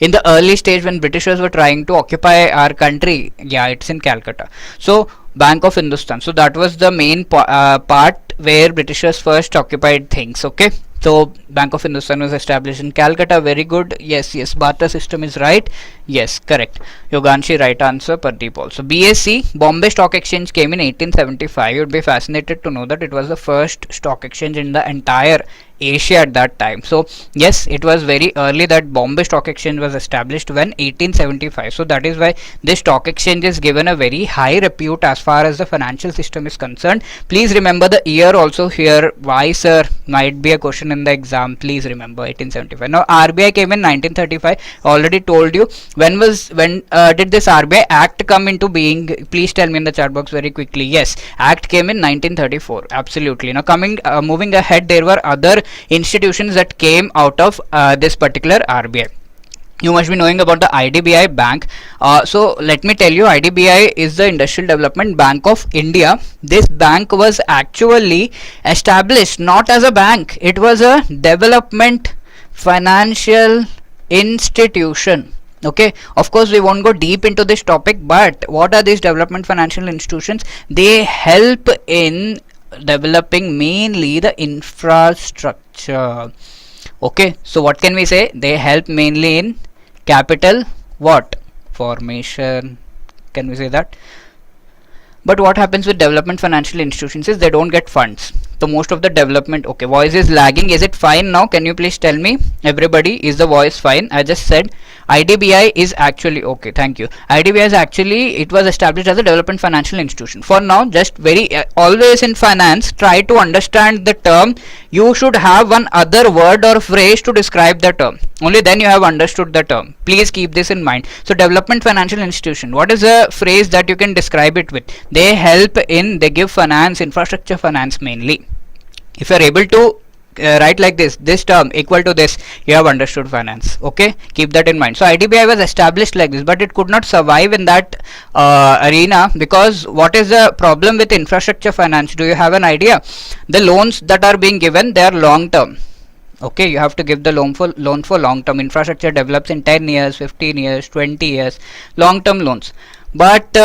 in the early stage when Britishers were trying to occupy our country. Yeah, it's in Calcutta. So Bank of Hindustan, so that was the main part where Britishers first occupied things. Okay, so Bank of Hindustan was established in Calcutta. Very good. Yes, barter system is right. Yes, correct. Yoganshi, right answer. Pradeep also. BSC, Bombay Stock Exchange, came in 1875. You would be fascinated to know that it was the first stock exchange in the entire Asia at that time. So yes, it was very early that Bombay Stock Exchange was established when 1875. So that is why this stock exchange is given a very high repute as far as the financial system is concerned. Please remember the year also here. Why, sir? Might be a question in the exam. Please remember 1875. Now RBI came in 1935. Already told you. When did this RBI Act come into being? Please tell me in the chat box very quickly. Yes, Act came in 1934. Absolutely. Now moving ahead, there were other institutions that came out of this particular RBI. You must be knowing about the IDBI Bank. So let me tell you, IDBI is the Industrial Development Bank of India. This bank was actually established not as a bank. It was a development financial institution. Okay, of course we won't go deep into this topic, but what are these development financial institutions? They help in developing mainly the infrastructure. Okay, so what can we say? They help mainly in capital what formation? Can we say that? But what happens with development financial institutions is they don't get funds. So most of the development, okay, voice is lagging. Is it fine now? Can you please tell me? Everybody, is the voice fine? I just said IDBI is actually, okay, thank you. IDBI is actually, it was established as a development financial institution. For now, just very, always in finance, try to understand the term. You should have one other word or phrase to describe the term. Only then you have understood the term. Please keep this in mind. So development financial institution, what is a phrase that you can describe it with? They help in, they give finance, infrastructure finance mainly. If you are able to write like this term equal to this, you have understood finance. Okay, keep that in mind. So IDBI was established like this, but it could not survive in that arena, because what is the problem with infrastructure finance? Do you have an idea? The loans that are being given, they are long term. Okay, you have to give the loan for long term. Infrastructure develops in 10 years, 15 years, 20 years, long term loans. But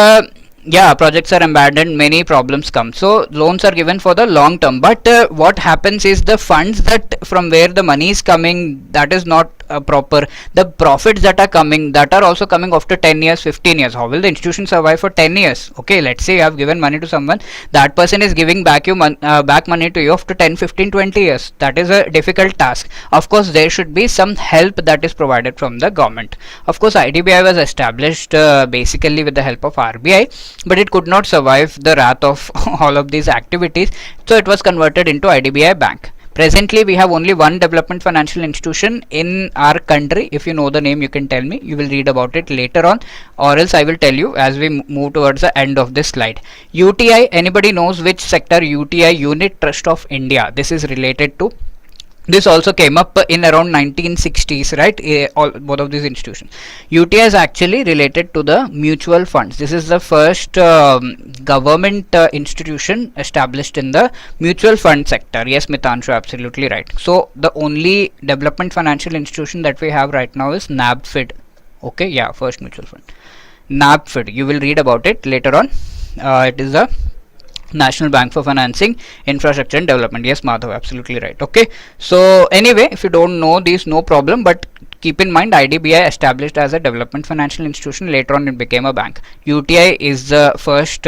yeah, projects are abandoned, many problems come. So loans are given for the long term. But what happens is the funds that from where the money is coming, that is not proper. The profits that are coming, that are also coming after 10 years, 15 years. How will the institution survive for 10 years? Okay, let's say you have given money to someone, that person is giving back back money to you after 10, 15, 20 years. That is a difficult task. Of course, there should be some help that is provided from the government. Of course, IDBI was established basically with the help of RBI, but it could not survive the wrath of all of these activities. So it was converted into IDBI Bank. Presently, we have only one development financial institution in our country. If you know the name, you can tell me. You will read about it later on, or else I will tell you as we move towards the end of this slide. UTI, anybody knows which sector? UTI, Unit Trust of India. This is related to. This also came up in around 1960s, right? Both of these institutions. UTI is actually related to the mutual funds. This is the first government institution established in the mutual fund sector. Yes, Mitanshu, absolutely right. So the only development financial institution that we have right now is NABFID. Okay, yeah, first mutual fund. NABFID, you will read about it later on. It is a National Bank for Financing Infrastructure and Development. Yes, Madhav, absolutely right. Okay, so anyway, if you don't know these, no problem, but keep in mind IDBI established as a development financial institution. Later on it became a bank. UTI is the first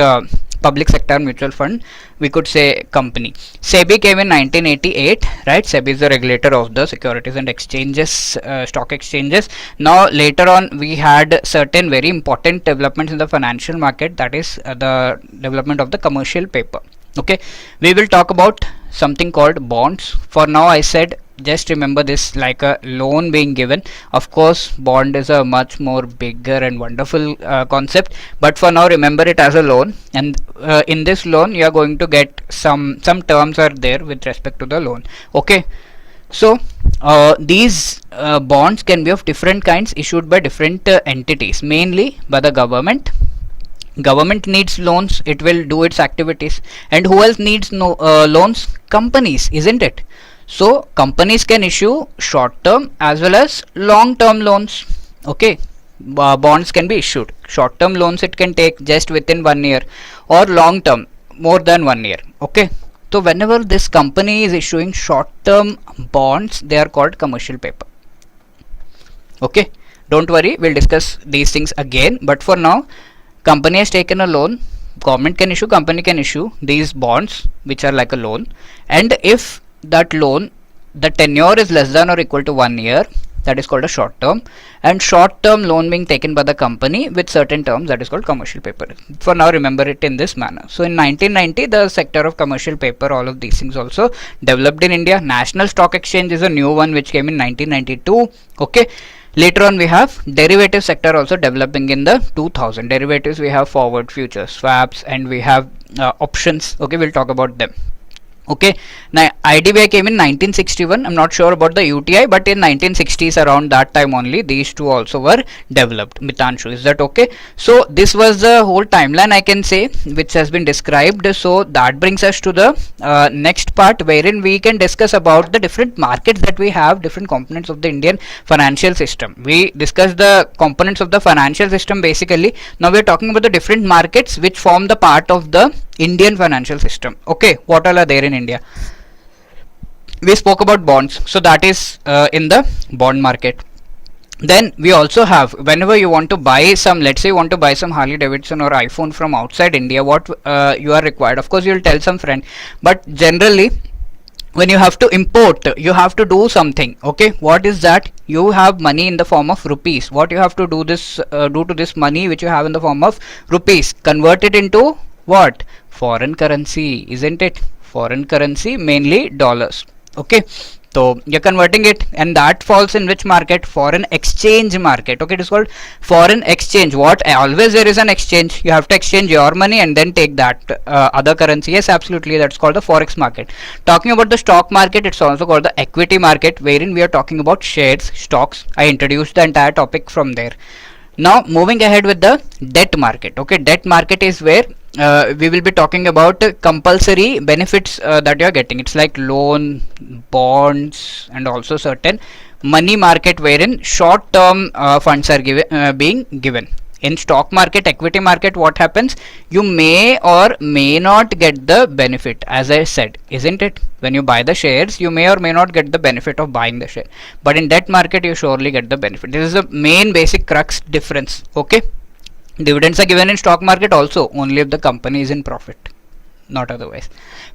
public sector mutual fund, we could say, company. SEBI came in 1988, right? SEBI is the regulator of the securities and exchanges, stock exchanges. Now later on we had certain very important developments in the financial market, that is the development of the commercial paper. Okay, we will talk about something called bonds. For now I said, just remember this like a loan being given. Of course, bond is a much more bigger and wonderful concept, but for now remember it as a loan. And in this loan you are going to get some terms are there with respect to the loan. Okay, so these bonds can be of different kinds, issued by different entities, mainly by the government. Government needs loans, it will do its activities. And who else needs loans? Companies, isn't it? So companies can issue short term as well as long term loans. Okay, bonds can be issued. Short term loans it can take just within 1 year, or long term more than 1 year. Okay, so whenever this company is issuing short term bonds, they are called commercial paper. Okay, don't worry, we'll discuss these things again, but for now, company has taken a loan, government can issue, company can issue these bonds which are like a loan. And if that loan, the tenure is less than or equal to 1 year, that is called a short term. And short term loan being taken by the company with certain terms, that is called commercial paper. For now remember it in this manner. So in 1990 the sector of commercial paper, all of these things also developed in India. National Stock Exchange is a new one which came in 1992. Okay, later on we have derivative sector also developing in the 2000. Derivatives, we have forward, futures, swaps, and we have options. Okay, we'll talk about them. Okay, now IDBI came in 1961. I'm not sure about the UTI, but in 1960s, around that time only, these two also were developed. Mitanshu, is that okay? So this was the whole timeline, I can say, which has been described. So that brings us to the next part, wherein we can discuss about the different markets that we have, different components of the Indian financial system. We discussed the components of the financial system basically. Now we're talking about the different markets which form the part of the Indian financial system. Okay, what all are there in India? We spoke about bonds, so that is in the bond market. Then we also have, whenever you want to buy some, let's say you want to buy some Harley Davidson or iPhone from outside India, what you are required, of course you'll tell some friend, but generally when you have to import, you have to do something. Okay, what is that? You have money in the form of rupees. What you have to do to this money which you have in the form of rupees, convert it into what? Foreign currency, isn't it? Foreign currency, mainly dollars. Okay, so you're converting it, and that falls in which market? Foreign exchange market. Okay, it is called foreign exchange. What? Always there is an exchange. You have to exchange your money and then take that other currency. Yes, absolutely, that's called the forex market. Talking about the stock market, it's also called the equity market, wherein we are talking about shares, stocks. I introduced the entire topic from there. Now moving ahead with the debt market. Okay, debt market is where we will be talking about compulsory benefits that you are getting. It's like loan, bonds, and also certain money market, wherein short term funds are being given. In stock market, equity market, what happens? You may or may not get the benefit, as I said, isn't it? When you buy the shares, you may or may not get the benefit of buying the share, but in debt market you surely get the benefit. This is the main basic crux difference. Okay, dividends are given in stock market also only if the company is in profit, not otherwise.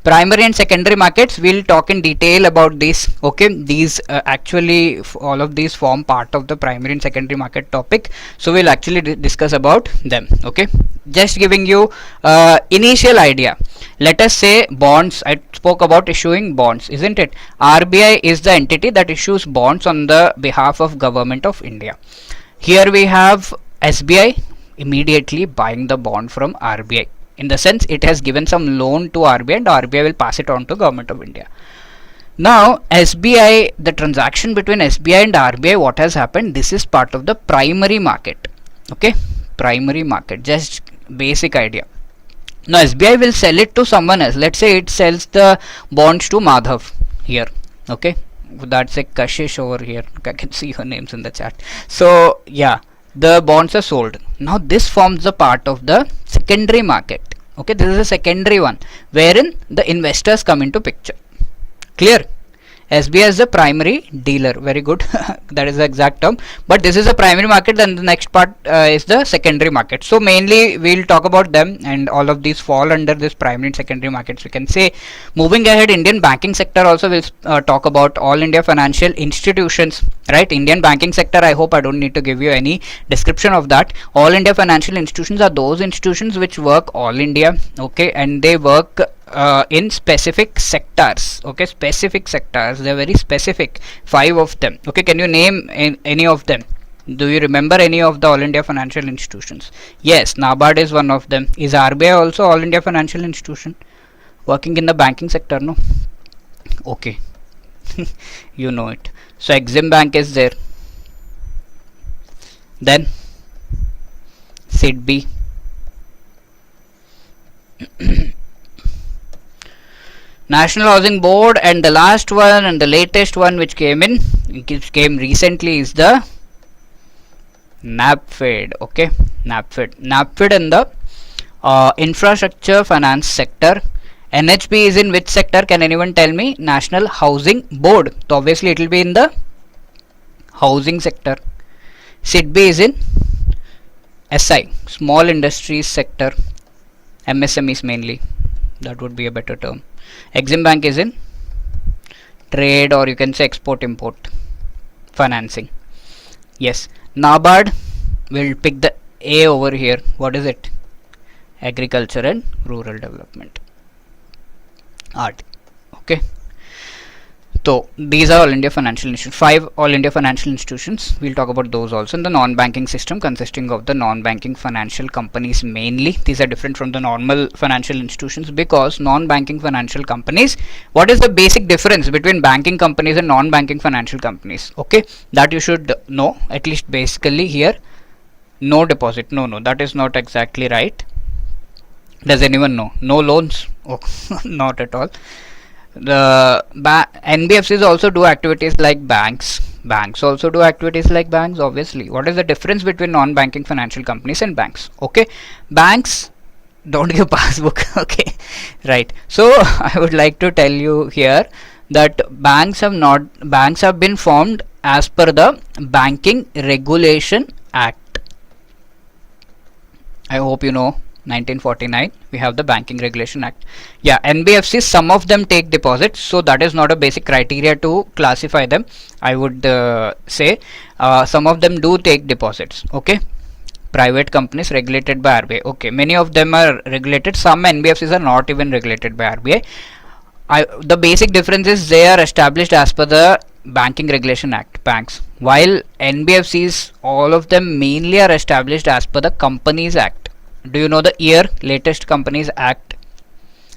Primary and secondary markets, we'll talk in detail about this. Okay, these actually all of these form part of the primary and secondary market topic, so we'll actually discuss about them. Okay, just giving you initial idea. Let us say bonds. I spoke about issuing bonds, isn't it? RBI is the entity that issues bonds on the behalf of government of India. Here we have SBI immediately buying the bond from RBI. In the sense, it has given some loan to RBI and RBI will pass it on to government of India. Now SBI, the transaction between SBI and RBI, what has happened? This is part of the primary market. Okay, primary market, just basic idea. Now SBI will sell it to someone else. Let's say it sells the bonds to Madhav here. Okay, that's a Kashish over here. I can see your names in the chat. So yeah, the bonds are sold. Now this forms the part of the secondary market. Okay, this is a secondary one, wherein the investors come into picture. Clear? SBI is the primary dealer. Very good. That is the exact term. But this is the primary market, then the next part is the secondary market. So mainly we'll talk about them, and all of these fall under this primary and secondary markets, we can say. Moving ahead, Indian banking sector also will talk about all India financial institutions. Right? Indian banking sector, I hope I don't need to give you any description of that. All India financial institutions are those institutions which work all India. Okay, and they work in specific sectors. Okay, specific sectors, they're very specific, 5 of them. Okay, can you name any of them? Do you remember any of the all India financial institutions? Yes, NABARD is one of them. Is RBI also all India financial institution working in the banking sector? No. Okay. You know it. So Exim Bank is there, then SIDBI, National Housing Board, and the last one and the latest one which came recently is the NABFID. Okay, NABFID in the infrastructure finance sector. NHB is in which sector? Can anyone tell me? National Housing Board. So obviously it will be in the housing sector. SIDBI is in SI, small industries sector, MSMEs mainly. That would be a better term. Exim Bank is in trade, or you can say export import financing. Yes, NABARD, will pick the A over here. What is it? Agriculture and rural development. Art. Okay, so these are all India financial institutions, 5 all India financial institutions. We'll talk about those also. In the non-banking system, consisting of the non-banking financial companies mainly. These are different from the normal financial institutions, because non-banking financial companies, what is the basic difference between banking companies and non-banking financial companies? Okay, that you should know, at least basically. Here, no deposit. No, that is not exactly right. Does anyone know? No loans? Oh, not at all. The NBFCs also do activities like banks. Banks also do activities like banks, obviously. What is the difference between non-banking financial companies and banks? Okay, banks don't give passbook. Okay, right. So I would like to tell you here that banks have been formed as per the Banking Regulation Act. I hope you know 1949 we have the Banking Regulation Act. Yeah, NBFCs, some of them take deposits, so that is not a basic criteria to classify them. I would say some of them do take deposits. Okay, private companies regulated by RBI. Okay, many of them are regulated. Some NBFCs are not even regulated by RBI. The basic difference is they are established as per the Banking Regulation Act, banks, while NBFCs, all of them mainly are established as per the Companies Act. Do you know the year? Latest Companies Act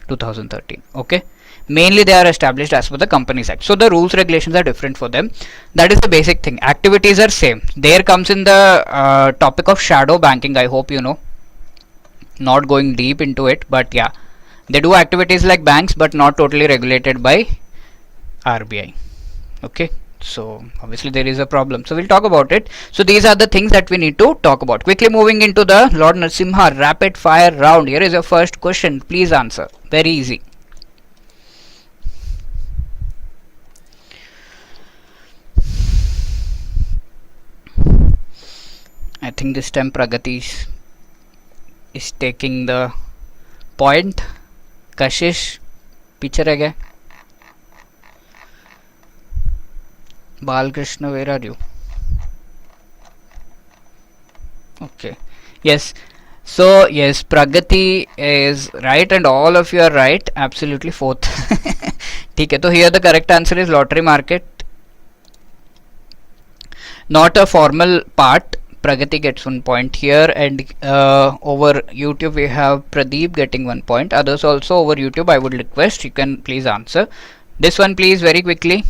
2013. Okay, mainly they are established as per the Companies Act, so the rules regulations are different for them. That is the basic thing. Activities are same. There comes in the topic of shadow banking. I hope you know, not going deep into it, but yeah, they do activities like banks but not totally regulated by RBI. Okay, so obviously there is a problem, so we'll talk about it. So these are the things that we need to talk about. Quickly moving into the Lord Narasimha rapid fire round. Here is your first question, please answer. Very easy. I think this time Pragati is taking the point. Kashish पीछे रह गए. Balkrishna, where are you? Okay, yes, so yes, Pragati is right and all of you are right, absolutely. Fourth. ठीक है, तो here the correct answer is lottery market, not a formal part. Pragati gets 1 point here, and over YouTube we have Pradeep getting 1 point. Others also over YouTube, I would request you can please answer this one, please, very quickly.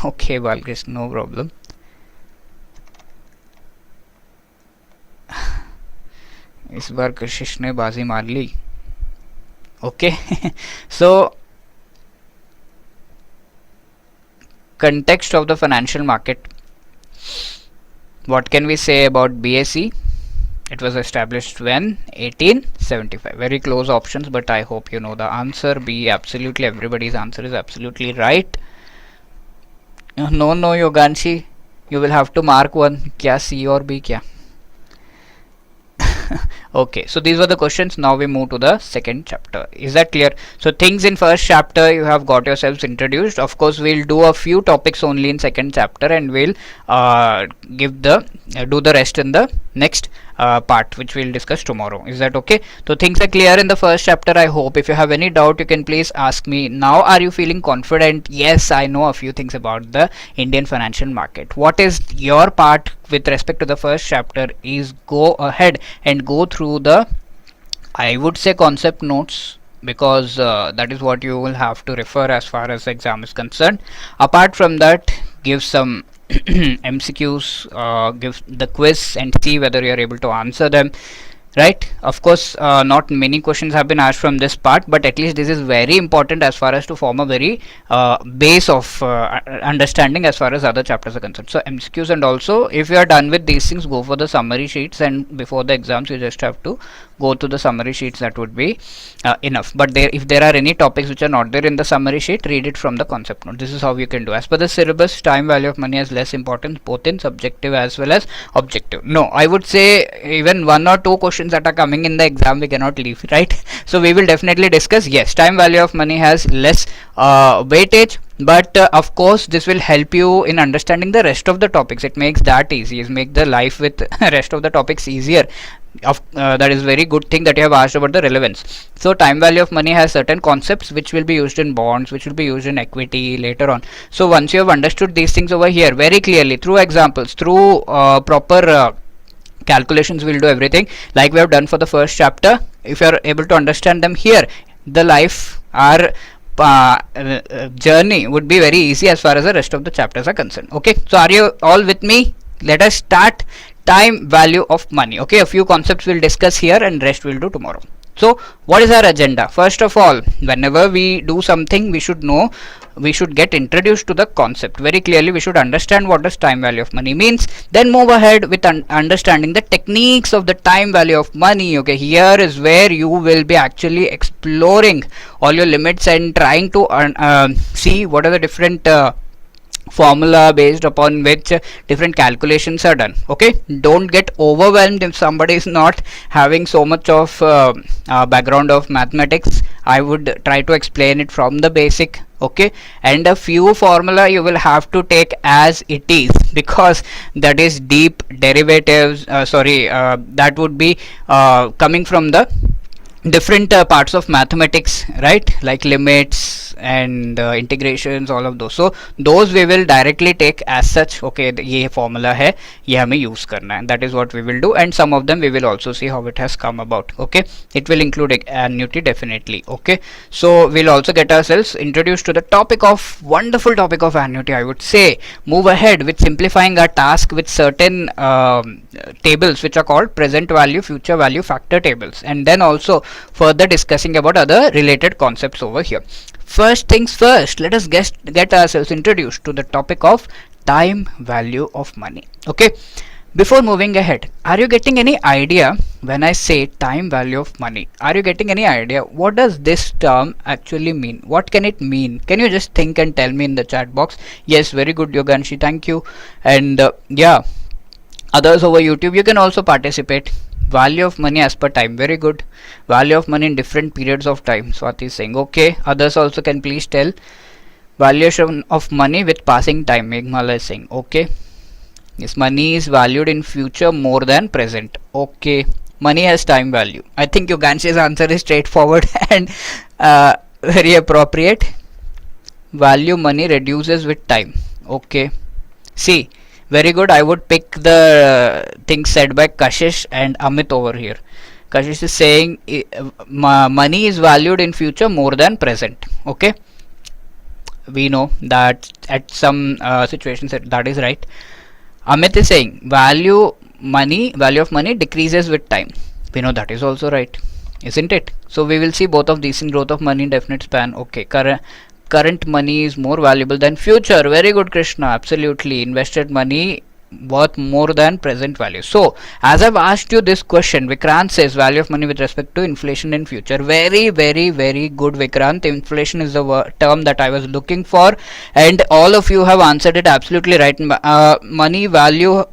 Okay, Balkrishna, no problem. इस बार कशिश ने बाजी मार ली. Okay, so context of the financial market. What can we say about BSE? It was established when? 1875. Very close options, but I hope you know the answer. B, absolutely everybody's answer is absolutely right. No, Yoganshi, you will have to mark one. Kya C or B kya? Okay, so these were the questions. Now we move to the second chapter. Is that clear? So things in first chapter you have got yourselves introduced. Of course, we'll do a few topics only in second chapter, and we'll do the rest in the next part, which we'll discuss tomorrow. Is that okay? So things are clear in the first chapter, I hope. If you have any doubt, you can please ask me now. Are you feeling confident? Yes, I know a few things about the Indian financial market. What is your part with respect to the first chapter is go ahead and go through the, I would say, concept notes, because that is what you will have to refer as far as the exam is concerned. Apart from that, give some MCQs, give the quiz and see whether you are able to answer them. Right, of course, not many questions have been asked from this part, but at least this is very important as far as to form a very base of understanding as far as other chapters are concerned. So MCQs, and also if you are done with these things, go for the summary sheets, and before the exams you just have to go to the summary sheets. That would be enough. But if there are any topics which are not there in the summary sheet, read it from the concept note. This is how you can do. As per the syllabus, time value of money has less importance both in subjective as well as objective. No, I would say even 1 or 2 questions that are coming in the exam we cannot leave, right? So we will definitely discuss. Yes, time value of money has less weightage, but of course this will help you in understanding the rest of the topics. It makes that easy, make the life with rest of the topics easier. That is very good thing that you have asked about the relevance. So time value of money has certain concepts which will be used in bonds, which will be used in equity later on. So once you have understood these things over here very clearly through examples, through proper calculations, will do everything like we have done for the first chapter. If you are able to understand them here, the life, our journey would be very easy as far as the rest of the chapters are concerned. Okay, so are you all with me? Let us start. Time value of money. Okay, a few concepts we'll discuss here and rest we'll do tomorrow. So what is our agenda? First of all, whenever we do something, we should know, we should get introduced to the concept very clearly. We should understand what does time value of money means, then move ahead with understanding the techniques of the time value of money. Okay, here is where you will be actually exploring all your limits and trying to see what are the different formula based upon which different calculations are done. Okay, don't get overwhelmed if somebody is not having so much of background of mathematics. I would try to explain it from the basic. Okay, and a few formula you will have to take as it is, because that is deep derivatives, that would be coming from the different parts of mathematics, right, like limits and integrations, all of those. So those we will directly take as such. Okay, ये formula है, ये हमें use करना है, that is what we will do, and some of them we will also see how it has come about. Okay, it will include annuity definitely. Okay, so we'll also get ourselves introduced to the topic of wonderful topic of annuity. I would say move ahead with simplifying our task with certain tables which are called present value, future value, factor tables, and then also further discussing about other related concepts over here. First things first, let us get ourselves introduced to the topic of time value of money. Okay, before moving ahead, are you getting any idea when I say time value of money? Are you getting any idea what does this term actually mean? What can it mean? Can you just think and tell me in the chat box? Yes, very good, Yoganshi, thank you. And yeah, others over YouTube, you can also participate. Value of money as per time, very good. Value of money in different periods of time, Swati is saying. Okay, others also can please tell. Valuation of money with passing time, Meghmala is saying. Okay, yes, money is valued in future more than present. Okay, money has time value. I think Yoganshi's answer is straightforward and very appropriate. Value money reduces with time. Okay, see, very good. I would pick the things said by Kashish and Amit over here. Kashish is saying money is valued in future more than present. Okay, we know that at some situations that is right. Amit is saying value of money decreases with time. We know that is also right, isn't it? So we will see both of these in growth of money in definite span. Okay, current money is more valuable than future. Very good, Krishna. Absolutely, invested money worth more than present value. So as I've asked you this question, Vikrant says value of money with respect to inflation in future. Very good, Vikrant. Inflation is the term that I was looking for, and all of you have answered it absolutely right. Money value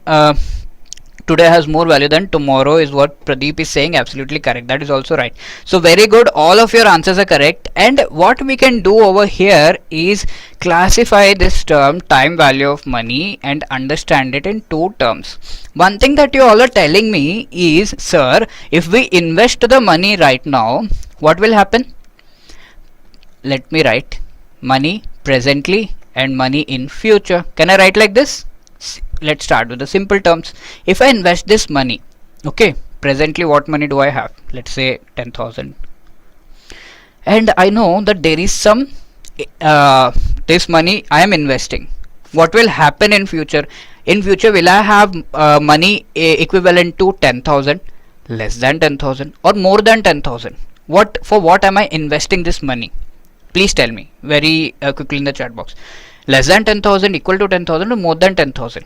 today has more value than tomorrow is what Pradeep is saying. Absolutely correct. That is also right. So very good. All of your answers are correct. And what we can do over here is classify this term time value of money and understand it in two terms. One thing that you all are telling me is, sir, if we invest the money right now, what will happen? Let me write money presently and money in future. Can I write like this? Let's start with the simple terms. If I invest this money, okay, presently what money do I have? Let's say 10,000, and I know that there is some this money I am investing. What will happen in future? In future, will I have money equivalent to 10,000, less than 10,000, or more than 10,000? For what am I investing this money? Please tell me very quickly in the chat box. Less than 10,000, equal to 10,000, or more than 10,000?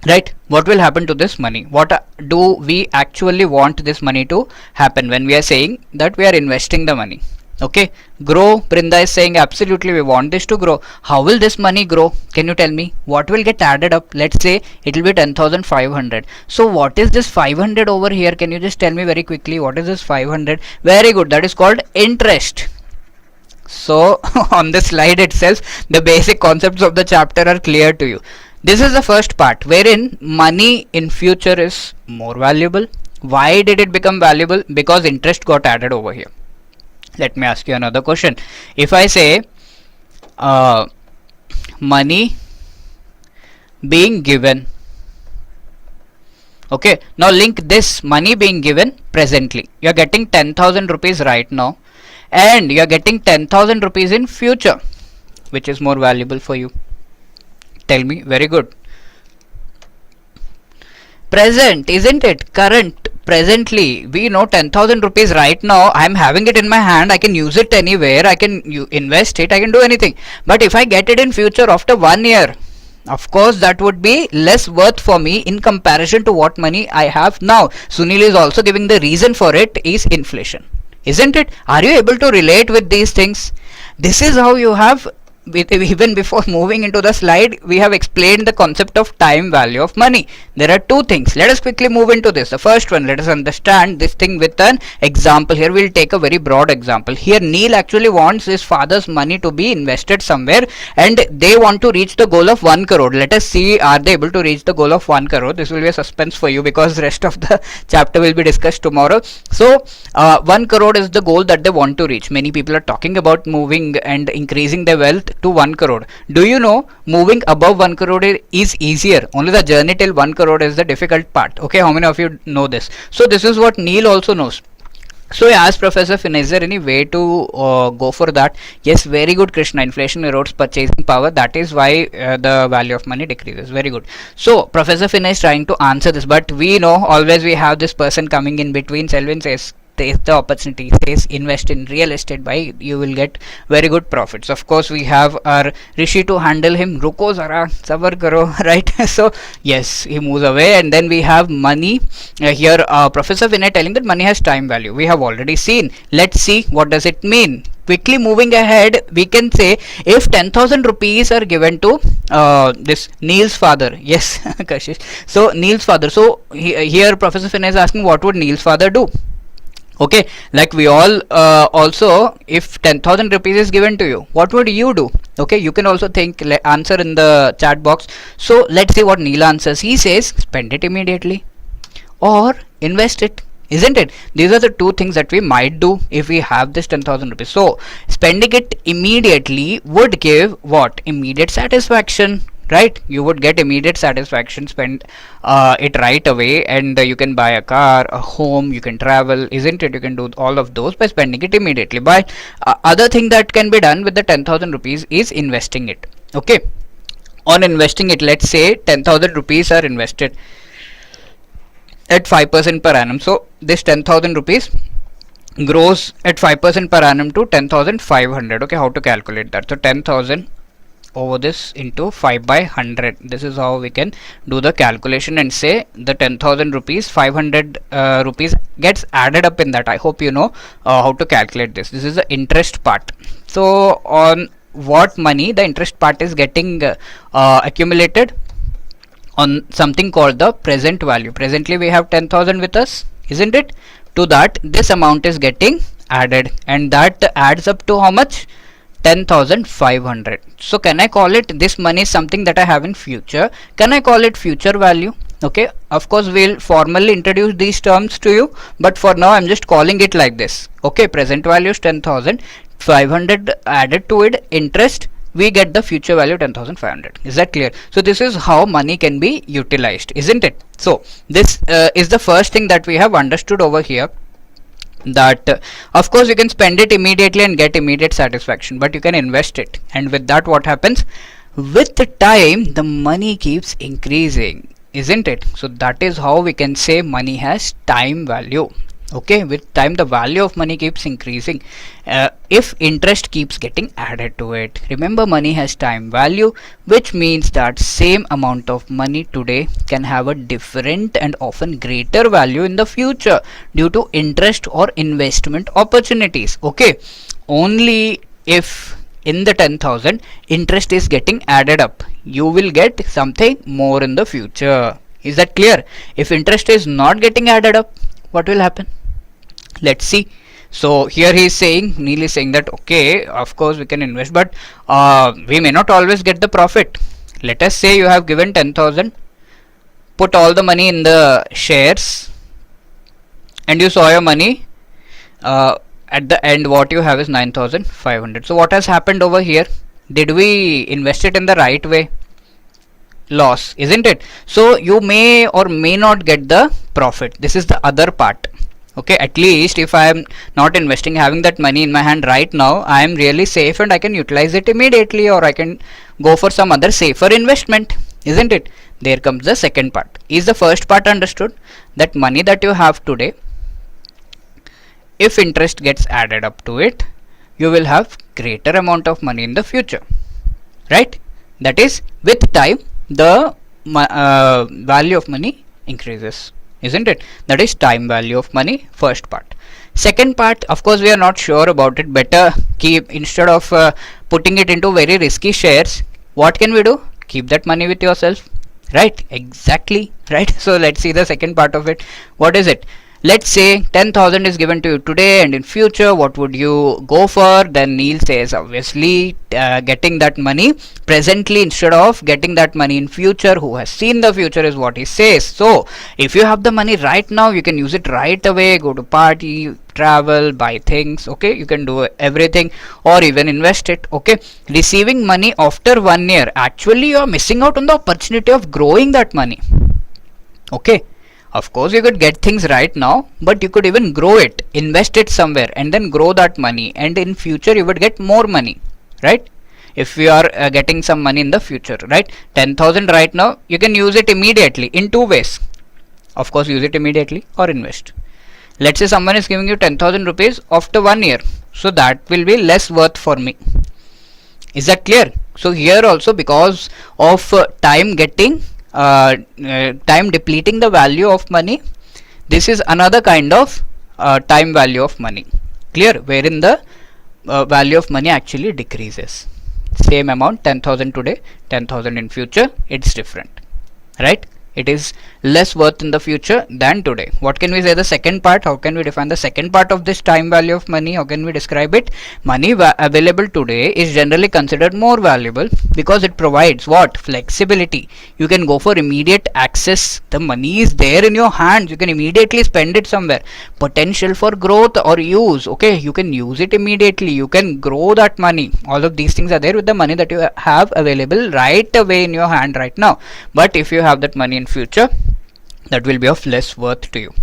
Right, what will happen to this money? What do we actually want this money to happen when we are saying that we are investing the money? Okay, grow. Brinda is saying absolutely we want this to grow. How will this money grow? Can you tell me? What will get added up? Let's say it will be 10,500. So what is this 500 over here? Can you just tell me very quickly what is this 500? Very good, that is called interest. So on the slide itself, the basic concepts of the chapter are clear to you. This is the first part wherein money in future is more valuable. Why did it become valuable? Because interest got added over here. Let me ask you another question. If I say money being given, okay, now link this money being given presently. You are getting 10,000 rupees right now, and you are getting 10,000 rupees in future. Which is more valuable for you? Tell me. Very good. Present, isn't it? Current. Presently, we know 10,000 rupees right now. I am having it in my hand. I can use it anywhere. I can invest it. I can do anything. But if I get it in future after 1 year, of course that would be less worth for me in comparison to what money I have now. Sunil is also giving the reason for it is inflation. Isn't it? Are you able to relate with these things? This is how you have even before moving into the slide, we have explained the concept of time value of money. There are two things. Let us quickly move into this. The first one, let us understand this thing with an example. Here we'll take a very broad example. Here Neil actually wants his father's money to be invested somewhere, and they want to reach the goal of 1 crore. Let us see, are they able to reach the goal of 1 crore? This will be a suspense for you, because the rest of the chapter will be discussed tomorrow. So 1 crore is the goal that they want to reach. Many people are talking about moving and increasing their wealth to 1 crore. Do you know moving above 1 crore is easier? Only the journey till 1 crore is the difficult part. Okay, how many of you know this? So this is what Neil also knows. So I asked Professor Finn, is there any way to go for that? Yes, very good, Krishna. Inflation erodes purchasing power. That is why the value of money decreases. Very good. So Professor Finn is trying to answer this, but we know always we have this person coming in between. Selvin says, take the opportunity, says invest in real estate, buy, you will get very good profits. Of course, we have our Rishi to handle him. Ruko zara, sabar karo, right? So yes, he moves away, and then we have money. Here Professor Vinay telling that money has time value. We have already seen. Let's see what does it mean. Quickly moving ahead, we can say if 10,000 rupees are given to this Neil's father. Yes, Kashish. So Neil's father. So here Professor Vinay is asking, what would Neil's father do? Okay, like we all also, if 10,000 rupees is given to you, what would you do? Okay, you can also think, answer in the chat box. So let's see what Neil answers. He says spend it immediately or invest it, isn't it? These are the two things that we might do if we have this 10,000 rupees. So spending it immediately would give what? Immediate satisfaction. Right, you would get immediate satisfaction. Spend it right away, and you can buy a car, a home, you can travel, isn't it? You can do all of those by spending it immediately. But other thing that can be done with the 10,000 rupees is investing it. Okay, on investing it, let's say 10,000 rupees are invested at 5% per annum. So this 10,000 rupees grows at 5% per annum to 10,500. Okay, how to calculate that? So 10,000 over this into 5 by 100. This is how we can do the calculation and say the 10,000 rupees, 500 rupees gets added up in that. I hope you know how to calculate this. This is the interest part. So on what money the interest part is getting accumulated? On something called the present value. Presently we have 10,000 with us, isn't it? To that this amount is getting added, and that adds up to how much? 10,500. So can I call it, this money is something that I have in future? Can I call it future value? Okay, of course we'll formally introduce these terms to you, but for now I'm just calling it like this. Okay, present value is 10,000, 500 added to it, interest, we get the future value 10,500. Is that clear? So this is how money can be utilized, isn't it? So this is the first thing that we have understood over here, that of course you can spend it immediately and get immediate satisfaction, but you can invest it, and with that what happens? With the time the money keeps increasing, isn't it? So that is how we can say money has time value. Okay, with time the value of money keeps increasing if interest keeps getting added to it. Remember, money has time value, which means that same amount of money today can have a different and often greater value in the future due to interest or investment opportunities. Okay, only if in the 10,000 interest is getting added up, you will get something more in the future. Is that clear? If interest is not getting added up, what will happen? Let's see. So here he is saying, Neil is saying that okay, of course we can invest, but we may not always get the profit. Let us say you have given 10,000, put all the money in the shares, and you saw your money at the end what you have is 9,500. So what has happened over here? Did we invest it in the right way? Loss, isn't it? So you may or may not get the profit. This is the other part. Okay, at least if I am not investing, having that money in my hand right now, I am really safe and I can utilize it immediately, or I can go for some other safer investment, isn't it? There comes the second part. Is the first part understood? That money that you have today, if interest gets added up to it, you will have greater amount of money in the future, right? That is, with time the value of money increases, isn't it? That is time value of money, first part. Second part, of course, we are not sure about it. Better keep, instead of putting it into very risky shares, what can we do? Keep that money with yourself, right? Exactly, right? So let's see the second part of it. What is it? Let's say 10,000 is given to you today, and in future what would you go for? Then Neil says obviously getting that money presently instead of getting that money in future. Who has seen the future is what he says. So if you have the money right now, you can use it right away, go to party, travel, buy things, okay? You can do everything, or even invest it, okay? Receiving money after 1 year, actually you are missing out on the opportunity of growing that money, okay? Of course, you could get things right now, but you could even grow it, invest it somewhere, and then grow that money. And in future, you would get more money, right? If you are getting some money in the future, right? 10,000 right now, you can use it immediately in two ways. Of course, use it immediately or invest. Let's say someone is giving you 10,000 rupees after 1 year. So that will be less worth for me. Is that clear? So here also, because of time depleting the value of money, this is another kind of time value of money, clear, wherein the value of money actually decreases. Same amount, 10,000 today, 10,000 in future, it's different, right? It is less worth in the future than today. What can we say the second part? How can we define the second part of this time value of money? How can we describe it? Money available today is generally considered more valuable because it provides what? Flexibility. You can go for immediate access. The money is there in your hands. You can immediately spend it somewhere. Potential for growth or use. Okay, you can use it immediately. You can grow that money. All of these things are there with the money that you have available right away in your hand right now. But if you have that money in future, that will be of less worth to you.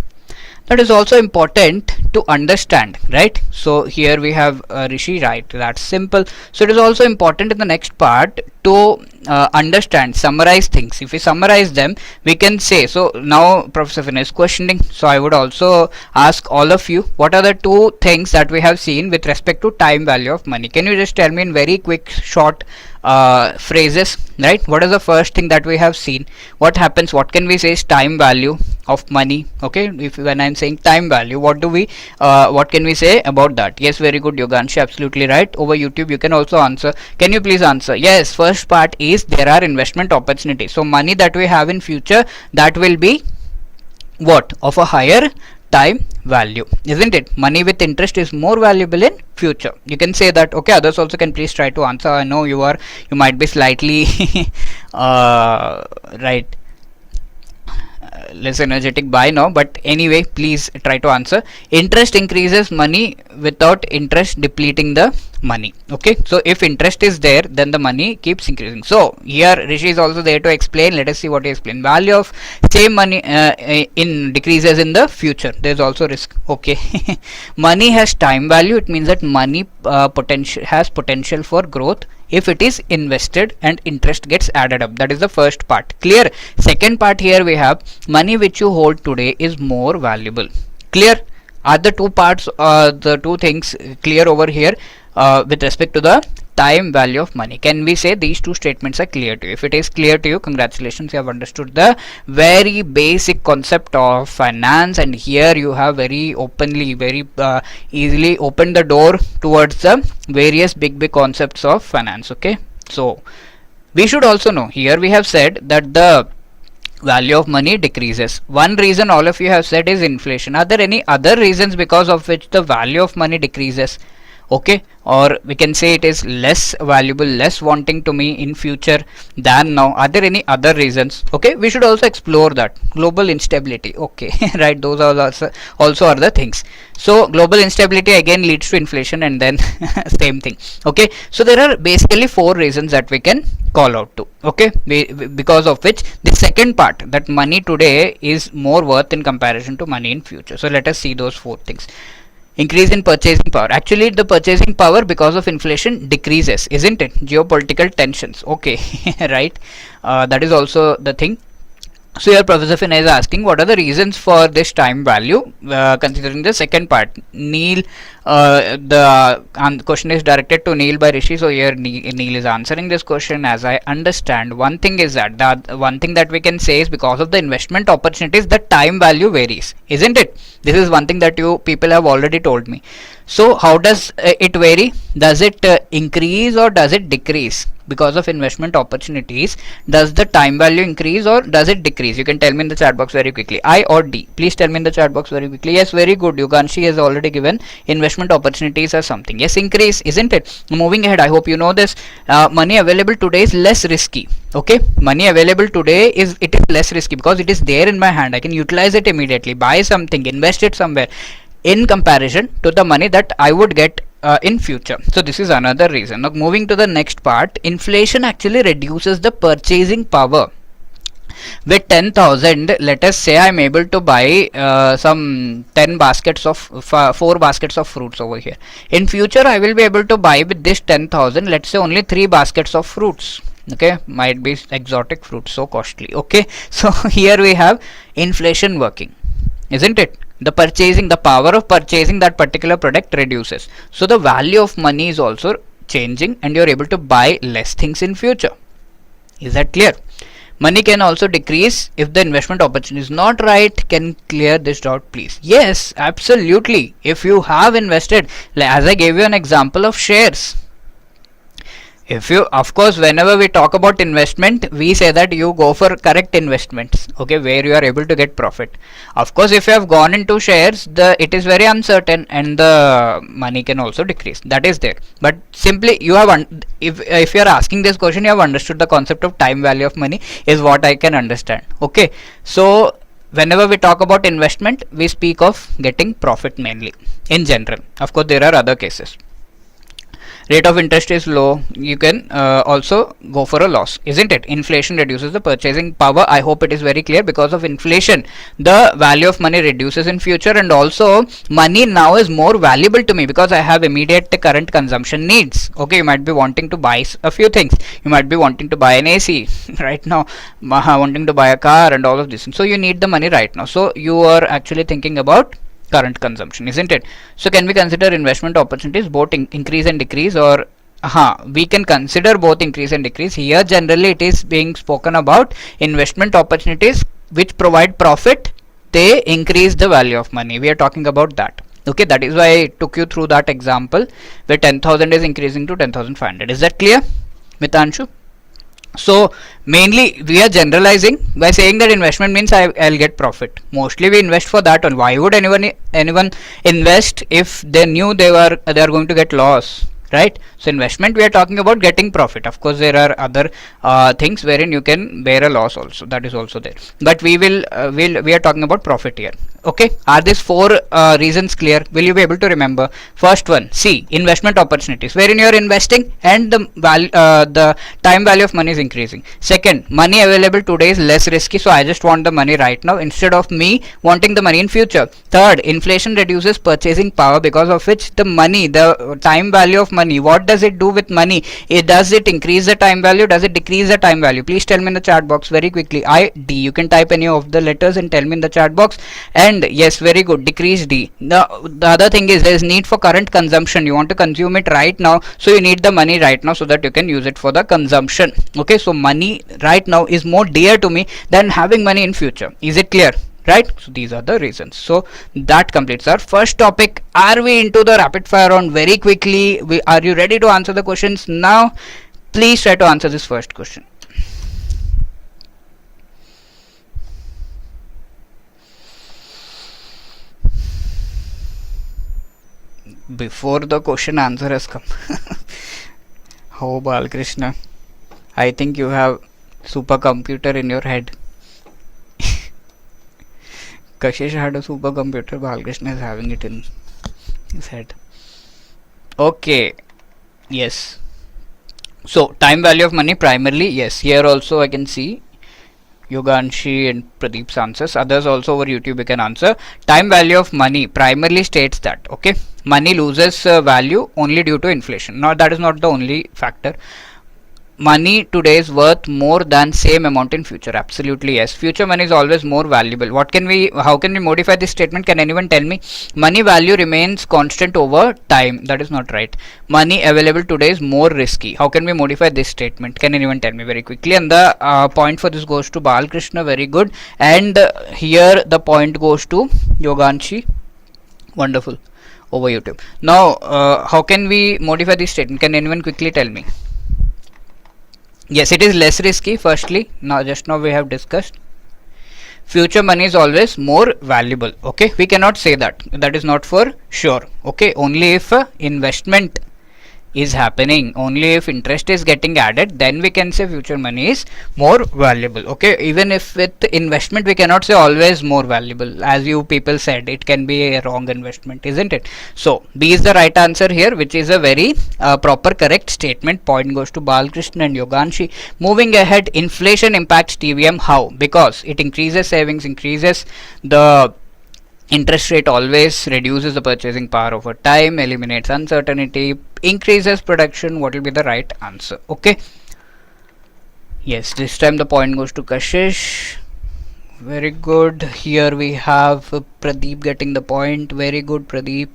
That is also important to understand, right? So here we have Rishi, right? That's simple. So it is also important in the next part to understand, summarize things. If we summarize them, we can say, so now Professor Vinay is questioning, so I would also ask all of you, what are the two things that we have seen with respect to time value of money? Can you just tell me in very quick short phrases, right? What is the first thing that we have seen? What happens? What can we say is time value of money? Okay, if when I'm saying time value, what can we say about that? Yes, very good, Yoganshi, absolutely right. Over YouTube you can also answer. Can you please answer? Yes, first part is there are investment opportunities. So money that we have in future, that will be what? Of a higher time value, isn't it? Money with interest is more valuable in future. You can say that. Okay, others also can please try to answer. I know you might be slightly right, less energetic by now, but anyway, please try to answer. Interest increases money without interest depleting the money. Okay, so if interest is there, then the money keeps increasing. So here Rishi is also there to explain. Let us see what he explained. Value of same money in decreases in the future. There is also risk. Okay, money has time value. It means that money has potential for growth if it is invested and interest gets added up. That is the first part. Clear? Second part, here we have money which you hold today is more valuable. Clear? Are the two parts, the two things clear over here with respect to the time value of money? Can we say these two statements are clear to you? If it is clear to you, congratulations, you have understood the very basic concept of finance, and here you have very openly, very easily opened the door towards the various big concepts of finance. Okay, so we should also know, here we have said that the value of money decreases. One reason all of you have said is inflation. Are there any other reasons because of which the value of money decreases? Okay, or we can say it is less valuable, less wanting to me in future than now. Are there any other reasons? Okay, we should also explore that. Global instability. Okay, right, those are also are the things. So global instability again leads to inflation, and then same thing. Okay, so there are basically four reasons that we can call out to. Okay, because of which the second part, that money today is more worth in comparison to money in future. So let us see those four things. Increase in purchasing power. Actually, the purchasing power because of inflation decreases, isn't it? Geopolitical tensions. Okay, right. That is also the thing. So here Professor Finay is asking what are the reasons for this time value, considering the second part. Neil, the question is directed to Neil by Rishi, so here Neil is answering this question. As I understand, one thing is that one thing that we can say is because of the investment opportunities, the time value varies, isn't it? This is one thing that you people have already told me. So how does it vary? Does it increase or does it decrease? Because of investment opportunities, does the time value increase or does it decrease? You can tell me in the chat box very quickly. I or D? Please tell me in the chat box very quickly. Yes, very good. Yuganshi has already given investment opportunities as something. Yes, increase, isn't it? Moving ahead, I hope you know this. Money available today is less risky. Okay, money available today is less risky because it is there in my hand. I can utilize it immediately, buy something, invest it somewhere, in comparison to the money that I would get in future. So this is another reason. Now moving to the next part, inflation actually reduces the purchasing power. With 10,000, let us say I'm able to buy some 10 baskets of 4 baskets of fruits over here. In future I will be able to buy with this 10,000, let's say only 3 baskets of fruits. Okay, might be exotic fruits, so costly. Okay, so here we have inflation working, isn't it? The power of purchasing that particular product reduces. So the value of money is also changing and you're able to buy less things in future. Is that clear? Money can also decrease if the investment opportunity is not right. Can clear this doubt, please? Yes, absolutely. If you have invested, as I gave you an example of shares. If you, of course, whenever we talk about investment, we say that you go for correct investments, okay, where you are able to get profit. Of course, if you have gone into shares, it is very uncertain and the money can also decrease. That is there. But simply you have, if you are asking this question, you have understood the concept of time value of money is what I can understand. Okay, so whenever we talk about investment, we speak of getting profit mainly in general. Of course, there are other cases. Rate of interest is low, you can also go for a loss, isn't it? Inflation reduces the purchasing power. I hope it is very clear. Because of inflation, the value of money reduces in future, and also money now is more valuable to me because I have immediate current consumption needs. Okay, you might be wanting to buy a few things. You might be wanting to buy an AC right now, wanting to buy a car and all of this. So you need the money right now. So you are actually thinking about current consumption, isn't it? So can we consider investment opportunities both increase and decrease, or we can consider both increase and decrease. Here generally it is being spoken about investment opportunities which provide profit, they increase the value of money. We are talking about that. Okay, that is why I took you through that example where 10,000 is increasing to 10,500. Is that clear, Mitanshu? So mainly we are generalizing by saying that investment means I'll get profit. Mostly we invest for that one. Why would anyone invest if they knew they are going to get loss, right? So investment, we are talking about getting profit. Of course there are other things wherein you can bear a loss also, that is also there, but we are talking about profit here. Okay, are these 4 reasons clear? Will you be able to remember? First one, C, investment opportunities, wherein you are investing and the time value of money is increasing. Second, money available today is less risky, so I just want the money right now instead of me wanting the money in future. Third, inflation reduces purchasing power, because of which the time value of money, what does it do with money? Does it increase the time value? Does it decrease the time value? Please tell me in the chat box very quickly. I, D. You can type any of the letters and tell me in the chat box. And yes, very good. Decrease D. The other thing is there is need for current consumption. You want to consume it right now, so you need the money right now so that you can use it for the consumption. Okay, so money right now is more dear to me than having money in future. Is it clear? Right, so these are the reasons. So that completes our first topic. Are we into the rapid fire round very quickly? Are you ready to answer the questions now? Please try to answer this first question. Before the question answer has come. Oh, Balkrishna, I think you have supercomputer in your head. Kashish had a supercomputer, Balkrishna is having it in his head. Okay, yes. So time value of money primarily, yes. Here also I can see Yoganshi and Pradeep's answers. Others also over YouTube you can answer. Time value of money primarily states that, okay, money loses value only due to inflation. Now that is not the only factor. money today is worth more than same amount in future? Absolutely yes. Future money is always more valuable. How can we modify this statement? Can anyone tell me? Money value remains constant over time. That is not right. Money available today is more risky. How can we modify this statement? Can anyone tell me very quickly? And the point for this goes to Balkrishna. Very good. And here the point goes to Yoganshi. Wonderful. Over YouTube. Now, how can we modify this statement? Can anyone quickly tell me? Yes, it is less risky. Firstly, just now we have discussed. Future money is always more valuable. Okay, we cannot say that. That is not for sure. Okay, only if investment is happening, only if interest is getting added, then we can say future money is more valuable. Okay, even if with investment we cannot say always more valuable, as you people said, it can be a wrong investment, isn't it? So B is the right answer here, which is a very proper correct statement. Point goes to Balkrishna and Yoganshi. Moving ahead, inflation impacts TVM. How? Because it increases savings, increases the interest rate, always reduces the purchasing power over time, eliminates uncertainty, increases production. What will be the right answer? Okay, yes, this time the point goes to Kashish. Very good. Here we have Pradeep getting the point. Very good, Pradeep.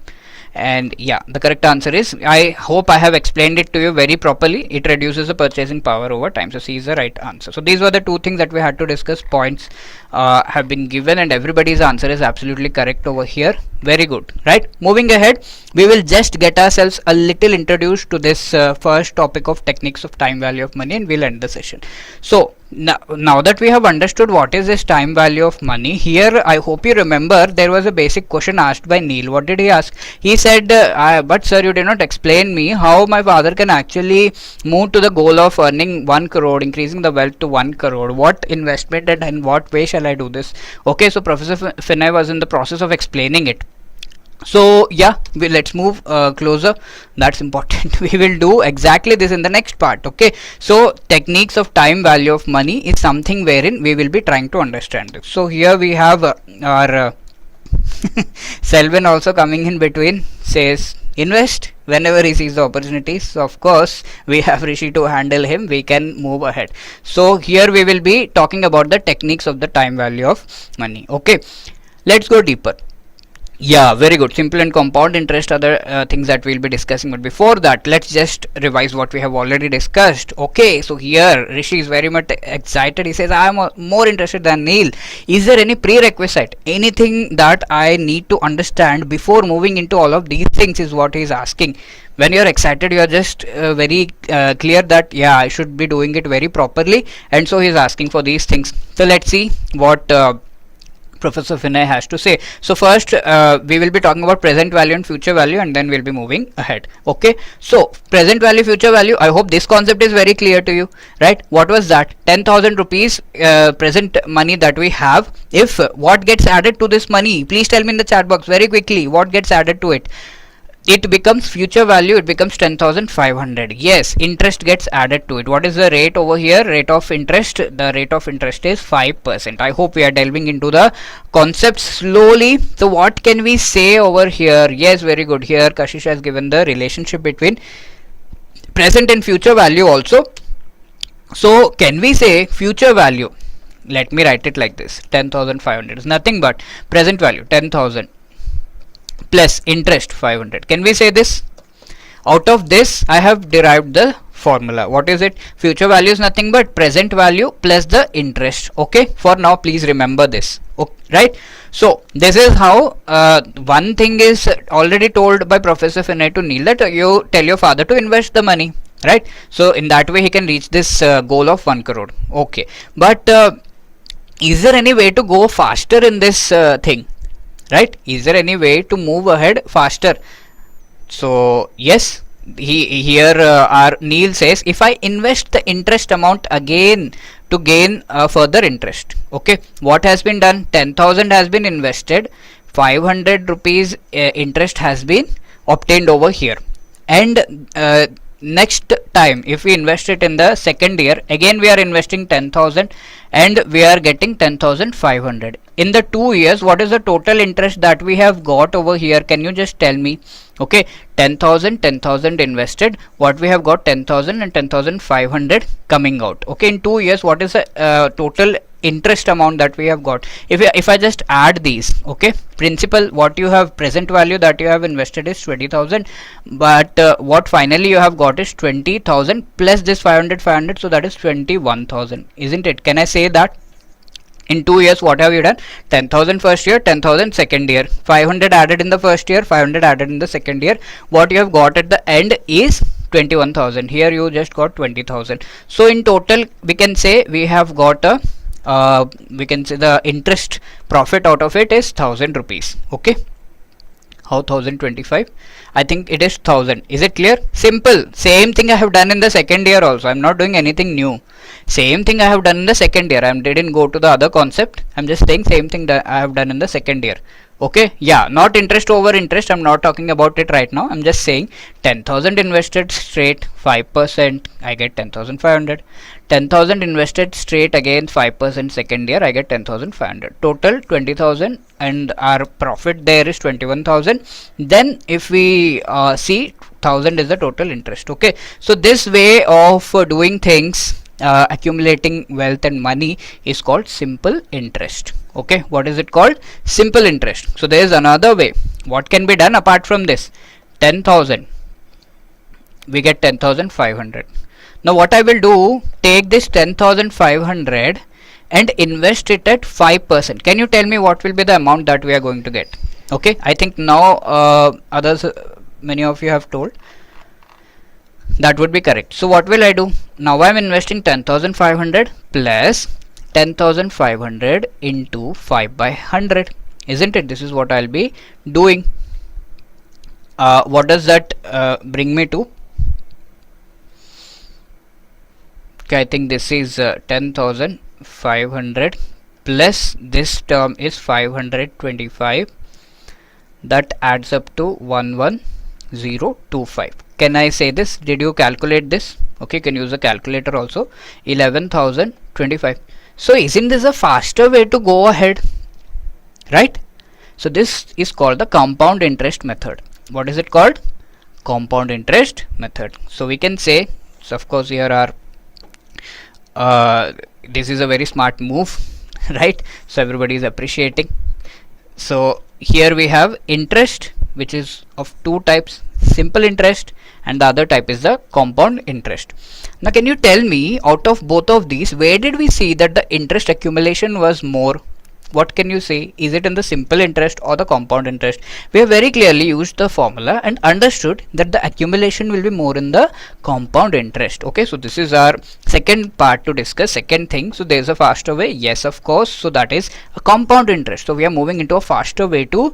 And yeah, the correct answer is, I hope I have explained it to you very properly, it reduces the purchasing power over time. So C is the right answer. So these were the two things that we had to discuss. Points have been given and everybody's answer is absolutely correct over here. Very good, right? Moving ahead, we will just get ourselves a little introduced to this first topic of techniques of time value of money, and we'll end the session. So now that we have understood what is this time value of money, here I hope you remember there was a basic question asked by Neil. What did he ask? He said, but sir, you did not explain me how my father can actually move to the goal of earning 1 crore, increasing the wealth to 1 crore. What investment and in what way shall I do this? Okay, so Professor Finay was in the process of explaining it. So yeah, let's move closer. That's important. We will do exactly this in the next part. Okay, so techniques of time value of money is something wherein we will be trying to understand this. So here we have our Selvin also coming in between, says invest whenever he sees the opportunities. So of course we have Rishi to handle him, we can move ahead. So here we will be talking about the techniques of the time value of money. Okay, let's go deeper. Yeah, very good. Simple and compound interest are the things that we'll be discussing. But before that, let's just revise what we have already discussed. Okay, so here Rishi is very much excited. He says, I am more interested than Neil. Is there any prerequisite? Anything that I need to understand before moving into all of these things is what he is asking. When you are excited, you are just very clear that, yeah, I should be doing it very properly. And so he is asking for these things. So let's see what Professor Finay has to say. So first we will be talking about present value and future value, and then we'll be moving ahead. Okay, so present value, future value, I hope this concept is very clear to you, right? What was that? 10,000 rupees present money that we have. If what gets added to this money, please tell me in the chat box very quickly what gets added to it. It becomes future value, it becomes 10,500. Yes, interest gets added to it. What is the rate over here? Rate of interest. The rate of interest is 5%. I hope we are delving into the concepts slowly. So what can we say over here? Yes, very good. Here Kashish has given the relationship between present and future value also. So can we say future value? Let me write it like this. 10,500 is nothing but present value 10,000 plus interest 500. Can we say this? Out of this I have derived the formula. What is it? Future value is nothing but present value plus the interest. Okay, for now please remember this. Okay, right? So this is how one thing is already told by Professor Finay to Neil, that you tell your father to invest the money, right? So in that way he can reach this goal of 1 crore. Okay, but is there any way to go faster in this thing? Right? Is there any way to move ahead faster? So yes, here our Neil says, if I invest the interest amount again to gain further interest. Okay, what has been done? 10,000 has been invested, 500 rupees interest has been obtained over here, and next time if we invest it in the second year, again we are investing 10,000 and we are getting 10,500. In the 2 years, what is the total interest that we have got over here? Can you just tell me? Okay, 10,000, 10,000 invested, what we have got 10,000 and 10,500 coming out. Okay, in 2 years, what is the total interest amount that we have got? If I just add these, okay, principal, what you have, present value that you have invested is 20,000, but what finally you have got is 20,000 plus this 500, so that is 21,000, isn't it? Can I say that in 2 years what have you done? 10,000 first year, 10,000 second year, 500 added in the first year, 500 added in the second year. What you have got at the end is 21,000. Here you just got 20,000. So in total we can say we have got a we can say the interest profit out of it is 1,000 rupees. Okay, how 1,025? I think it is 1,000. Is it clear? Simple. Same thing I have done in the second year also. I am not doing anything new. Same thing I have done in the second year. I didn't go to the other concept. I'm just saying same thing that I have done in the second year. Okay, yeah, not interest over interest. I'm not talking about it right now. I'm just saying 10,000 invested straight 5%, I get 10,500. 10,000 invested straight again 5% second year, I get 10,500. Total 20,000 and our profit there is 21,000. Then if we see 1,000 is the total interest. Okay, so this way of doing things, accumulating wealth and money, is called simple interest. Okay, what is it called? Simple interest. So there is another way. What can be done apart from this? 10,000, we get 10,500. Now what I will do, take this 10,500 and invest it at 5%. Can you tell me what will be the amount that we are going to get? Okay, I think now others, many of you have told. That would be correct. So what will I do? Now I am investing 10,500 plus 10,500 into 5 by 100, isn't it? This is what I'll be doing. What does that bring me to? Okay, I think this is 10,500 plus this term is 525. That adds up to 11025. Can I say this? Did you calculate this? Okay, you can use a calculator also. 11,025. So isn't this a faster way to go ahead, right? So this is called the compound interest method. What is it called? Compound interest method. So we can say, so of course here are this is a very smart move, right? So everybody is appreciating. So here we have interest, which is of two types, simple interest and the other type is the compound interest. Now can you tell me, out of both of these, where did we see that the interest accumulation was more? What can you say? Is it in the simple interest or the compound interest? We have very clearly used the formula and understood that the accumulation will be more in the compound interest. Okay, so this is our second part to discuss, second thing. So there is a faster way. Yes, of course. So that is a compound interest. So we are moving into a faster way to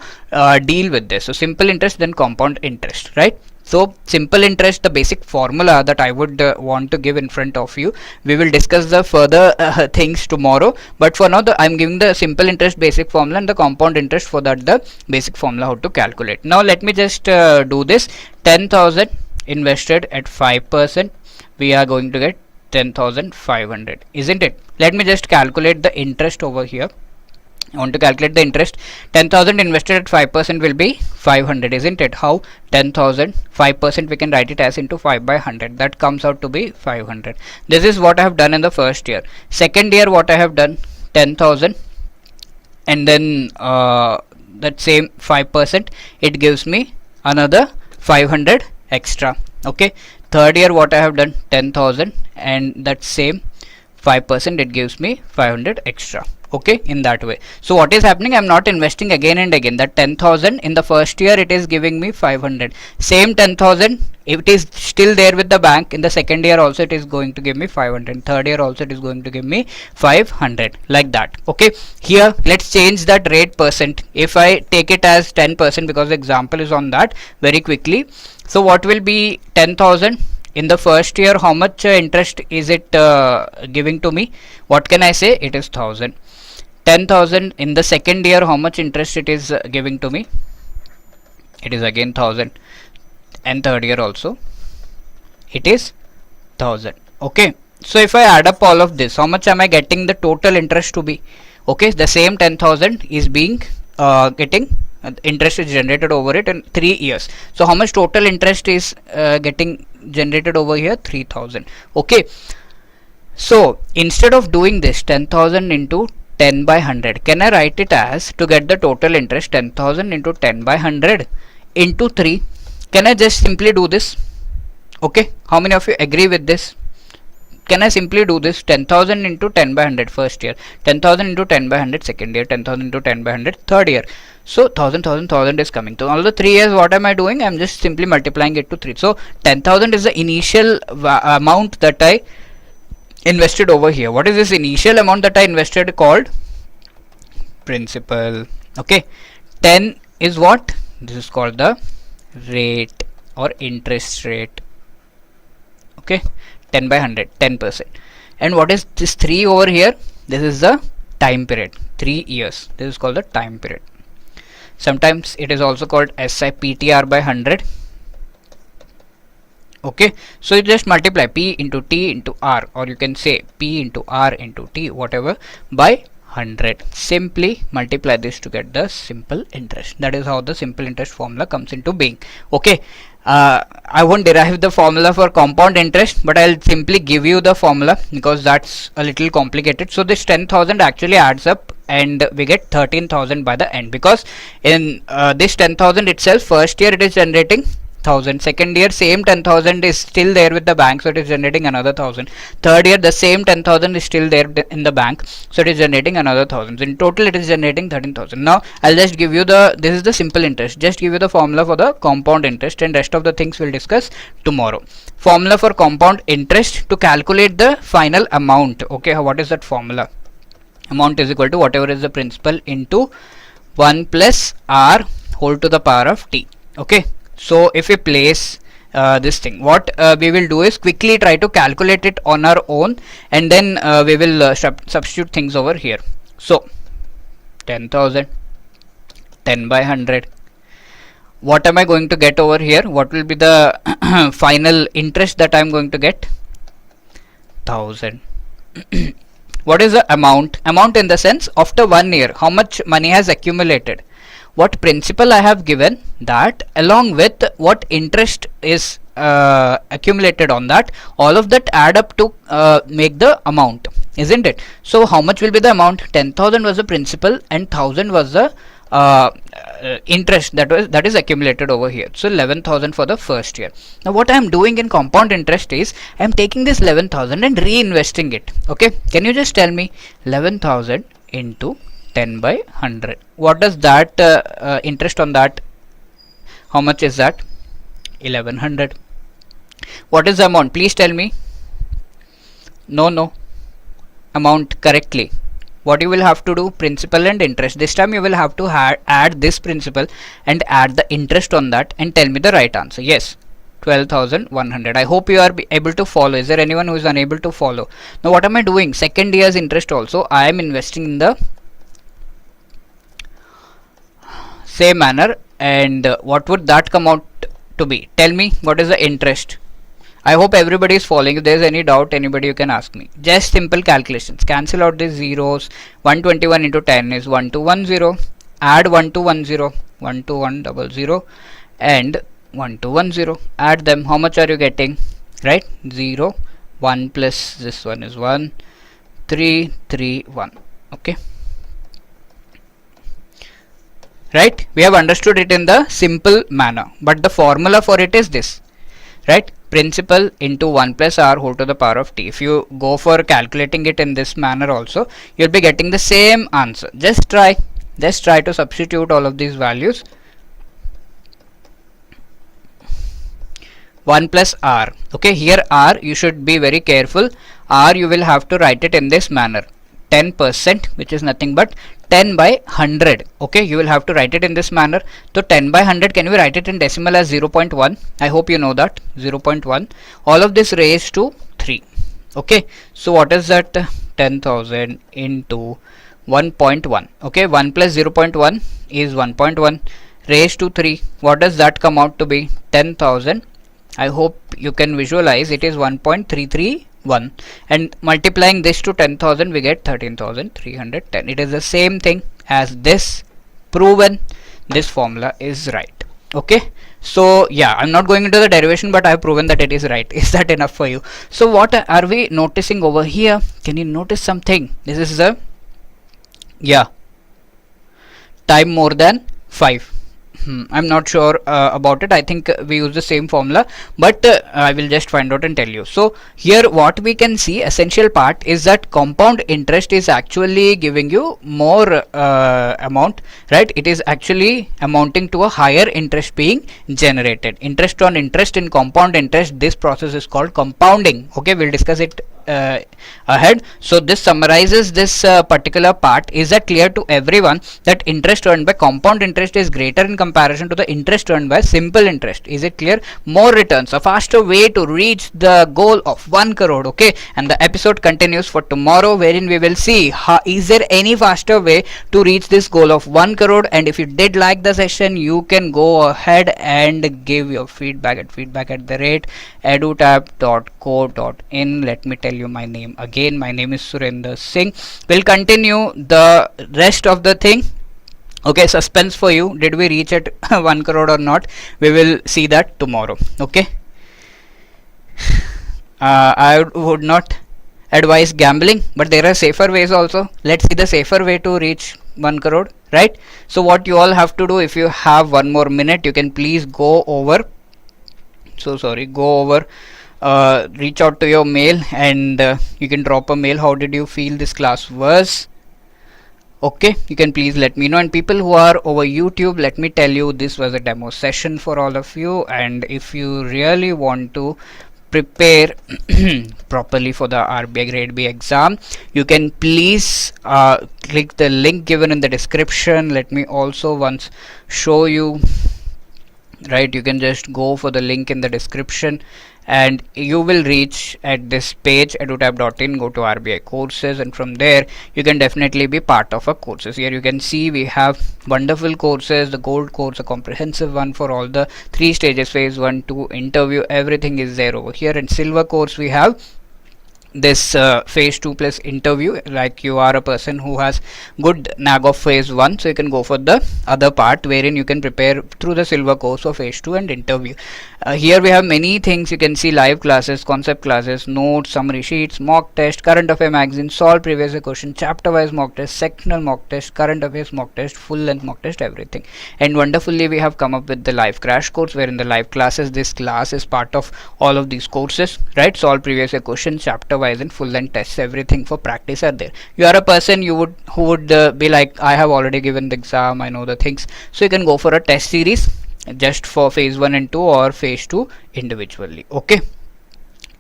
deal with this. So simple interest, then compound interest, right? So simple interest, the basic formula that I would want to give in front of you. We will discuss the further things tomorrow, but for now I am giving the simple interest basic formula and the compound interest, for that the basic formula how to calculate. Now let me just do this. 10,000 invested at 5%, we are going to get 10,500, isn't it? Let me just calculate the interest over here. I want to calculate the interest. 10,000 invested at 5% will be 500, isn't it? How? 10,000, 5% we can write it as into 5 by 100. That comes out to be 500. This is what I have done in the first year. Second year what I have done, 10,000 and then that same 5%, it gives me another 500 extra. Okay. Third year what I have done, 10,000 and that same 5%, it gives me 500 extra. Okay, in that way. So what is happening? I am not investing again and again. That 10,000 in the first year, it is giving me 500. Same 10,000, it is still there with the bank. In the second year also it is going to give me 500. Third year also it is going to give me 500, like that. Okay, here let's change that rate percent. If I take it as 10%, because the example is on that, very quickly. So what will be 10,000? In the first year, how much interest is it giving to me? What can I say? It is 1,000. 10,000 in the second year, how much interest it is giving to me? It is again 1,000. And third year also, it is 1,000. Okay. So if I add up all of this, how much am I getting the total interest to be? Okay, the same 10,000 is being getting interest is generated over it in 3 years. So how much total interest is getting generated over here? 3,000. Okay, so instead of doing this 10,000 into 10 by 100, can I write it as, to get the total interest, 10,000 into 10 by 100 into 3? Can I just simply do this? Okay, how many of you agree with this? Can I simply do this? 10,000 into 10 by 100 first year, 10,000 into 10 by 100 second year, 10,000 into 10 by 100 third year. So 1,000 is coming. So all the 3 years, what am I doing? I'm just simply multiplying it to 3. So 10,000 is the initial amount that I invested over here. What is this initial amount that I invested called? Principal. Okay, 10 is what? This is called the rate or interest rate. Okay, 10 by 100, 10%. And what is this 3 over here? This is the time period, 3 years. This is called the time period. Sometimes it is also called SIPTR by 100. Okay, so you just multiply P into T into R, or you can say P into R into T, whatever, by 100. Simply multiply this to get the simple interest. That is how the simple interest formula comes into being. Okay, I won't derive the formula for compound interest, but I'll simply give you the formula because that's a little complicated. So this 10,000 actually adds up and we get 13,000 by the end, because in this 10,000 itself, first year it is generating 1,000, second year same 10,000 is still there with the bank, so it is generating another 1,000, third year the same 10,000 is still there in the bank, so it is generating another 1,000. In total it is generating 13,000. Now I'll just give you the, this is the simple interest, just give you the formula for the compound interest, and rest of the things we'll discuss tomorrow. Formula for compound interest to calculate the final amount. Okay, what is that formula? Amount is equal to whatever is the principal into 1 plus r whole to the power of t. Okay, so if we place this thing, what we will do is quickly try to calculate it on our own, and then we will substitute things over here. So 10,000, 10 by 100. What am I going to get over here? What will be the final interest that I am going to get? 1,000. What is the amount? Amount in the sense, after 1 year, how much money has accumulated? What principal I have given, that along with what interest is accumulated on that, all of that add up to make the amount, isn't it? So how much will be the amount? 10,000 was the principal and 1,000 was the interest that is accumulated over here. So 11,000 for the first year. Now what I am doing in compound interest is I am taking this 11,000 and reinvesting it. Okay, can you just tell me 11,000 into 10 by 100, what does that interest on that, how much is that? 1100. What is the amount? Please tell me. No, amount correctly. What you will have to do, principal and interest. This time you will have to add this principal and add the interest on that and tell me the right answer. Yes, 12,100. I hope you are able to follow. Is there anyone who is unable to follow? Now what am I doing? Second year's interest also I am investing in the same manner, and what would that come out to be? Tell me, what is the interest? I hope everybody is following. If there is any doubt, anybody you can ask me. Just simple calculations. Cancel out these zeros. 121 into 10 is 1210. Add 1210, 12100 and 1210. Add them. How much are you getting? Right? 0, 1 plus this one is 1, 3, 3, 1. Okay. Right, we have understood it in the simple manner, but the formula for it is this, right? Principal into 1 plus r whole to the power of t. If you go for calculating it in this manner also, you'll be getting the same answer. Just try to substitute all of these values. 1 plus r. Okay, here r, you should be very careful. R you will have to write it in this manner. 10%, which is nothing but 10 by 100. Okay, you will have to write it in this manner. So 10 by 100, can we write it in decimal as 0.1? I hope you know that, 0.1. All of this raised to 3. Okay, so what is that? 10,000 into 1.1. Okay, 1 plus 0.1 is 1.1 raised to 3. What does that come out to be? 10,000. I hope you can visualize it is 1.33 1, and multiplying this to 10,000 we get 13,310. It is the same thing as this. Proven. This formula is right. Okay, so yeah, I'm not going into the derivation, but I've proven that it is right. Is that enough for you? So what are we noticing over here? Can you notice something? This is a, yeah, time more than 5. I'm not sure about it. I think we use the same formula, but I will just find out and tell you. So here what we can see, essential part is that compound interest is actually giving you more amount, right? It is actually amounting to a higher interest being generated. Interest on interest in compound interest, this process is called compounding. Okay, we'll discuss it ahead. So this summarizes this particular part. Is that clear to everyone that interest earned by compound interest is greater in comparison to the interest earned by simple interest? Is it clear? More returns, a faster way to reach the goal of 1 crore. Okay, and the episode continues for tomorrow, wherein we will see how is there any faster way to reach this goal of 1 crore. And if you did like the session, you can go ahead and give your feedback at edutap.co.in. Let me tell you my name again. My name is Surinder Singh. We'll continue the rest of the thing. Okay, suspense for you. Did we reach at 1 crore or not? We will see that tomorrow. Okay, I would not advise gambling, but there are safer ways also. Let's see the safer way to reach 1 crore, right? So what you all have to do, if you have 1 more minute, you can please go over, reach out to your mail, and you can drop a mail. How did you feel this class was? Okay, you can please let me know. And people who are over YouTube, let me tell you, this was a demo session for all of you. And if you really want to prepare properly for the RBI Grade B exam, you can please click the link given in the description. Let me also once show you, right? You can just go for the link in the description and you will reach at this page, edutap.in. Go to RBI courses, and from there you can definitely be part of our courses. Here you can see we have wonderful courses. The gold course, a comprehensive one for all the 3 stages, phase 1, 2, interview, everything is there over here. And silver course, we have this phase 2 plus interview. Like you are a person who has good nag of phase 1, so you can go for the other part wherein you can prepare through the silver course for phase 2 and interview. Here we have many things. You can see live classes, concept classes, notes, summary sheets, mock test, current affair magazine, solve previous year question, chapter wise mock test, sectional mock test, current affairs mock test, full length mock test, everything. And wonderfully we have come up with the live crash course, wherein the live classes, this class is part of all of these courses, right? Solve previous year questions, chapter wise and full length tests, everything for practice are there. You are a person who would be like, I have already given the exam, I know the things, so you can go for a test series just for phase 1 and 2 or phase 2 individually. Okay,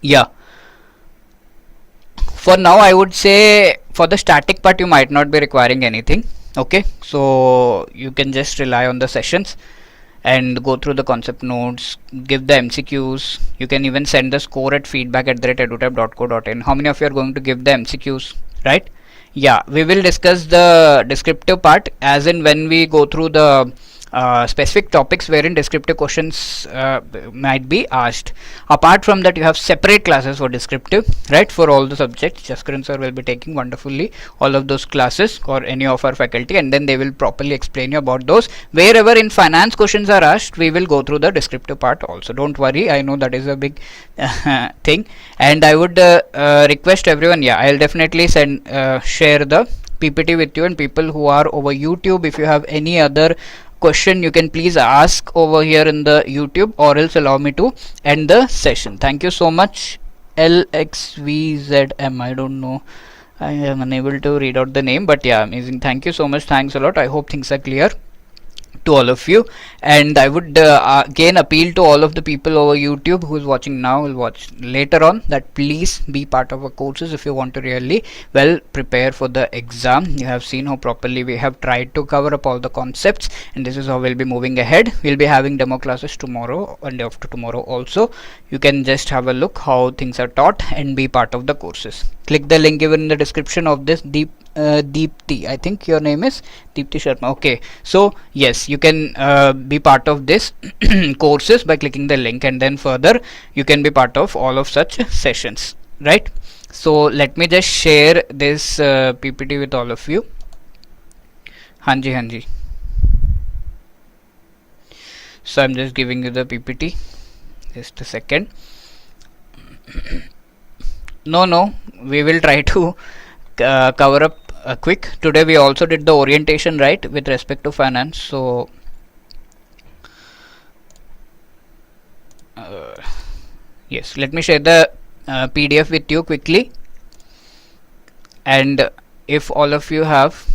yeah, for now I would say for the static part you might not be requiring anything. Okay, so you can just rely on the sessions and go through the concept notes, give the MCQs. You can even send the score at feedback@edutap.co.in. How many of you are going to give the MCQs, right? Yeah, we will discuss the descriptive part as in when we go through the specific topics wherein descriptive questions might be asked. Apart from that, you have separate classes for descriptive, right, for all the subjects. Jaskaran sir will be taking wonderfully all of those classes, or any of our faculty, and then they will properly explain you about those. Wherever in finance questions are asked, we will go through the descriptive part also. Don't worry, I know that is a big thing, and I would request everyone, yeah, I'll definitely send share the PPT with you. And people who are over YouTube, if you have any other question, you can please ask over here in the YouTube, or else allow me to end the session. Thank you so much. LXVZM, I don't know, I am unable to read out the name, but yeah, amazing. Thank you so much. Thanks a lot. I hope things are clear to all of you. And I would again appeal to all of the people over YouTube who is watching now, will watch later on, that please be part of our courses if you want to really well prepare for the exam. You have seen how properly we have tried to cover up all the concepts, and this is how we'll be moving ahead. We'll be having demo classes tomorrow and after tomorrow also. You can just have a look how things are taught and be part of the courses. Click the link given in the description of this. Deepti, I think your name is Deepti Sharma. Okay, so yes, you can be part of this courses by clicking the link, and then further you can be part of all of such sessions. right? So let me just share this PPT with all of you. Hanji Hanji. So I'm just giving you the PPT. Just a second. No, we will try to cover up quick. Today we also did the orientation, right, with respect to finance. So yes, let me share the PDF with you quickly. And if all of you have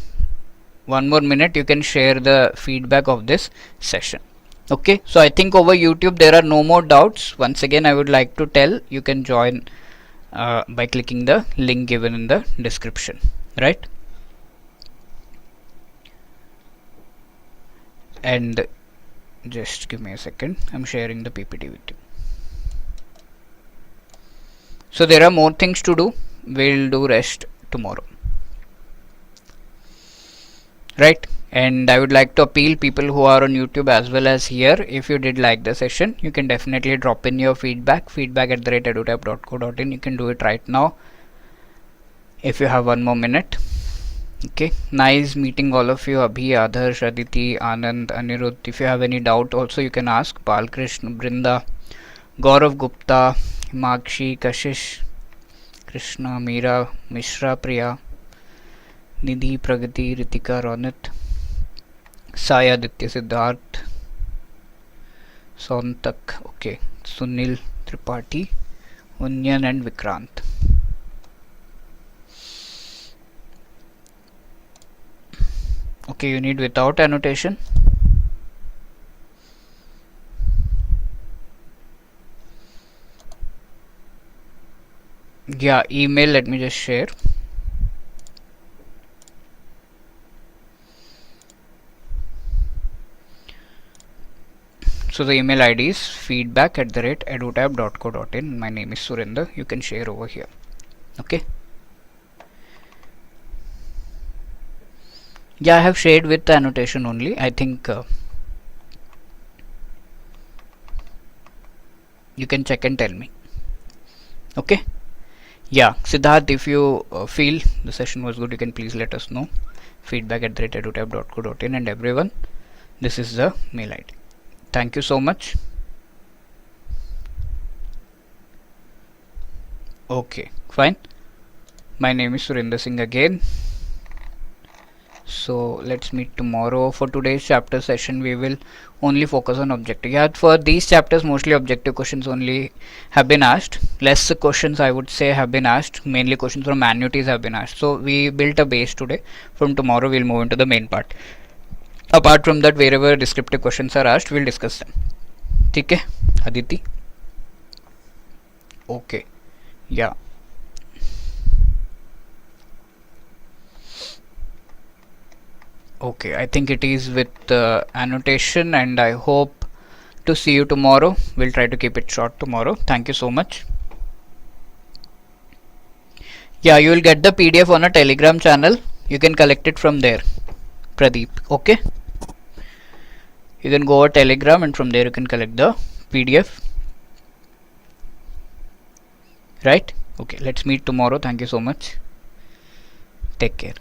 1 more minute, you can share the feedback of this session. Okay, so I think over YouTube there are no more doubts. Once again, I would like to tell you can join by clicking the link given in the description, right? And just give me a second, I'm sharing the PPT with you. So there are more things to do. We'll do rest tomorrow, right? And I would like to appeal people who are on YouTube as well as here, if you did like the session, you can definitely drop in your feedback @edutap.co.in. You can do it right now if you have 1 more minute. Okay, nice meeting all of you. Abhi, Adarsh, Aditi, Anand, Anirudh. If you have any doubt also you can ask. Balkrishna, Brinda, Gaurav Gupta, Himakshi, Kashish, Krishna, Meera, Mishra, Priya, Nidhi, Pragati, Ritika, Ronit, Sai, Aditya, Siddharth, Sontak, okay, Sunil, Tripathi, Unyan and Vikrant. Okay, you need without annotation. Yeah, email, let me just share. So the email ID is feedback@edutap.co.in. My name is Surinder. You can share over here. Okay. Yeah, I have shared with the annotation only. I think you can check and tell me. Okay. Yeah, Siddharth, if you feel the session was good, you can please let us know. Feedback@edutap.co.in. And everyone, this is the mail ID. Thank you so much. Okay, fine. My name is Surinder Singh again. So let's meet tomorrow. For today's chapter session we will only focus on objective. Yeah, for these chapters mostly objective questions only have been asked. Less questions I would say have been asked. Mainly questions from annuities have been asked. So we built a base today. From tomorrow we'll move into the main part. Apart from that, wherever descriptive questions are asked, we'll discuss them. Okay, Aditi? Okay, yeah. Okay, I think it is with annotation, and I hope to see you tomorrow. We'll try to keep it short tomorrow. Thank you so much. Yeah, you will get the PDF on a Telegram channel. You can collect it from there, Pradeep. Okay, you can go over Telegram and from there you can collect the PDF, right? Okay, let's meet tomorrow. Thank you so much. Take care.